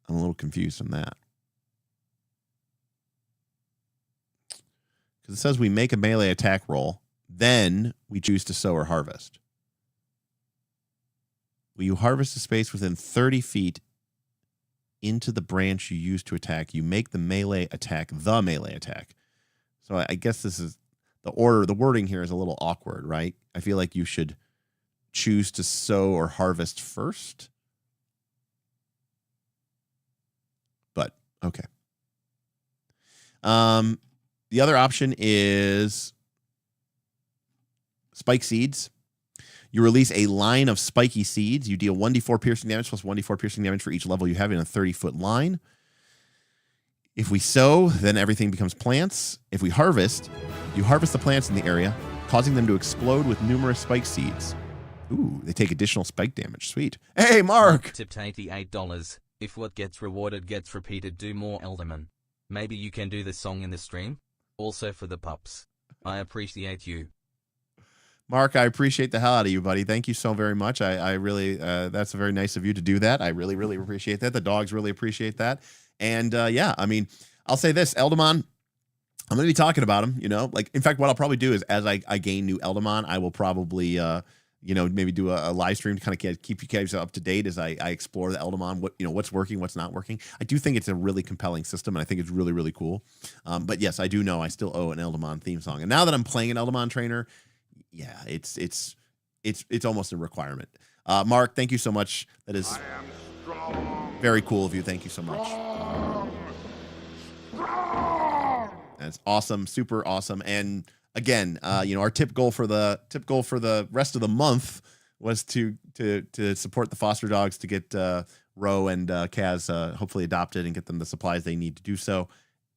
I'm a little confused on that. Because it says we make a melee attack roll, then we choose to sow or harvest. Will you harvest a space within 30 feet into the branch you use to attack? You make the melee attack the melee attack. So I guess this is the order. The wording here is a little awkward, right? I feel like you should choose to sow or harvest first. But okay. The other option is spike seeds. You release a line of spiky seeds. You deal 1d4 piercing damage plus 1d4 piercing damage for each level you have in a 30-foot line. If we sow, then everything becomes plants. If we harvest, you harvest the plants in the area, causing them to explode with numerous spike seeds. Ooh, they take additional spike damage. Sweet. Hey, Mark! Tipped $88. If what gets rewarded gets repeated, do more, Eldamon. Maybe you can do this song in the stream? Also for the pups. I appreciate you. Mark, I appreciate the hell out of you, buddy. Thank you so very much. I really, that's very nice of you to do that. I really, really appreciate that. The dogs really appreciate that. And yeah, I mean, I'll say this, Eldamon, I'm going to be talking about him, you know, like, in fact, what I'll probably do is as I gain new Eldamon, I will probably, you know, maybe do a live stream to kind of keep you guys up to date as I explore the Eldamon, what, you know, what's working, what's not working. I do think it's a really compelling system, and I think it's really, really cool. But yes, I do know I still owe an Eldamon theme song. And now that I'm playing an Eldamon Trainer, yeah, it's almost a requirement. Mark, thank you so much. That is very cool of you. Thank you so much. That's awesome, super awesome. And again, you know, our tip goal for the rest of the month was to support the foster dogs to get Ro and Kaz hopefully adopted and get them the supplies they need to do so.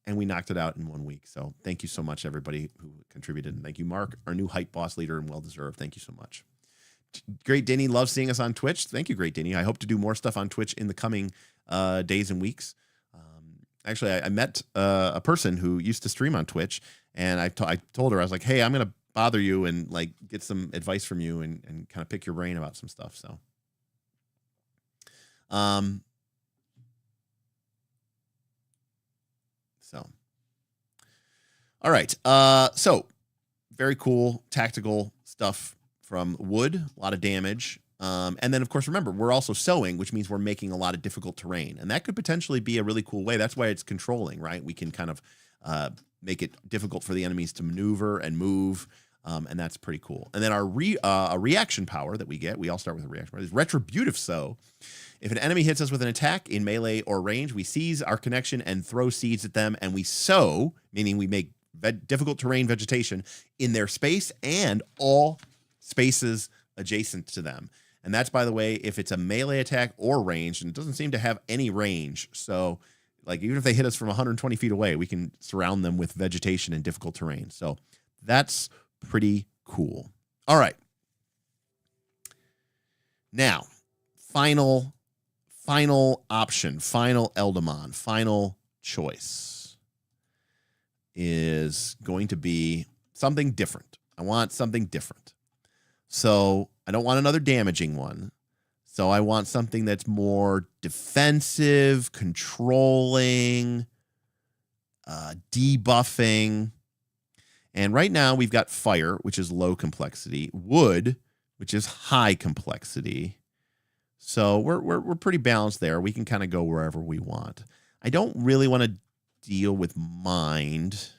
And we knocked it out in 1 week. So thank you so much, everybody who contributed. And thank you, Mark, our new hype boss leader, and well-deserved. Thank you so much. Great Denny loves seeing us on Twitch. Thank you, Great Denny. I hope to do more stuff on Twitch in the coming days and weeks. Actually, I met a person who used to stream on Twitch, and I told her, I was like, hey, I'm going to bother you and like get some advice from you and kind of pick your brain about some stuff. So, all right. So very cool tactical stuff from wood, a lot of damage. And then, of course, remember, we're also sowing, which means we're making a lot of difficult terrain. And that could potentially be a really cool way. That's why it's controlling, right? We can kind of make it difficult for the enemies to maneuver and move. And that's pretty cool. And then our reaction power that we get, we all start with a reaction power, is Retributive Sow. If an enemy hits us with an attack in melee or range, we seize our connection and throw seeds at them. And we sow, meaning we make difficult terrain vegetation in their space and all spaces adjacent to them. And that's, by the way, if it's a melee attack or range, and it doesn't seem to have any range. So, like, even if they hit us from 120 feet away, we can surround them with vegetation and difficult terrain. So That's pretty cool. All right. Now, final option, final Eldamon, final choice is going to be something different. I want something different. So I don't want another damaging one. So I want something that's more defensive, controlling, debuffing. And right now we've got fire, which is low complexity, wood, which is high complexity. So we're pretty balanced there. We can kind of go wherever we want. I don't really want to deal with mind.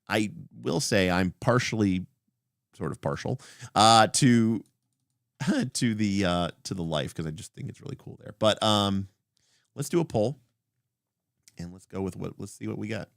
I will say I'm sort of partial to the life, because I just think it's really cool there. But let's do a poll and let's go with let's see what we got.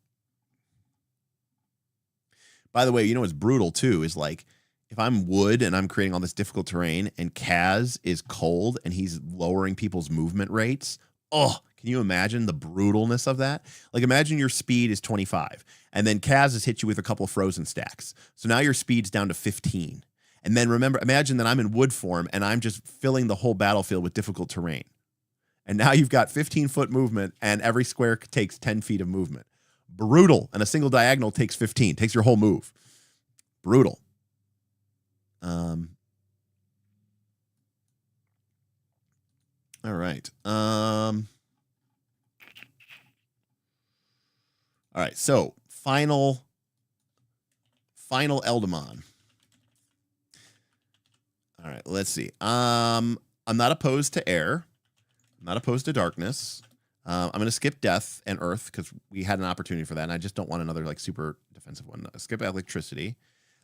By the way, you know what's brutal too is like if I'm wood and I'm creating all this difficult terrain and Kaz is cold and he's lowering people's movement rates. Oh, can you imagine the brutalness of that? Like imagine your speed is 25 and then Kaz has hit you with a couple of frozen stacks. So now your speed's down to 15. And then imagine that I'm in wood form and I'm just filling the whole battlefield with difficult terrain. And now you've got 15-foot movement and every square takes 10 feet of movement. Brutal. And a single diagonal takes 15, takes your whole move. Brutal. All right. All right. So final Eldamon. All right. Let's see. I'm not opposed to air. I'm not opposed to darkness. I'm going to skip death and earth because we had an opportunity for that, and I just don't want another like super defensive one. Skip electricity.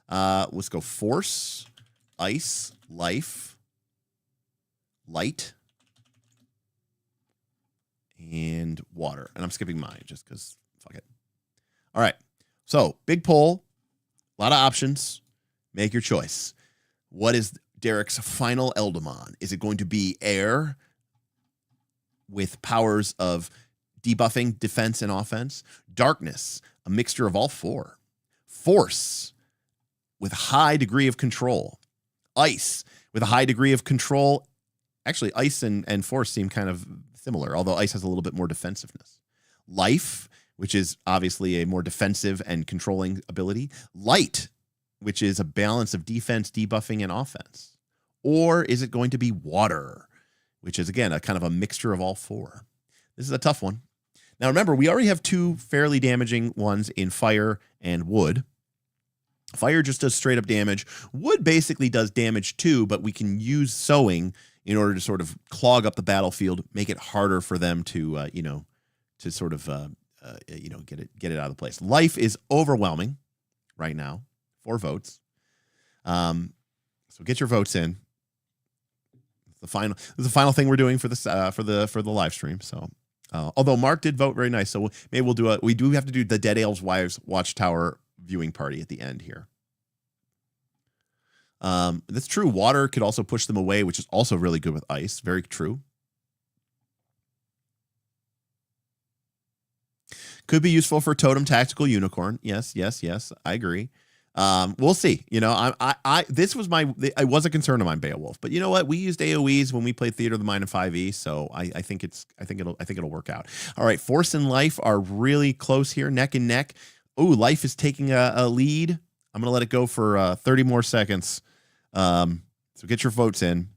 Let's go force, ice, life, light, and water. And I'm skipping mine just because fuck it. All right. So big poll, a lot of options. Make your choice. What is Derek's final Eldamon? Is it going to be air with powers of debuffing, defense, and offense? Darkness, a mixture of all four. Force, with high degree of control. Ice, with a high degree of control. Actually, ice and force seem kind of similar, although ice has a little bit more defensiveness. Life, which is obviously a more defensive and controlling ability. Light, which is a balance of defense, debuffing, and offense. Or is it going to be water, which is, again, a kind of a mixture of all four? This is a tough one. Now, remember, we already have two fairly damaging ones in fire and wood. Fire just does straight up damage. Wood basically does damage too, but we can use sowing in order to sort of clog up the battlefield, make it harder for them to, to sort of, get it out of the place. Life is overwhelming right now. 4 votes. So get your votes in. This is the final thing we're doing for this for the live stream. So, although Mark did vote very nice, so maybe we'll do we do have to do the Dead Ales Wives Watchtower viewing party at the end here. That's true. Water could also push them away, which is also really good with ice. Very true. Could be useful for Totem Tactical Unicorn. Yes. I agree. We'll see. This was I was a concern of mine, Beowulf, but you know what? We used AoEs when we played Theater of the Mind in 5e, so I think it'll work out. All right, Force and Life are really close here, neck and neck. Ooh, Life is taking a lead. I'm gonna let it go for 30 more seconds. So get your votes in.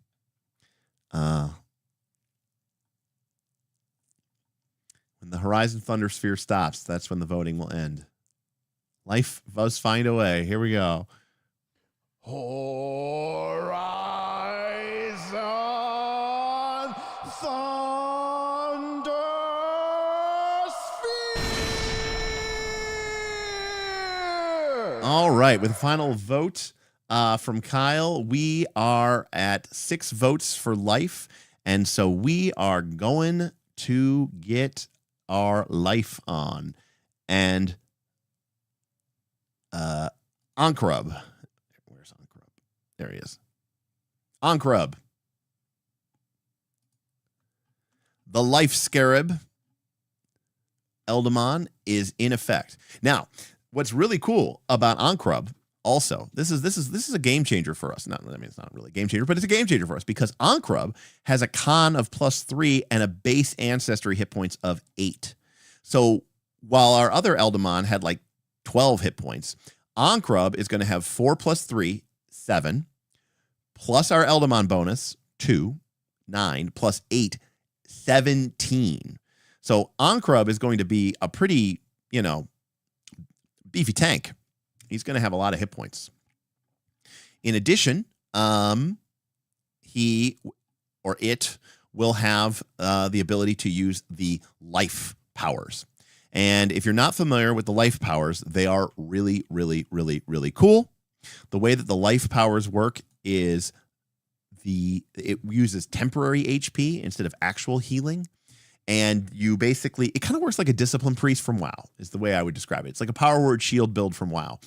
When the Horizon Thunder Sphere stops, that's when the voting will end. Life does find a way. Here we go. Horizon Thunder Sphere. All right, with the final vote from Kyle, we are at 6 votes for Life, and so we are going to get our Life on. And Onkrub. Where's Onkrub? There he is. Onkrub. The Life Scarab Eldamon is in effect. Now, what's really cool about Onkrub Also, this is a game changer for us. Not, I mean, it's not really a game changer, but it's a game changer for us because Ankrub has a con of +3 and a base ancestry hit points of 8. So while our other Eldamon had like 12 hit points, Ankrub is going to have 4 + 3, 7, plus our Eldamon bonus, 2, 9, plus 8, 17. So Ankrub is going to be a pretty, beefy tank. He's going to have a lot of hit points. In addition, he or it will have the ability to use the life powers. And if you're not familiar with the life powers, they are really, really, really, really cool. The way that the life powers work is it uses temporary HP instead of actual healing. And you basically, it kind of works like a discipline priest from WoW is the way I would describe it. It's like a power word shield build from WoW.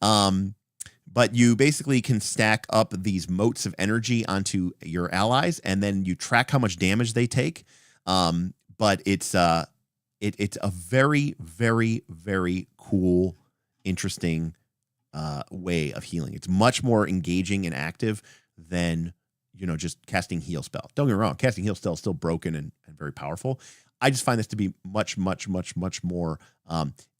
But you basically can stack up these motes of energy onto your allies, and then you track how much damage they take. But it's a very, very, very cool, interesting way of healing. It's much more engaging and active than just casting heal spell. Don't get me wrong, casting heal spell is still broken and very powerful. I just find this to be much, much, much, much more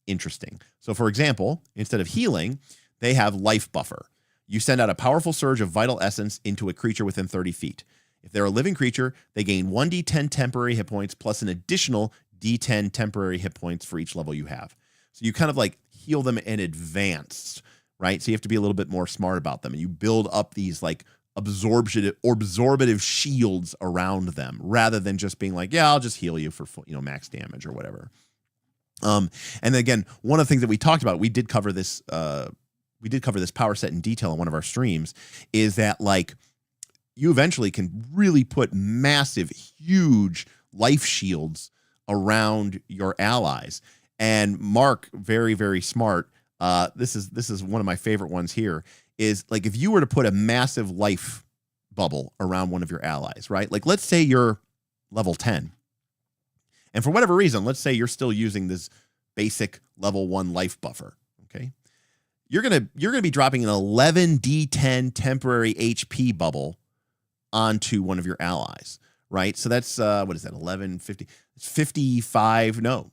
interesting. So for example, instead of healing, they have life buffer. You send out a powerful surge of vital essence into a creature within 30 feet. If they're a living creature, they gain 1d10 temporary hit points plus an additional d10 temporary hit points for each level you have. So you kind of like heal them in advance, right? So you have to be a little bit more smart about them, and you build up these like absorbative shields around them rather than just being like, yeah, I'll just heal you for max damage or whatever. And again, one of the things that we talked about, we did cover this power set in detail on one of our streams, is that like you eventually can really put massive, huge life shields around your allies. And Mark, very, very smart. This is one of my favorite ones here. Is like if you were to put a massive life bubble around one of your allies, right? Like let's say you're level 10. And for whatever reason, let's say you're still using this basic level 1 life buffer, okay? You're going to be dropping an 11d10 temporary HP bubble onto one of your allies, right? So that's what is that? 1150 55 no.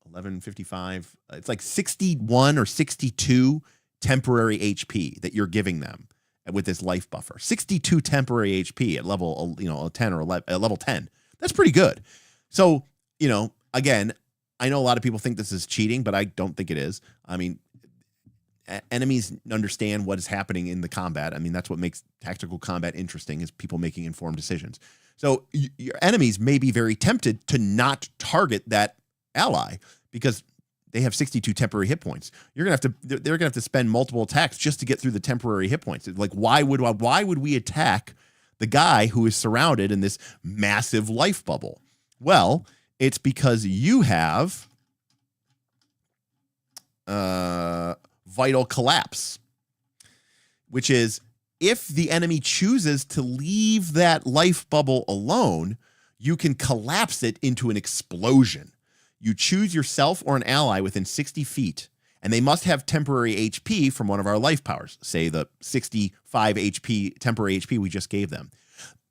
1155. It's like 61 or 62 temporary HP that you're giving them with this life buffer. 62 temporary HP at level 10 or 11, at level 10. That's pretty good. So, again, I know a lot of people think this is cheating, but I don't think it is. I mean, enemies understand what is happening in the combat. I mean, that's what makes tactical combat interesting, is people making informed decisions. So your enemies may be very tempted to not target that ally because they have 62 temporary hit points. They're gonna have to spend multiple attacks just to get through the temporary hit points. Like, why would we attack the guy who is surrounded in this massive life bubble? Well, it's because you have vital collapse, which is if the enemy chooses to leave that life bubble alone, you can collapse it into an explosion. You choose yourself or an ally within 60 feet, and they must have temporary HP from one of our life powers, say the 65 HP temporary HP we just gave them.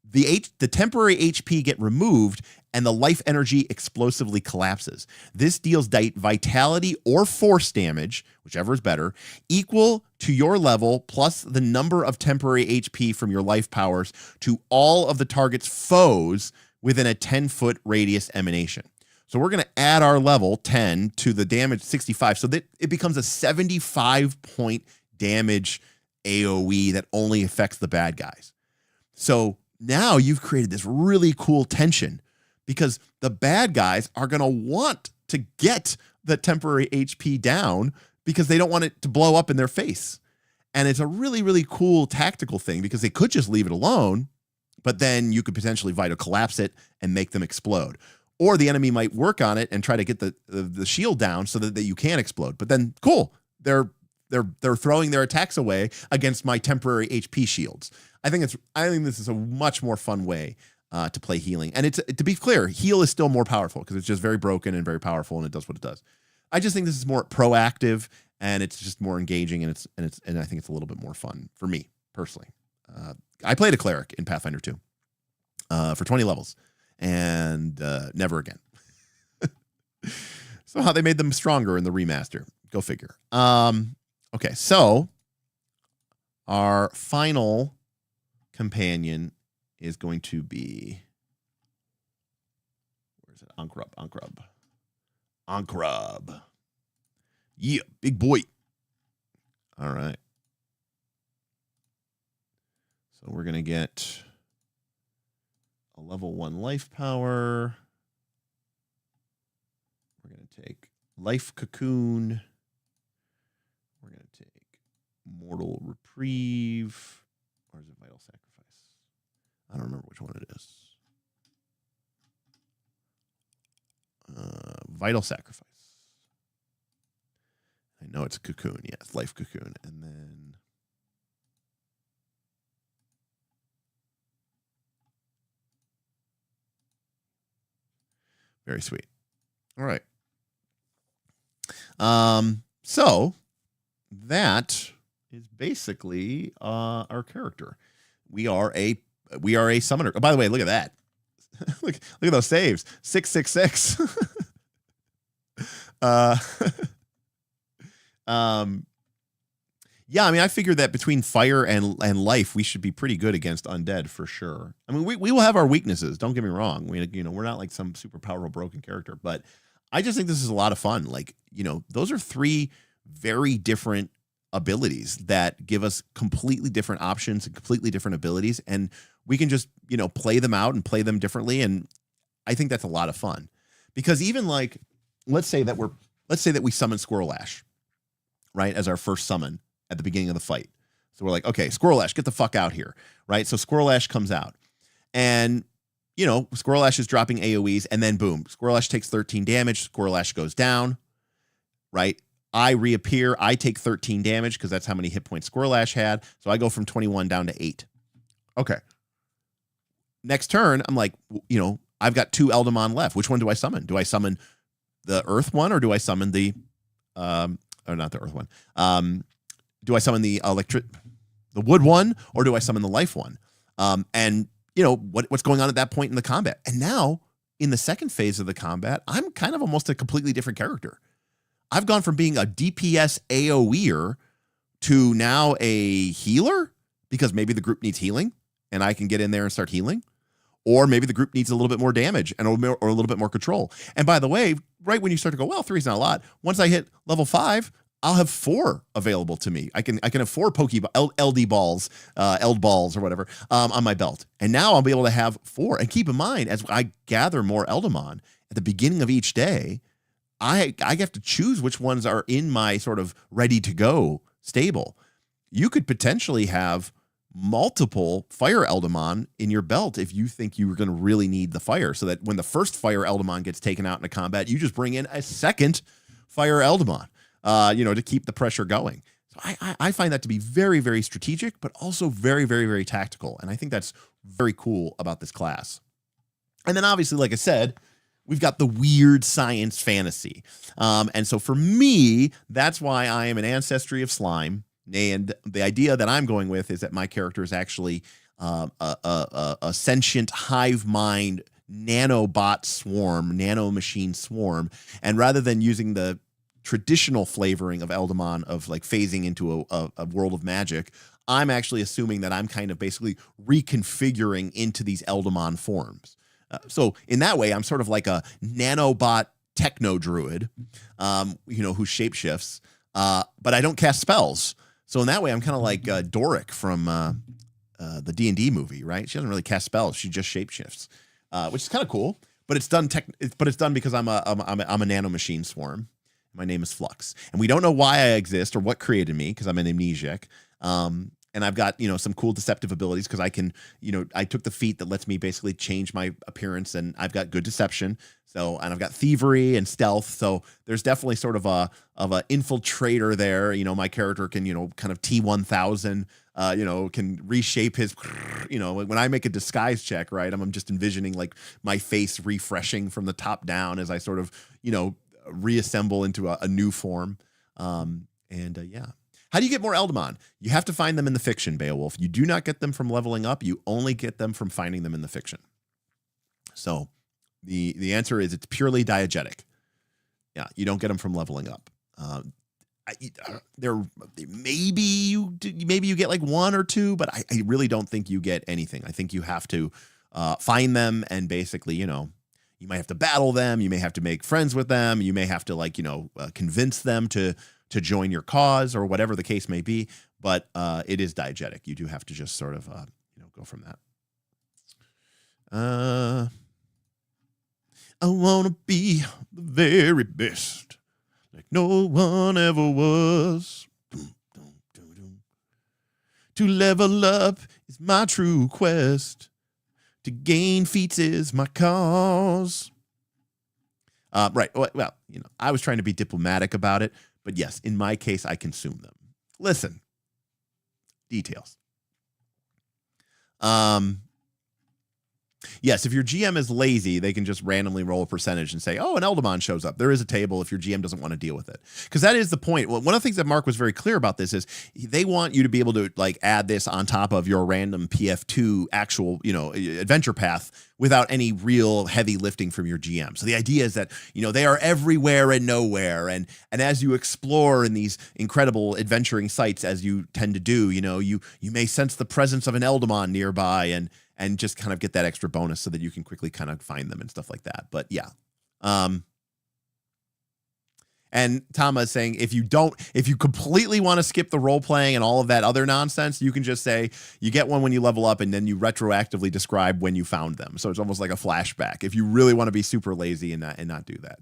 The temporary HP get removed, and the life energy explosively collapses. This deals vitality or force damage, whichever is better, equal to your level plus the number of temporary HP from your life powers to all of the target's foes within a 10-foot radius emanation. So we're going to add our level 10 to the damage 65 so that it becomes a 75-point damage AoE that only affects the bad guys. So now you've created this really cool tension because the bad guys are going to want to get the temporary HP down because they don't want it to blow up in their face. And it's a really, really cool tactical thing because they could just leave it alone, but then you could potentially vital collapse it and make them explode. Or the enemy might work on it and try to get the shield down so that you can explode. But then, cool, they're throwing their attacks away against my temporary HP shields. I think this is a much more fun way to play healing. And to be clear, heal is still more powerful because it's just very broken and very powerful, and it does what it does. I just think this is more proactive and it's just more engaging, and I think it's a little bit more fun for me personally. I played a cleric in Pathfinder 2 for 20 levels, and never again. So how they made them stronger in the remaster, go figure. Okay, so our final companion is going to be, where is it? Ankrub. Yeah, big boy. All right. So we're going to get a level 1 life power. We're going to take life cocoon. We're going to take mortal reprieve. Or is it vital sacrifice? I don't remember which one it is. Vital sacrifice. I know it's cocoon. Yes, life cocoon. And then very sweet. All right. So that is basically our character. We are a summoner. Oh, by the way, look at that. look at those saves. 666. Yeah, I mean, I figured that between fire and life, we should be pretty good against undead for sure. I mean, we will have our weaknesses. Don't get me wrong. We're not like some super powerful broken character, but I just think this is a lot of fun. Like, those are 3 very different abilities that give us completely different options and completely different abilities, and we can just play them out and play them differently. And I think that's a lot of fun, because even like let's say that we summon Squirrel Ash, right, as our first summon at the beginning of the fight. So we're like, okay, Squirrel Ash, get the fuck out here, right? So Squirrel Ash comes out, and Squirrel Ash is dropping AoEs, and then boom, Squirrel Ash takes 13 damage. Squirrel Ash goes down, right? I reappear. I take 13 damage because that's how many hit points Squirrel Ash had. So I go from 21 down to 8. Okay. Next turn, I'm like, I've got 2 Eldamon left. Which one do I summon? Do I summon the Earth one, or do I summon the, or not the Earth one? Do I summon the Wood one, or do I summon the Life one? And what's going on at that point in the combat? And now in the second phase of the combat, I'm kind of almost a completely different character. I've gone from being a DPS AoEer to now a healer, because maybe the group needs healing and I can get in there and start healing. Or maybe the group needs a little bit more damage or a little bit more control. And by the way, right when you start to go, well, 3's not a lot. Once I hit level 5, I'll have 4 available to me. I can have 4 LD balls, Eld balls or whatever on my belt. And now I'll be able to have 4. And keep in mind, as I gather more Eldamon at the beginning of each day, I have to choose which ones are in my sort of ready to go stable. You could potentially have multiple fire Eldamon in your belt if you think you were going to really need the fire, so that when the first fire Eldamon gets taken out in a combat, you just bring in a second fire Eldamon, to keep the pressure going. So I find that to be very, very strategic, but also very, very, very tactical. And I think that's very cool about this class. And then obviously, like I said, we've got the weird science fantasy. And so for me, that's why I am an Ancestry of Slime. And the idea that I'm going with is that my character is actually a sentient hive mind nanobot swarm, nanomachine swarm. And rather than using the traditional flavoring of Eldamon of like phasing into a world of magic, I'm actually assuming that I'm kind of basically reconfiguring into these Eldamon forms. So in that way, I'm sort of like a nanobot techno druid, who shapeshifts, but I don't cast spells. So in that way, I'm kind of like Doric from the D&D movie, right? She doesn't really cast spells; she just shapeshifts, which is kind of cool. But it's done. But it's done because I'm a nanomachine swarm. My name is Flux, and we don't know why I exist or what created me, because I'm an amnesiac. And I've got, some cool deceptive abilities, because I can, I took the feat that lets me basically change my appearance, and I've got good deception. So, and I've got thievery and stealth. So there's definitely sort of a infiltrator there. My character can, kind of T-1000, can reshape his, when I make a disguise check, right, I'm just envisioning like my face refreshing from the top down as I sort of, reassemble into a new form. And yeah. How do you get more Eldamon? You have to find them in the fiction, Beowulf. You do not get them from leveling up. You only get them from finding them in the fiction. So the answer is it's purely diegetic. Yeah, you don't get them from leveling up. Maybe you get like 1 or 2, but I really don't think you get anything. I think you have to find them and basically, you might have to battle them. You may have to make friends with them. You may have to convince them to join your cause or whatever the case may be. But it is diegetic. You do have to just sort of go from that. I want to be the very best, like no one ever was. To level up is my true quest. To gain feats is my cause. Right. Well, I was trying to be diplomatic about it, but yes, in my case, I consume them. Listen. Details. Yes, if your GM is lazy, they can just randomly roll a percentage and say, oh, an Eldamon shows up. There is a table if your GM doesn't want to deal with it. Because that is the point. Well, one of the things that Mark was very clear about this is they want you to be able to add this on top of your random PF2 actual, adventure path without any real heavy lifting from your GM. So the idea is that, they are everywhere and nowhere. And as you explore in these incredible adventuring sites, as you tend to do, you may sense the presence of an Eldamon nearby and just kind of get that extra bonus so that you can quickly kind of find them and stuff like that. But yeah. And Tama is saying, if you completely want to skip the role playing and all of that other nonsense, you can just say you get one when you level up and then you retroactively describe when you found them. So it's almost like a flashback if you really want to be super lazy and not do that,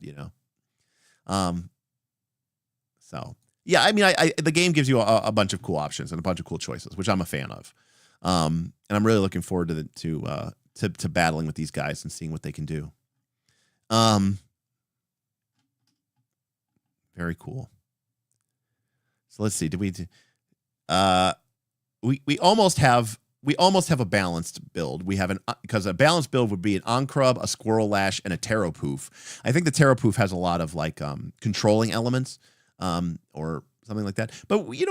So yeah, I mean, the game gives you a bunch of cool options and a bunch of cool choices, which I'm a fan of. And I'm really looking forward to battling with these guys and seeing what they can do. Very cool. So let's see. We almost have a balanced build. We have because a balanced build would be an Oncrub, a Squirrel Lash, and a Terrapoof. I think the Terrapoof has a lot of controlling elements, or something like that. But we're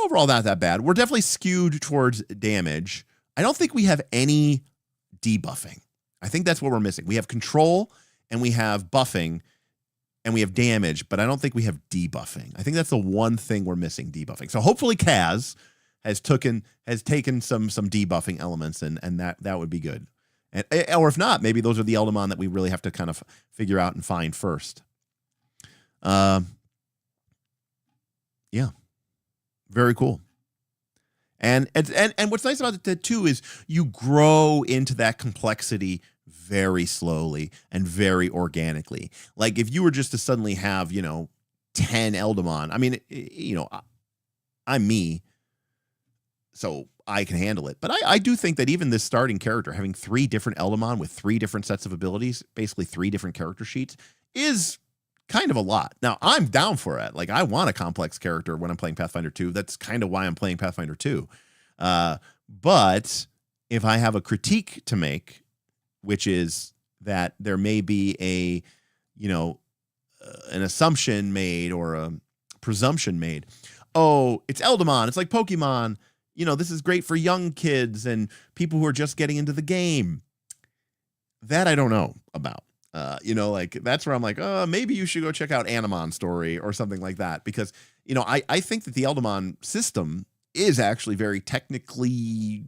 overall not that bad. We're definitely skewed towards damage. I don't think we have any debuffing. I think that's what we're missing. We have control and we have buffing and we have damage, but I don't think we have debuffing. I think that's the one thing we're missing, debuffing. So hopefully Kaz has taken some debuffing elements and that would be good. Or if not, maybe those are the Eldamon that we really have to kind of figure out and find first. Yeah. Very cool. And what's nice about it too is you grow into that complexity very slowly and very organically. Like if you were just to suddenly have, 10 Eldamon, I mean, I'm me, so I can handle it. But I do think that even this starting character having 3 different Eldamon with 3 different sets of abilities, basically 3 different character sheets, is kind of a lot. Now, I'm down for it. Like, I want a complex character when I'm playing Pathfinder 2. That's kind of why I'm playing Pathfinder 2. But if I have a critique to make, which is that there may be an assumption made or a presumption made. Oh, it's Eldamon. It's like Pokemon. This is great for young kids and people who are just getting into the game. That I don't know about. That's where I'm like, oh, maybe you should go check out Animon Story or something like that. Because, I think that the Eldamon system is actually very technically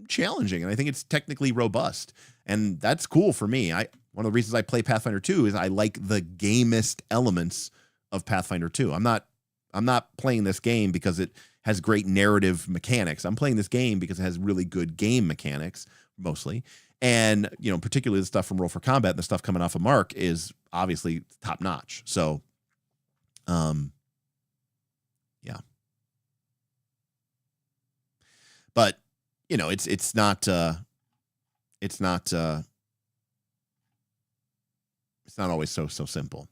challenging. And I think it's technically robust. And that's cool for me. One of the reasons I play Pathfinder 2 is I like the gamist elements of Pathfinder 2. I'm not playing this game because it has great narrative mechanics. I'm playing this game because it has really good game mechanics, mostly. And, particularly the stuff from Roll for Combat and the stuff coming off of Mark is obviously top notch. So, yeah. But, it's not always so simple.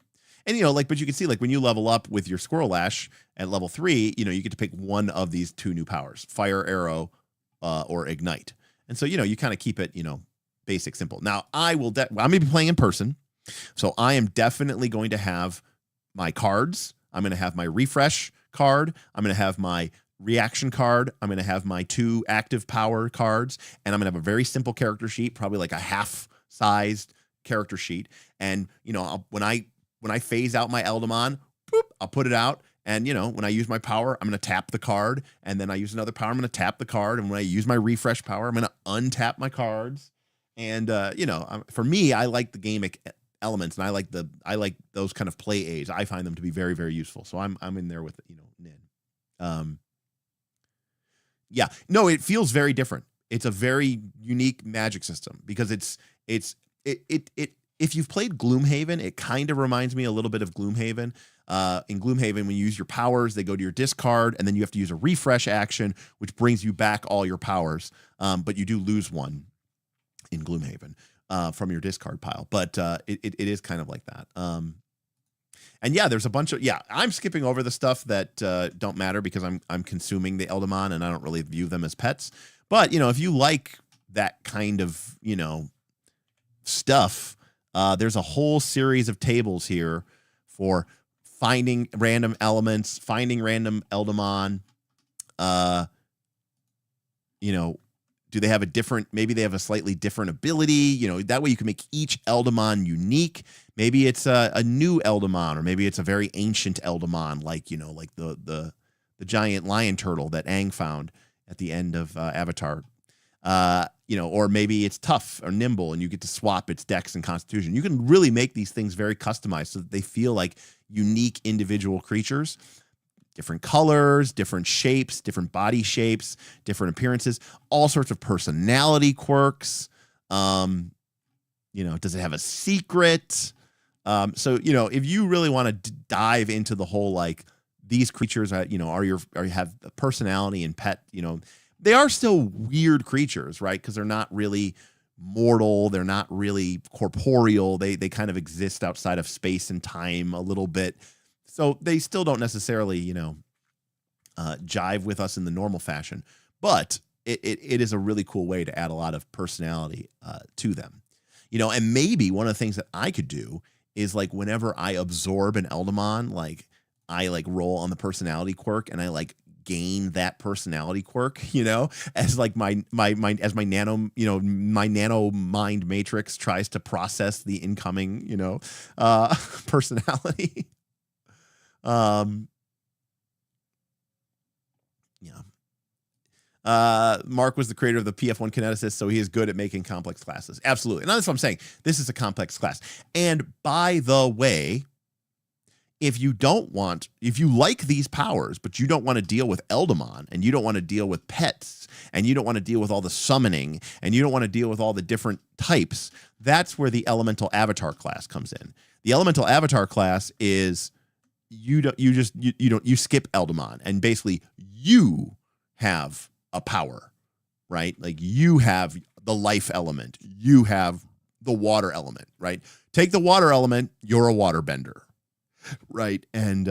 And, but you can see, when you level up with your Squirrel Lash at level 3, you get to pick one of these 2 new powers, Fire Arrow, or Ignite. And so, you kind of keep it, basic, simple. Now, I'm going to be playing in person, so I am definitely going to have my cards. I'm going to have my refresh card. I'm going to have my reaction card. I'm going to have my 2 active power cards, and I'm going to have a very simple character sheet, probably like a half-sized character sheet. And, you know, when I phase out my Eldamon, boop, I'll put it out. And, you know, when I use my power, I'm going to tap the card. And then I use another power, I'm going to tap the card. And when I use my refresh power, I'm going to untap my cards. And, you know, for me, I like the game elements, and I like those kind of play aids. I find them to be very, very useful. So I'm in there with, you know, Nin. Yeah, no, it feels very different. It's a very unique magic system because if you've played Gloomhaven, it kind of reminds me a little bit of Gloomhaven. In Gloomhaven, when you use your powers, they go to your discard, and then you have to use a refresh action, which brings you back all your powers. But you do lose one in Gloomhaven from your discard pile. But it is kind of like that. And yeah, there's a bunch of, I'm skipping over the stuff that don't matter because I'm consuming the Eldamon, and I don't really view them as pets. But, you know, if you like that kind of, you know, stuff, there's a whole series of tables here for finding random elements, finding random Eldamon. You know, do they have a different, maybe they have a slightly different ability, you know, that way you can make each Eldamon unique. Maybe it's a new Eldamon, or maybe it's a very ancient Eldamon, like, you know, like the giant lion turtle that Aang found at the end of Avatar. You know, or maybe it's tough or nimble, and you get to swap its dex and constitution. You can really make these things very customized so that they feel like unique individual creatures. Different colors, different shapes, different body shapes, different appearances, all sorts of personality quirks. You know, does it have a secret? So, you know, if you really want to dive into the whole, like, these creatures, you know, have a personality and pet, you know, they are still weird creatures, right? Because they're not really mortal. They're not really corporeal. They kind of exist outside of space and time a little bit. So they still don't necessarily, you know, jive with us in the normal fashion. But it is a really cool way to add a lot of personality to them. You know, and maybe one of the things that I could do is, like, whenever I absorb an Eldamon, like, I, like, roll on the personality quirk, and I, like, gain that personality quirk, you know, as, like, my nano, you know, my nano mind matrix tries to process the incoming, you know, personality. Mark was the creator of the PF1 kineticist, so he is good at making complex classes. Absolutely. And that's what I'm saying. This is a complex class. And by the way, if you like these powers, but you don't want to deal with Eldamon, and you don't want to deal with pets, and you don't want to deal with all the summoning, and you don't want to deal with all the different types, that's where the elemental avatar class comes in. The elemental avatar class is you skip Eldamon, and basically you have a power, right? Like, you have the life element, you have the water element, right? Take the water element, you're a waterbender. Right. And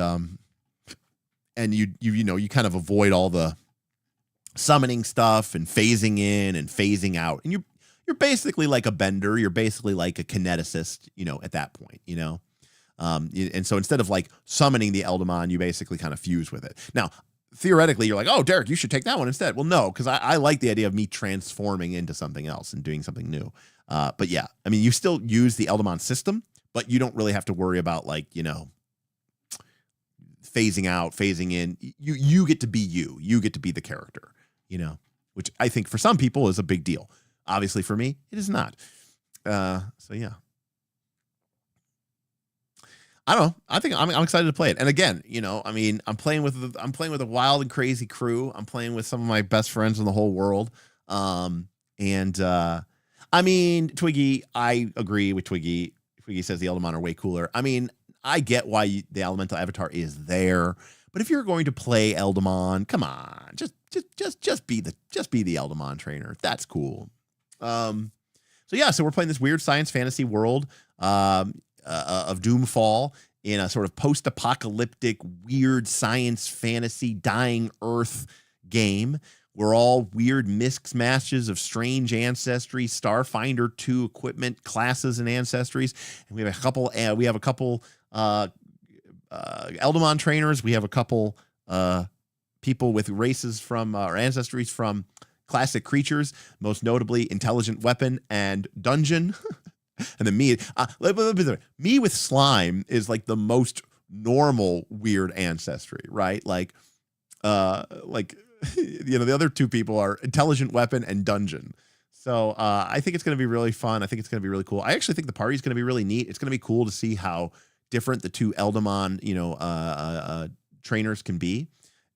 you kind of avoid all the summoning stuff and phasing in and phasing out. And you're basically like a bender. You're basically like a kineticist, you know, at that point, you know. And so instead of, like, summoning the Eldamon, you basically kind of fuse with it. Now, theoretically, you're like, oh, Derek, you should take that one instead. Well, no, because I like the idea of me transforming into something else and doing something new. But yeah, I mean, you still use the Eldamon system, but you don't really have to worry about, like, you know, phasing out, phasing in. You get to be you get to be the character, you know, which I think for some people is a big deal. Obviously for me, it is not. So yeah, I don't know. I think I'm excited to play it. And again, you know, I mean, I'm playing with a wild and crazy crew. I'm playing with some of my best friends in the whole world. I mean, Twiggy, I agree with Twiggy. Twiggy says the Eldamon are way cooler. I mean, I get why the elemental avatar is there, but if you're going to play Eldamon, come on, just be the Eldamon trainer. That's cool. So yeah, so we're playing this weird science fantasy world of Doomfall in a sort of post-apocalyptic, weird science fantasy dying Earth game. We're all weird mismatches of strange ancestry, Starfinder 2 equipment, classes, and ancestries. And we have a couple Eldamon trainers. We have a couple people with races from or ancestries from classic creatures, most notably intelligent weapon and dungeon. And then me with slime is like the most normal weird ancestry, right? Like the other two people are intelligent weapon and dungeon. So I think it's going to be really fun. I think it's going to be really cool. I actually think the party is going to be really neat. It's going to be cool to see how different the two Eldamon, trainers can be.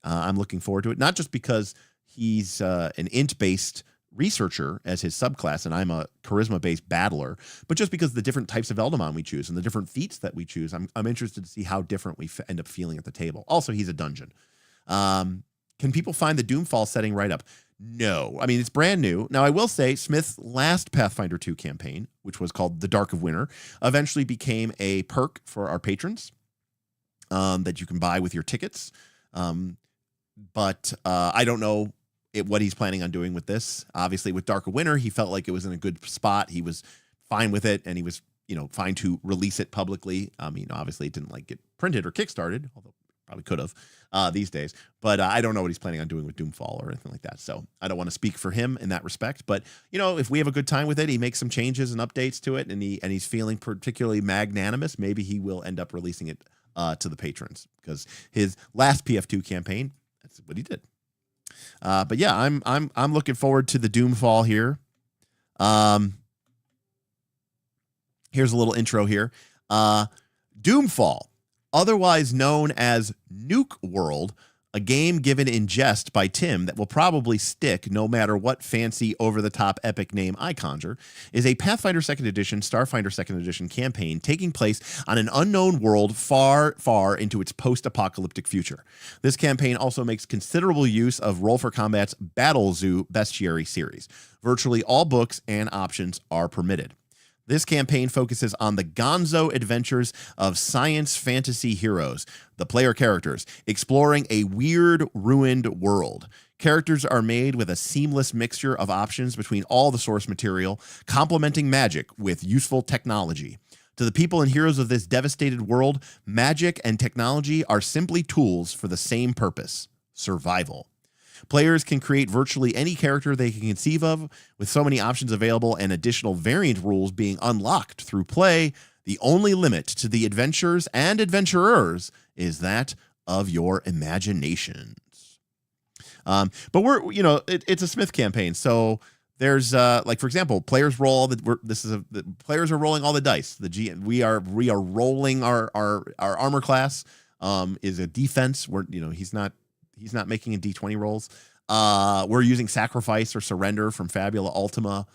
I'm looking forward to it, not just because he's an int-based researcher as his subclass, and I'm a charisma-based battler, but just because of the different types of Eldamon we choose and the different feats that we choose. I'm interested to see how different we end up feeling at the table. Also, he's a dungeon. Can people find the Doomfall setting right up? No. I mean, it's brand new. Now, I will say Smith's last Pathfinder 2 campaign, which was called The Dark of Winter, eventually became a perk for our patrons that you can buy with your tickets. But I don't know what he's planning on doing with this. Obviously, with Dark of Winter, he felt like it was in a good spot. He was fine with it, and he was, fine to release it publicly. I mean, obviously, it didn't get printed or kickstarted, although probably could have these days. But I don't know what he's planning on doing with Doomfall or anything like that. So I don't want to speak for him in that respect. But if we have a good time with it, he makes some changes and updates to it, and he's feeling particularly magnanimous, maybe he will end up releasing it to the patrons, because his last PF2 campaign, that's what he did. But yeah, I'm looking forward to the Doomfall here. Here's a little intro here. Doomfall, otherwise known as Nuke World, a game given in jest by Tim that will probably stick no matter what fancy over-the-top epic name I conjure, is a Pathfinder 2nd Edition, Starfinder 2nd Edition campaign taking place on an unknown world far, far into its post-apocalyptic future. This campaign also makes considerable use of Roll for Combat's Battlezoo bestiary series. Virtually all books and options are permitted. This campaign focuses on the gonzo adventures of science fantasy heroes, the player characters, exploring a weird, ruined world. Characters are made with a seamless mixture of options between all the source material, complementing magic with useful technology. To the people and heroes of this devastated world, magic and technology are simply tools for the same purpose: survival. Players can create virtually any character they can conceive of, with so many options available and additional variant rules being unlocked through play. The only limit to the adventures and adventurers is that of your imaginations. But it's a Smith campaign, so there's for example, players roll the players are rolling all the dice. We are rolling our armor class is a defense. He's not making a D20 rolls. We're using Sacrifice or Surrender from Fabula Ultima.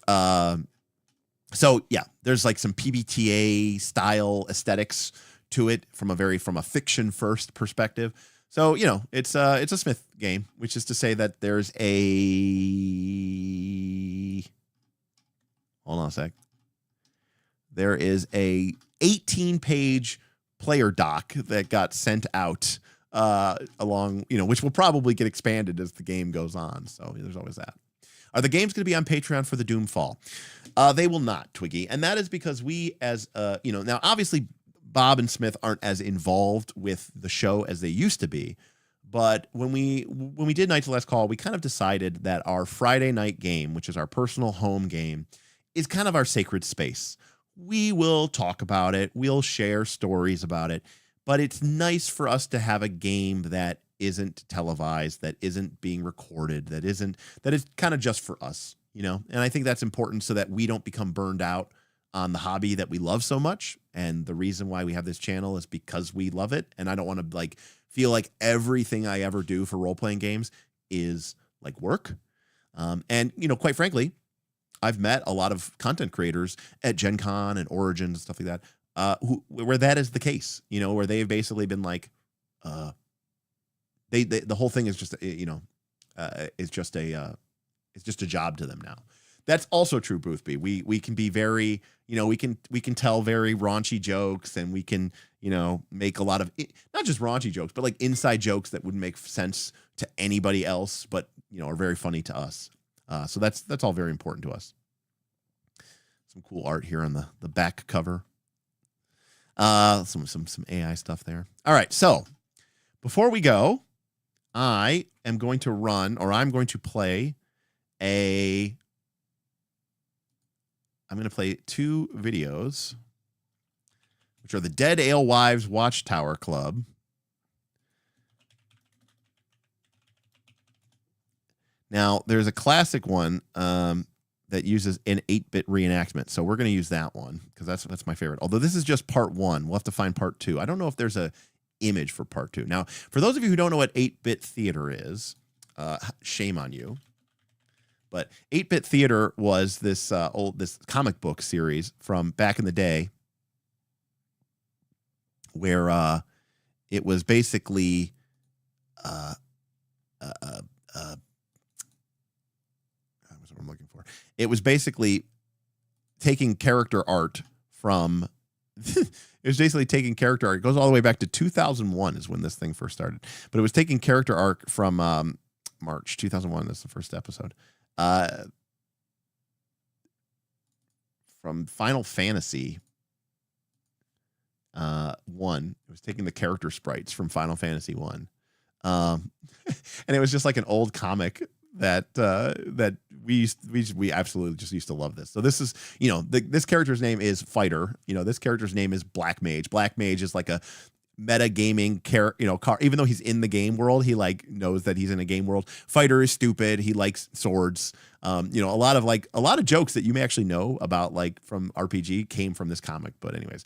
So yeah, there's some PBTA style aesthetics to it from a fiction first perspective. So it's a Smith game, which is to say that there's hold on a sec. There is a 18-page player doc that got sent out along, which will probably get expanded as the game goes on. So there's always that. Are the games going to be on Patreon for the Doomfall? They will not, Twiggy. And that is because we, as now obviously Bob and Smith aren't as involved with the show as they used to be. But when we did Night to Last Call, we kind of decided that our Friday night game, which is our personal home game, is kind of our sacred space. We will talk about it. We'll share stories about it. But it's nice for us to have a game that isn't televised, that isn't being recorded, that is kind of just for us, And I think that's important so that we don't become burned out on the hobby that we love so much. And the reason why we have this channel is because we love it. And I don't want to feel like everything I ever do for role-playing games is like work. And quite frankly, I've met a lot of content creators at Gen Con and Origins and stuff like that. Where that is the case, where they've basically been the whole thing is just, it's just a job to them now. That's also true, Boothby. We can be very, we can tell very raunchy jokes, and we can, make a lot of, not just raunchy jokes, but inside jokes that wouldn't make sense to anybody else, but, are very funny to us. So that's all very important to us. Some cool art here on the back cover. Some AI stuff there. All right, so before we go, I am going to run, or I'm going to play I'm going to play 2 videos, which are the Dead Alewives Watchtower Club. Now, there's a classic one that uses an 8-bit reenactment, so we're going to use that one because that's my favorite. Although this is just part 1, we'll have to find part 2. I don't know if there's a image for part 2. Now, for those of you who don't know what 8-bit theater is, shame on you. But 8-bit theater was this comic book series from back in the day, where it was basically what's what I'm looking for. It was basically taking character art from. It was basically taking character art. It goes all the way back to 2001 is when this thing first started. But it was taking character art from March 2001. That's the first episode. From Final Fantasy 1. It was taking the character sprites from Final Fantasy 1. And it was just like an old comic that we absolutely just used to love this. So this is, this character's name is Fighter. This character's name is Black Mage. Black Mage is like a meta gaming even though he's in the game world, he like knows that he's in a game world. Fighter is stupid. He likes swords. A lot of jokes that you may actually know about like from RPG came from this comic. But anyways,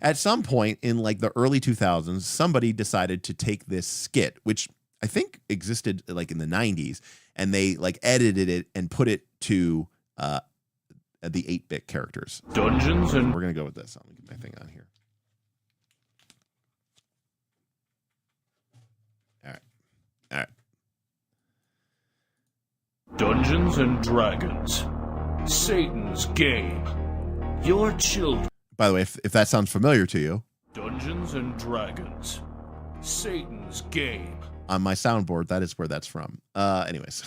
at some point in like the early 2000s, somebody decided to take this skit, which I think existed like in the 90s, and they like edited it and put it to the 8-bit characters. Dungeons and we're gonna go with this. I'll get my thing on here. All right. Dungeons and Dragons. Satan's game. Your children. By the way, if that sounds familiar to you. Dungeons and Dragons. Satan's game. On my soundboard, that is where that's from. Anyways.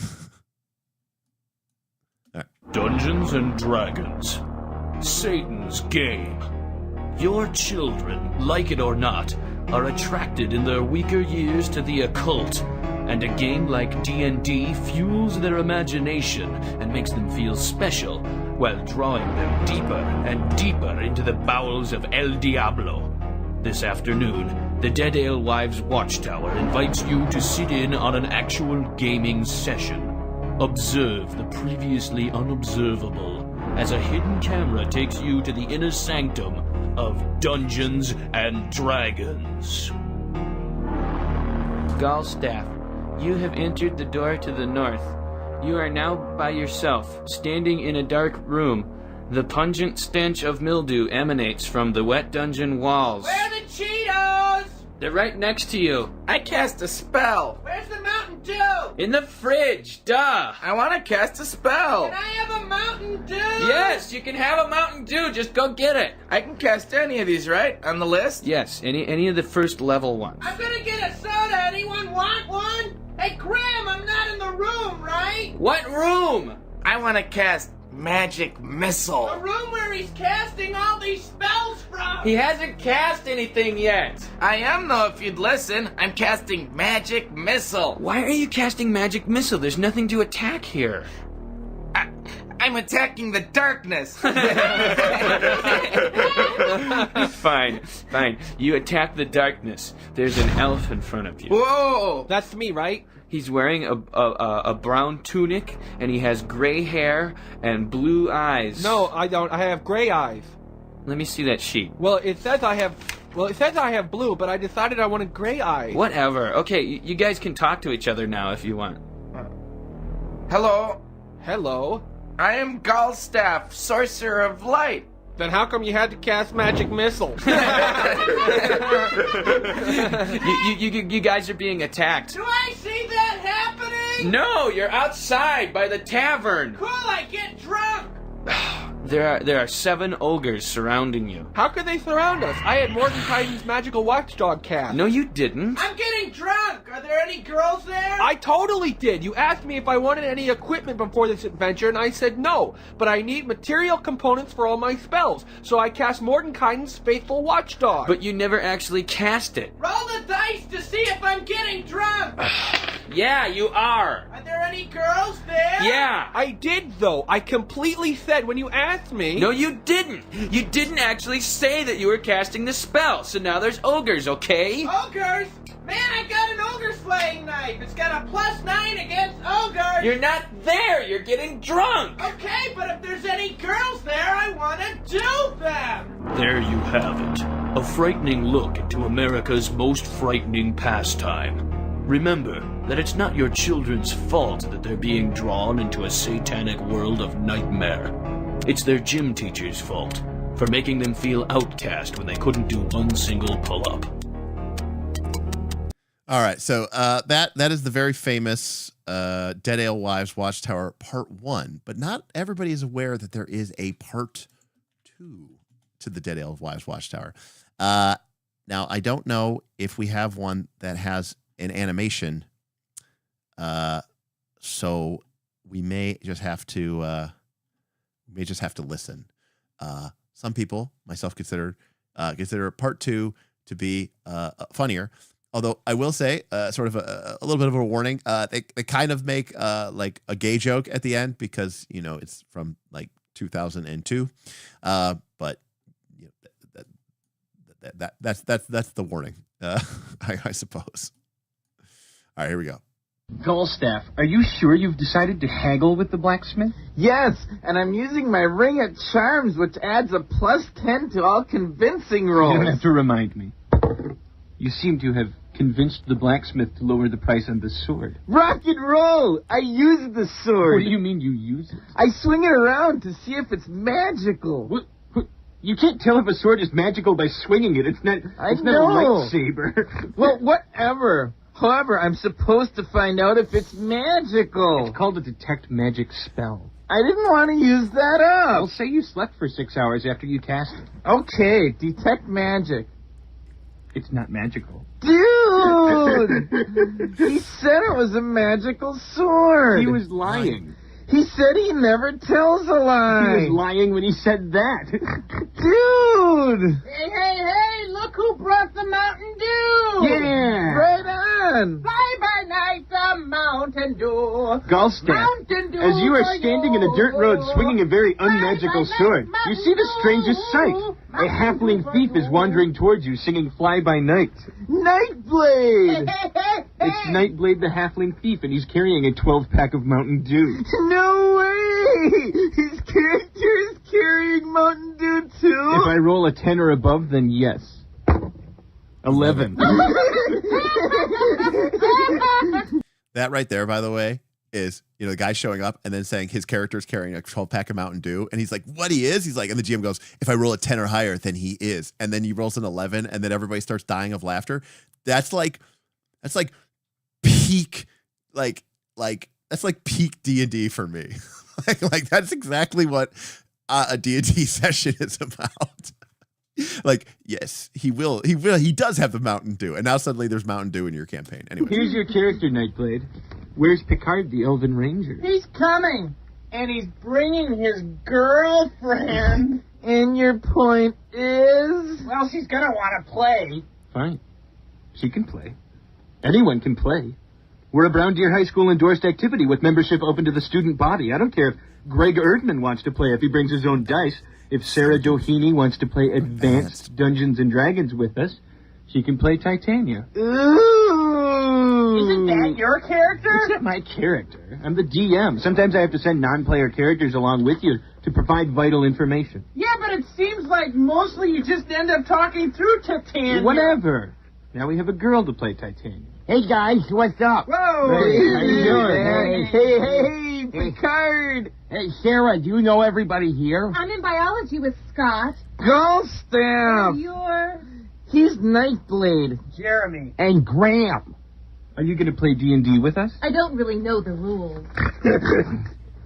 All right. Dungeons and Dragons. Satan's game. Your children, like it or not, are attracted in their weaker years to the occult, and a game like D&D fuels their imagination and makes them feel special while drawing them deeper and deeper into the bowels of El Diablo. This afternoon, the Dead Alewives Watchtower invites you to sit in on an actual gaming session. Observe the previously unobservable as a hidden camera takes you to the inner sanctum of Dungeons and Dragons. Gallstaff, you have entered the door to the north. You are now by yourself, standing in a dark room. The pungent stench of mildew emanates from the wet dungeon walls. Where are the Cheetos? They're right next to you. I cast a spell. Where's the Mountain Dew? In the fridge, duh! I want to cast a spell. Can I have a Mountain Dew? Yes, you can have a Mountain Dew, just go get it. I can cast any of these, right? On the list? Yes, any of the first level ones. I'm gonna get a soda. Anyone want one? Hey, Graham, I'm not in the room, right? What room? I want to cast Magic Missile. The room where he's casting all these spells from. He hasn't cast anything yet. I am, though, if you'd listen. I'm casting Magic Missile. Why are you casting Magic Missile? There's nothing to attack here. I'm attacking the darkness. Fine. You attack the darkness. There's an elf in front of you. Whoa! That's me, right? He's wearing a brown tunic, and he has gray hair and blue eyes. No, I don't. I have gray eyes. Let me see that sheet. Well, it says I have blue, but I decided I wanted gray eyes. Whatever. Okay, you guys can talk to each other now if you want. Hello. Hello. I am Gallstaff, Sorcerer of Light. Then how come you had to cast Magic Missile? You guys are being attacked. Do I see that happening? No, you're outside by the tavern. Cool, I get drunk. There are 7 ogres surrounding you. How could they surround us? I had Mordenkainen's magical watchdog cast. No, you didn't. I'm getting drunk. Are there any girls there? I totally did. You asked me if I wanted any equipment before this adventure, and I said no. But I need material components for all my spells, so I cast Mordenkainen's faithful watchdog. But you never actually cast it. Roll the dice to see if I'm getting drunk. Yeah, you are. Are there any girls there? Yeah. I did, though. I completely said when you asked me. No, you didn't. You didn't actually say that you were casting the spell, so now there's ogres, okay? Ogres? Man, I got an ogre slaying knife. It's got a +9 against ogres. You're not there. You're getting drunk. Okay, but if there's any girls there, I want to do them. There you have it. A frightening look into America's most frightening pastime. Remember that it's not your children's fault that they're being drawn into a satanic world of nightmare. It's their gym teacher's fault for making them feel outcast when they couldn't do one single pull-up. All right, so that is the very famous Dead Alewives Watchtower Part 1, but not everybody is aware that there is a Part 2 to the Dead Alewives Watchtower. Now, I don't know if we have one that has an animation, so we may just have to listen. Some people, myself consider Part 2 to be funnier. Although I will say, sort of a little bit of a warning, they kind of make like a gay joke at the end because it's from like 2002, but that's the warning, I suppose. All right, here we go. Gullstaff, are you sure you've decided to haggle with the blacksmith? Yes, and I'm using my Ring of Charms, which adds a +10 to all convincing rolls. You don't have to remind me. You seem to have convinced the blacksmith to lower the price on the sword. Rock and roll! I use the sword. What do you mean you use it? I swing it around to see if it's magical. What? You can't tell if a sword is magical by swinging it. It's not a lightsaber. Well, whatever. However, I'm supposed to find out if it's magical. It's called a detect magic spell. I didn't want to use that up. Well, say you slept for 6 hours after you cast it. Okay, detect magic. It's not magical. Dude! He said it was a magical sword. He was lying. He said he never tells a lie. He was lying when he said that. Dude! Hey, look who brought the Mountain Dew! Yeah! Right on! Fly by night, the Mountain Dew! Gullstaff, Mountain Dew as you are standing in a dirt road swinging a very unmagical sword, you see the strangest sight. A halfling thief is wandering towards you singing Fly by Night. Nightblade! It's Nightblade the halfling thief, and he's carrying a 12-pack of Mountain Dew. No way! His character is carrying Mountain Dew, too? If I roll a 10 or above, then yes. 11. That right there, by the way, is the guy showing up and then saying his character is carrying a 12-pack of Mountain Dew, and he's like, "What he is?" He's like, and the GM goes, "If I roll a 10 or higher, then he is." And then he rolls an 11, and then everybody starts dying of laughter. That's like peak, that's like peak D&D for me. like that's exactly what a D&D session is about. Like, yes, he does have the Mountain Dew, and now suddenly there's Mountain Dew in your campaign. Anyway, here's your character, Nightblade. Where's Picard, the Elven Ranger? He's coming, and he's bringing his girlfriend. And your point is? Well, she's gonna want to play. Fine. She can play. Anyone can play. We're a Brown Deer High School endorsed activity with membership open to the student body. I don't care if Greg Erdman wants to play if he brings his own dice. If Sarah Doheny wants to play Advanced Dungeons and Dragons with us, she can play Titania. Ooh! Isn't that your character? It's not my character. I'm the DM. Sometimes I have to send non-player characters along with you to provide vital information. Yeah, but it seems like mostly you just end up talking through Titania. Whatever. Now we have a girl to play Titania. Hey guys, what's up? Whoa! Hey, how you doing? Hey, Picard! Hey Sarah, do you know everybody here? I'm in biology with Scott. Gullstaff! He's Nightblade. Jeremy. And Graham. Are you going to play D&D with us? I don't really know the rules.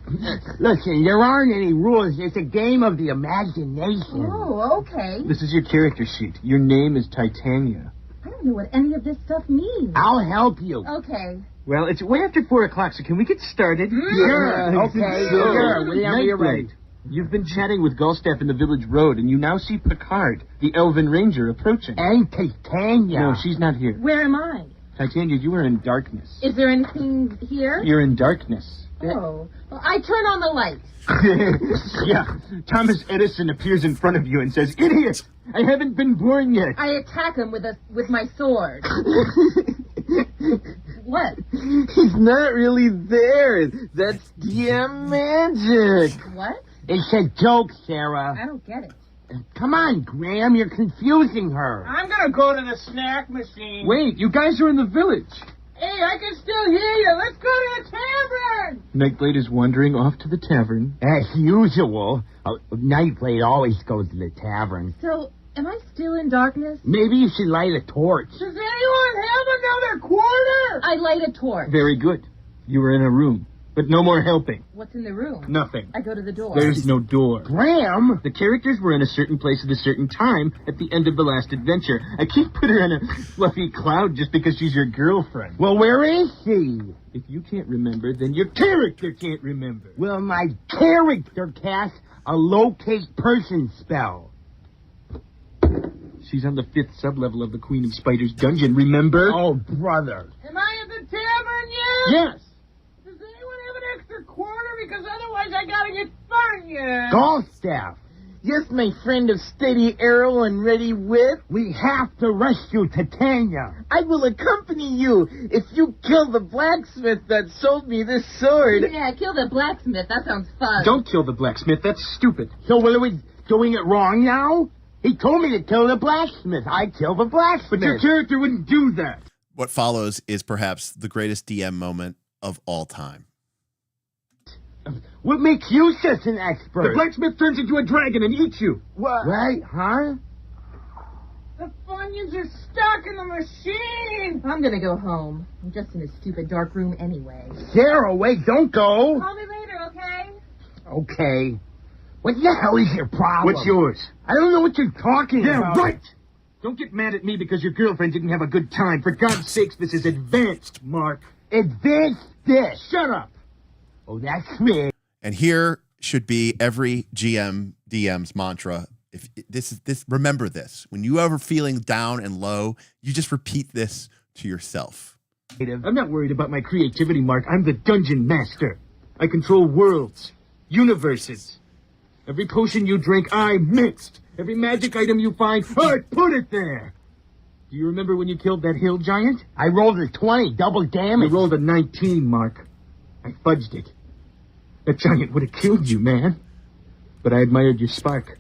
Listen, there aren't any rules. It's a game of the imagination. Oh, okay. This is your character sheet. Your name is Titania. I don't know what any of this stuff means. I'll help you. Okay. Well, it's way after 4 o'clock, so can we get started? Sure. Okay. Sure. Whenever you're ready. Nightblade, you've been chatting with Gulstaff in the village road, and you now see Picard, the elven ranger, approaching. And Titania. No, she's not here. Where am I? Titania, you are in darkness. Is there anything here? You're in darkness. Oh. Well, I turn on the light. Yeah. Thomas Edison appears in front of you and says, "Idiot! I haven't been born yet." I attack him with my sword. What? He's not really there. That's DM magic. What? It's a joke, Sarah. I don't get it. Come on, Graham. You're confusing her. I'm gonna go to the snack machine. Wait, you guys are in the village. Hey, I can still hear you. Let's go to the tavern. Nightblade is wandering off to the tavern. As usual. Nightblade always goes to the tavern. So, am I still in darkness? Maybe you should light a torch. Does anyone have another quarter? I light a torch. Very good. You are in a room, but no more helping. What's in the room? Nothing. I go to the door. There's no door. Graham! The characters were in a certain place at a certain time at the end of the last adventure. I can't put her in a fluffy cloud just because she's your girlfriend. Well, where is she? If you can't remember, then your character can't remember. Well, my character casts a locate person spell. She's on the 5th sublevel of the Queen of Spiders dungeon, remember? Oh, brother. Am I at the tavern yet? Yes. Does anyone have an extra quarter? Because otherwise I gotta get fun yet. Gulstaff, Yes, my friend of steady arrow and ready wit. we have to rescue Titania. I will accompany you if you kill the blacksmith that sold me this sword. Yeah, kill the blacksmith. That sounds fun. Don't kill the blacksmith. That's stupid. So what are we doing it wrong now? He told me to kill the blacksmith. I killed the blacksmith. But your character wouldn't do that. What follows is perhaps the greatest DM moment of all time. What makes you such an expert? The blacksmith turns into a dragon and eats you. What? Right, huh? The Funyuns are stuck in the machine. I'm gonna go home. I'm just in a stupid dark room anyway. Sarah, wait, don't go. Call me later, okay? Okay. What the hell is your problem? What's yours? I don't know what you're talking Yeah, about. right. Don't get mad at me because your girlfriend didn't have a good time. For God's sakes, this is advanced, Mark. Advance this. Shut up. Oh, that's me. And here should be every DM's mantra. If this, remember this. When you ever feeling down and low, you just repeat this to yourself. I'm not worried about my creativity, Mark. I'm the dungeon master. I control worlds, universes. Every potion you drink, I mixed. Every magic item you find, I put it there. Do you remember when you killed that hill giant? I rolled a 20, double damage. You rolled a 19, Mark. I fudged it. That giant would have killed you, man. But I admired your spark.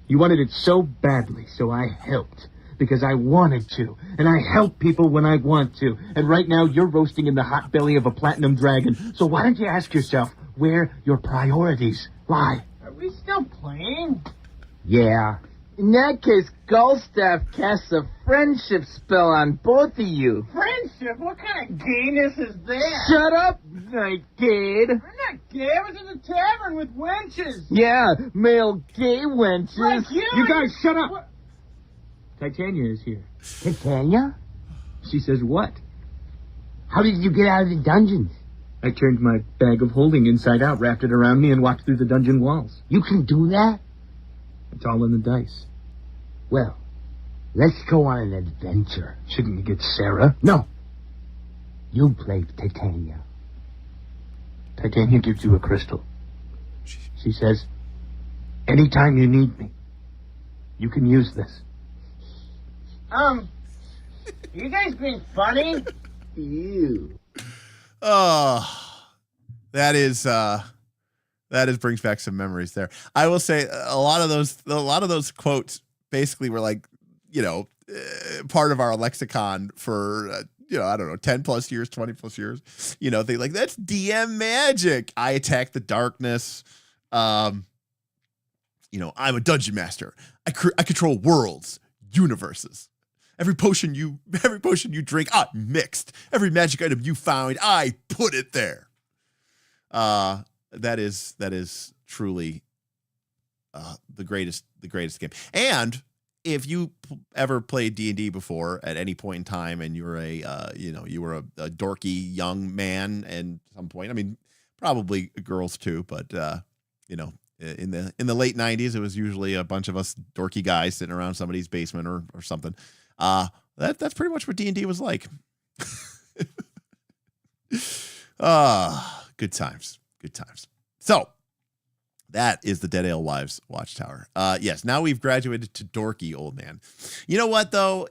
You wanted it so badly, so I helped. Because I wanted to. And I help people when I want to. And right now, you're roasting in the hot belly of a platinum dragon. So why don't you ask yourself where your priorities lie? Are we still playing? Yeah. In that case, Gulstaff casts a friendship spell on both of you. Friendship? What kind of gayness is that? Shut up, Nightgate. I'm not gay. I was in the tavern with wenches. Yeah, male gay wenches. Like you. You guys, shut up! Titania is here. Titania? She says what? How did you get out of the dungeons? I turned my bag of holding inside out, wrapped it around me, and walked through the dungeon walls. You can do that? It's all in the dice. Well, let's go on an adventure. Shouldn't you get Sarah? No. You play Titania. Titania gives you a crystal. She says, anytime you need me, you can use this. You guys being funny? Ew. Oh, that brings back some memories there. I will say a lot of those quotes basically were like, part of our lexicon for, I don't know, 10 plus years, 20 plus years, they like, that's DM magic. I attack the darkness. I'm a dungeon master. I control worlds, universes. Every potion you drink, mixed. Every magic item you found, I put it there. that is truly the greatest game. And if you ever played D&D before at any point in time, and you're you were a dorky young man at some point, I mean, probably girls too, but in the late 90s, it was usually a bunch of us dorky guys sitting around somebody's basement or something. That's pretty much what D&D was like. Good times. So that is the Dead Ale Wives Watchtower. Yes, now we've graduated to dorky old man. You know what, though?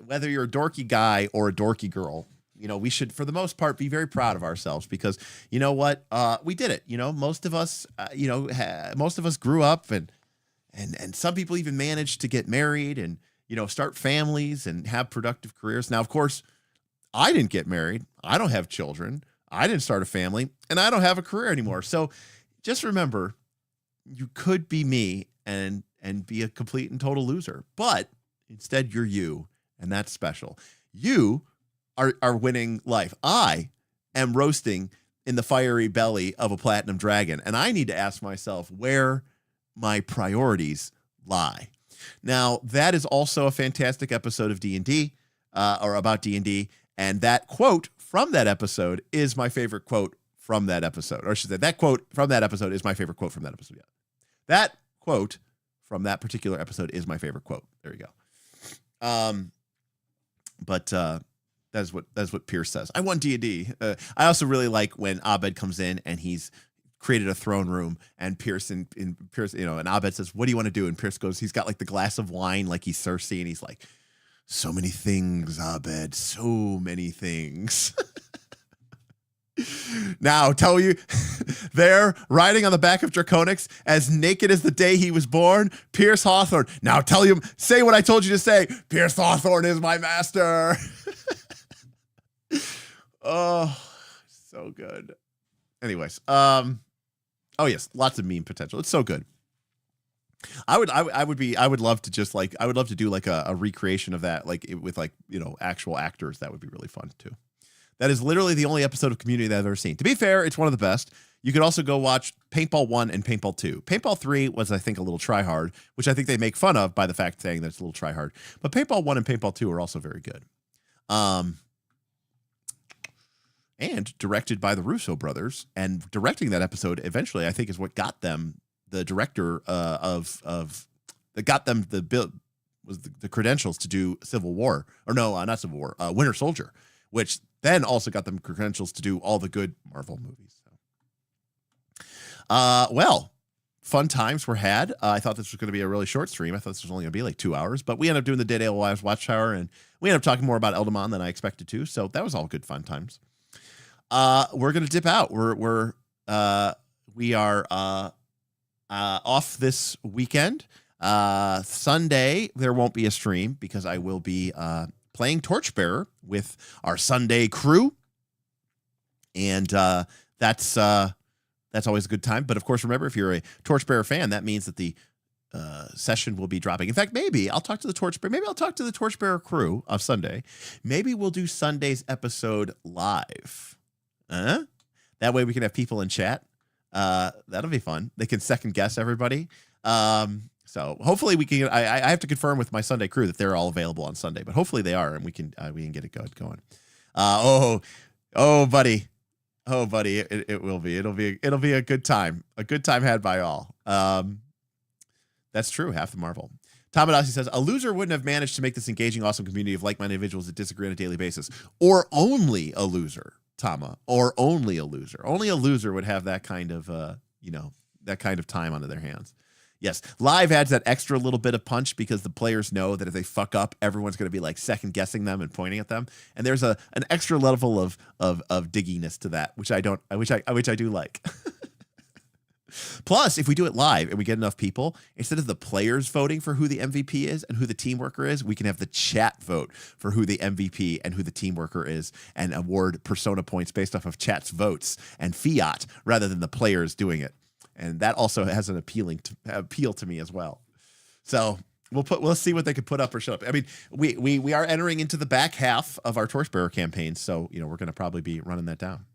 Whether you're a dorky guy or a dorky girl, we should, for the most part, be very proud of ourselves, because you know what? We did it. Most of us, most of us grew up, and some people even managed to get married and, start families and have productive careers. Now, of course, I didn't get married. I don't have children. I didn't start a family, and I don't have a career anymore. So just remember, you could be me and be a complete and total loser, but instead you're you, and that's special. You are winning life. I am roasting in the fiery belly of a platinum dragon, and I need to ask myself where my priorities lie. Now, that is also a fantastic episode of D&D, or about D&D, and that quote from that episode is my favorite quote from that episode. Or I should say, that quote from that episode is my favorite quote from that episode. Yeah. That quote from that particular episode is my favorite quote. There you go. But that's what Pierce says. I won D&D. I also really like when Abed comes in and he's created a throne room, and Pierce, and Abed says, "What do you want to do?" And Pierce goes, he's got like the glass of wine, like he's Cersei, and he's like, "So many things, Abed, so many things." Now, tell you, there, riding on the back of Draconix, as naked as the day he was born, Pierce Hawthorne. Now tell him, say what I told you to say. Pierce Hawthorne is my master. Oh, so good. Anyways, oh yes, lots of meme potential. It's so good. I would love to just I would love to do like a recreation of that, with actual actors. That would be really fun too. That is literally the only episode of Community that I've ever seen. To be fair, it's one of the best. You could also go watch Paintball 1 and Paintball 2. Paintball 3 was, I think, a little try-hard, which I think they make fun of by the fact saying that it's a little try-hard. But Paintball 1 and Paintball 2 are also very good. And directed by the Russo brothers. And directing that episode eventually, I think, is what got them the director that got them the credentials to do Civil War. Or no, not Civil War, Winter Soldier, which then also got them credentials to do all the good Marvel movies. Well, fun times were had. I thought this was going to be a really short stream. I thought this was only going to be like 2 hours, but we ended up doing the Dead Ale Wives Watchtower, and we ended up talking more about Eldamon than I expected to. So that was all good fun times. We're going to dip out. We are off this weekend. Sunday, there won't be a stream because I will be playing Torchbearer with our Sunday crew, and that's always a good time. But of course, remember, if you're a Torchbearer fan, that means that the session will be dropping. In fact, maybe I'll talk to the Torchbearer crew on Sunday. Maybe we'll do Sunday's episode live. That way we can have people in chat. That'll be fun. They can second guess everybody. So hopefully we can. I have to confirm with my Sunday crew that they're all available on Sunday, but hopefully they are, and we can get it going. Oh, buddy, it will be. It'll be a good time. A good time had by all. That's true. Half the Marvel. Tamadasi says, a loser wouldn't have managed to make this engaging, awesome community of like-minded individuals that disagree on a daily basis, or only a loser. Tama, or only a loser. Only a loser would have that kind of that kind of time onto their hands. Yes, live adds that extra little bit of punch because the players know that if they fuck up, everyone's going to be like second guessing them and pointing at them, and there's an extra level of digginess to that, which I do like. Plus, if we do it live and we get enough people, instead of the players voting for who the MVP is and who the team worker is, we can have the chat vote for who the MVP and who the team worker is and award persona points based off of chat's votes and fiat rather than the players doing it. And that also has an appeal to me as well. So we'll see what they can put up or shut up. I mean, we are entering into the back half of our Torchbearer campaign, so we're going to probably be running that down.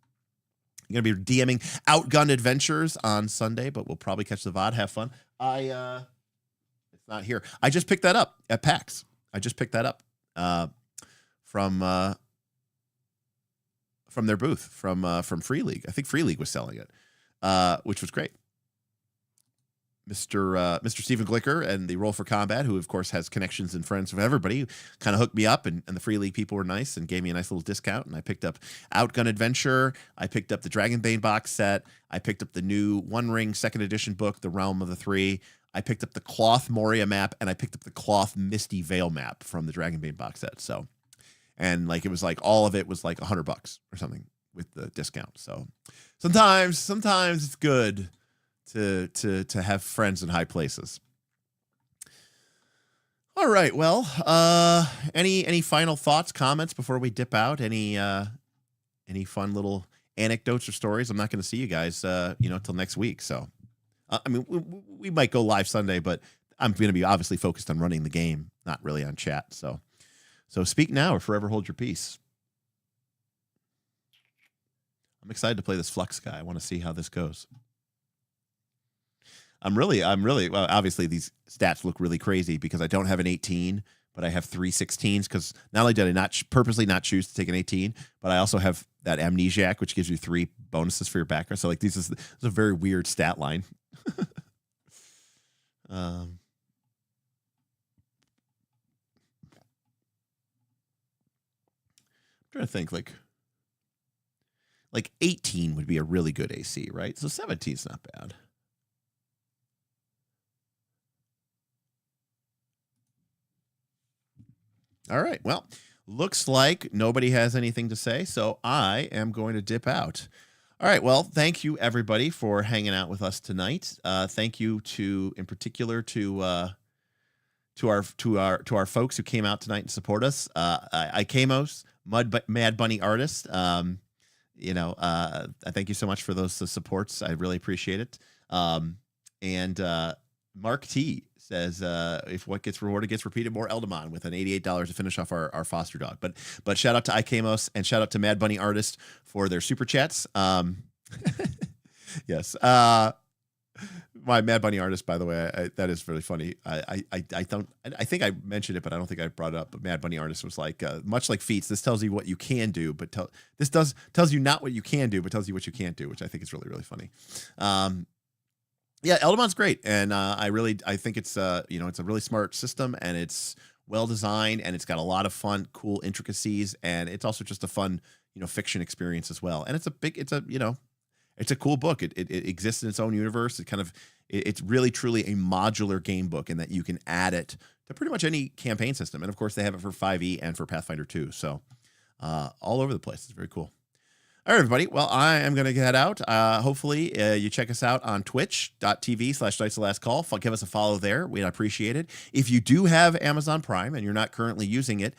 going to be DMing Outgun Adventures on Sunday, but we'll probably catch the VOD, have fun. It's not here. I just picked that up at PAX. I just picked that up from their booth from Free League. I think Free League was selling it, which was great. Mr. Stephen Glicker and the Roll for Combat, who of course has connections and friends with everybody, kind of hooked me up, and the Free League people were nice and gave me a nice little discount. And I picked up Outgun Adventure. I picked up the Dragonbane box set. I picked up the new One Ring 2nd edition book, The Realm of the Three. I picked up the Cloth Moria map, and I picked up the Cloth Misty Veil map from the Dragonbane box set. So, and like it was like all of it was like $100 or something with the discount. So sometimes it's good to have friends in high places. All right. Well, any final thoughts, comments before we dip out? Any fun little anecdotes or stories? I'm not going to see you guys, till next week. So, I mean, we might go live Sunday, but I'm going to be obviously focused on running the game, not really on chat. So speak now or forever hold your peace. I'm excited to play this Flux guy. I want to see how this goes. I'm really, well, obviously these stats look really crazy because I don't have an 18, but I have 3 16s because not only did I not purposely not choose to take an 18, but I also have that Amnesiac, which gives you 3 bonuses for your background. So like this is a very weird stat line. I'm trying to think like 18 would be a really good AC, right? So 17 is not bad. All right. Well, looks like nobody has anything to say, so I am going to dip out. All right. Well, thank you everybody for hanging out with us tonight. Thank you in particular to our folks who came out tonight and support us. Ikamos, Mad Bunny Artist. I thank you so much for those supports. I really appreciate it. And Mark T says, if what gets rewarded gets repeated, more Eldamon, with an $88 to finish off our foster dog. But shout out to Ikamos and shout out to Mad Bunny Artist for their super chats. Yes. My Mad Bunny Artist, by the way, that is really funny. I think I mentioned it, but I don't think I brought it up. But Mad Bunny Artist was like, much like feats, this tells you what you can do, but tells you not what you can do, but tells you what you can't do, which I think is really, really funny. Yeah, Eldamon's great, and I think it's it's a really smart system, and it's well designed, and it's got a lot of fun, cool intricacies, and it's also just a fun fiction experience as well. And it's a cool book. It exists in its own universe. It's really truly a modular game book, in that you can add it to pretty much any campaign system, and of course they have it for 5e and for Pathfinder 2. So all over the place. It's very cool. All right, everybody. Well, I am going to head out. Hopefully, you check us out on twitch.tv/DicesTheLastCall. Give us a follow there. We'd appreciate it. If you do have Amazon Prime and you're not currently using it,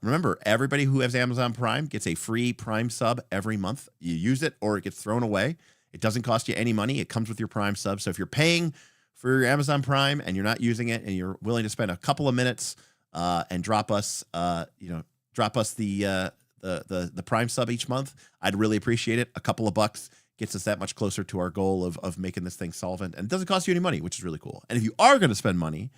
remember, everybody who has Amazon Prime gets a free Prime sub every month. You use it or it gets thrown away. It doesn't cost you any money. It comes with your Prime sub. So if you're paying for your Amazon Prime and you're not using it and you're willing to spend a couple of minutes and drop us the Prime sub each month, I'd really appreciate it. A couple of bucks gets us that much closer to our goal of making this thing solvent, and it doesn't cost you any money, which is really cool. And if you are going to spend money,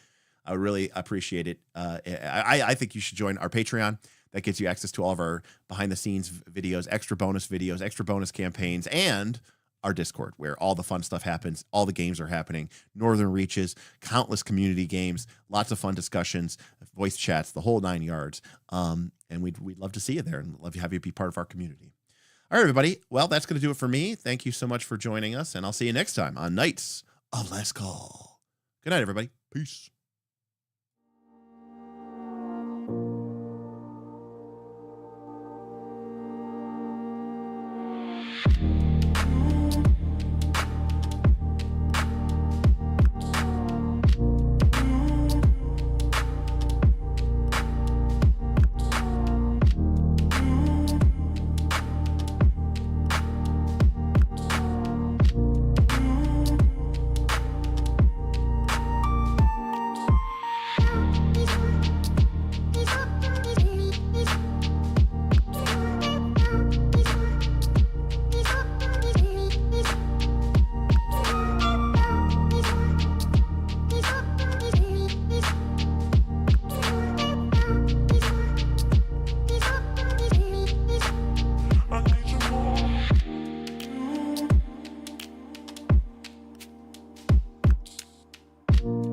I would really appreciate it. I think you should join our Patreon. That gets you access to all of our behind the scenes videos, extra bonus campaigns, and our Discord, where all the fun stuff happens. All the games are happening. Northern Reaches, countless community games, lots of fun discussions, voice chats, the whole 9 yards. And we'd love to see you there and love to have you be part of our community. All right, everybody. Well, that's going to do it for me. Thank you so much for joining us, and I'll see you next time on Knights of Last Call. Good night, everybody. Peace. Bye.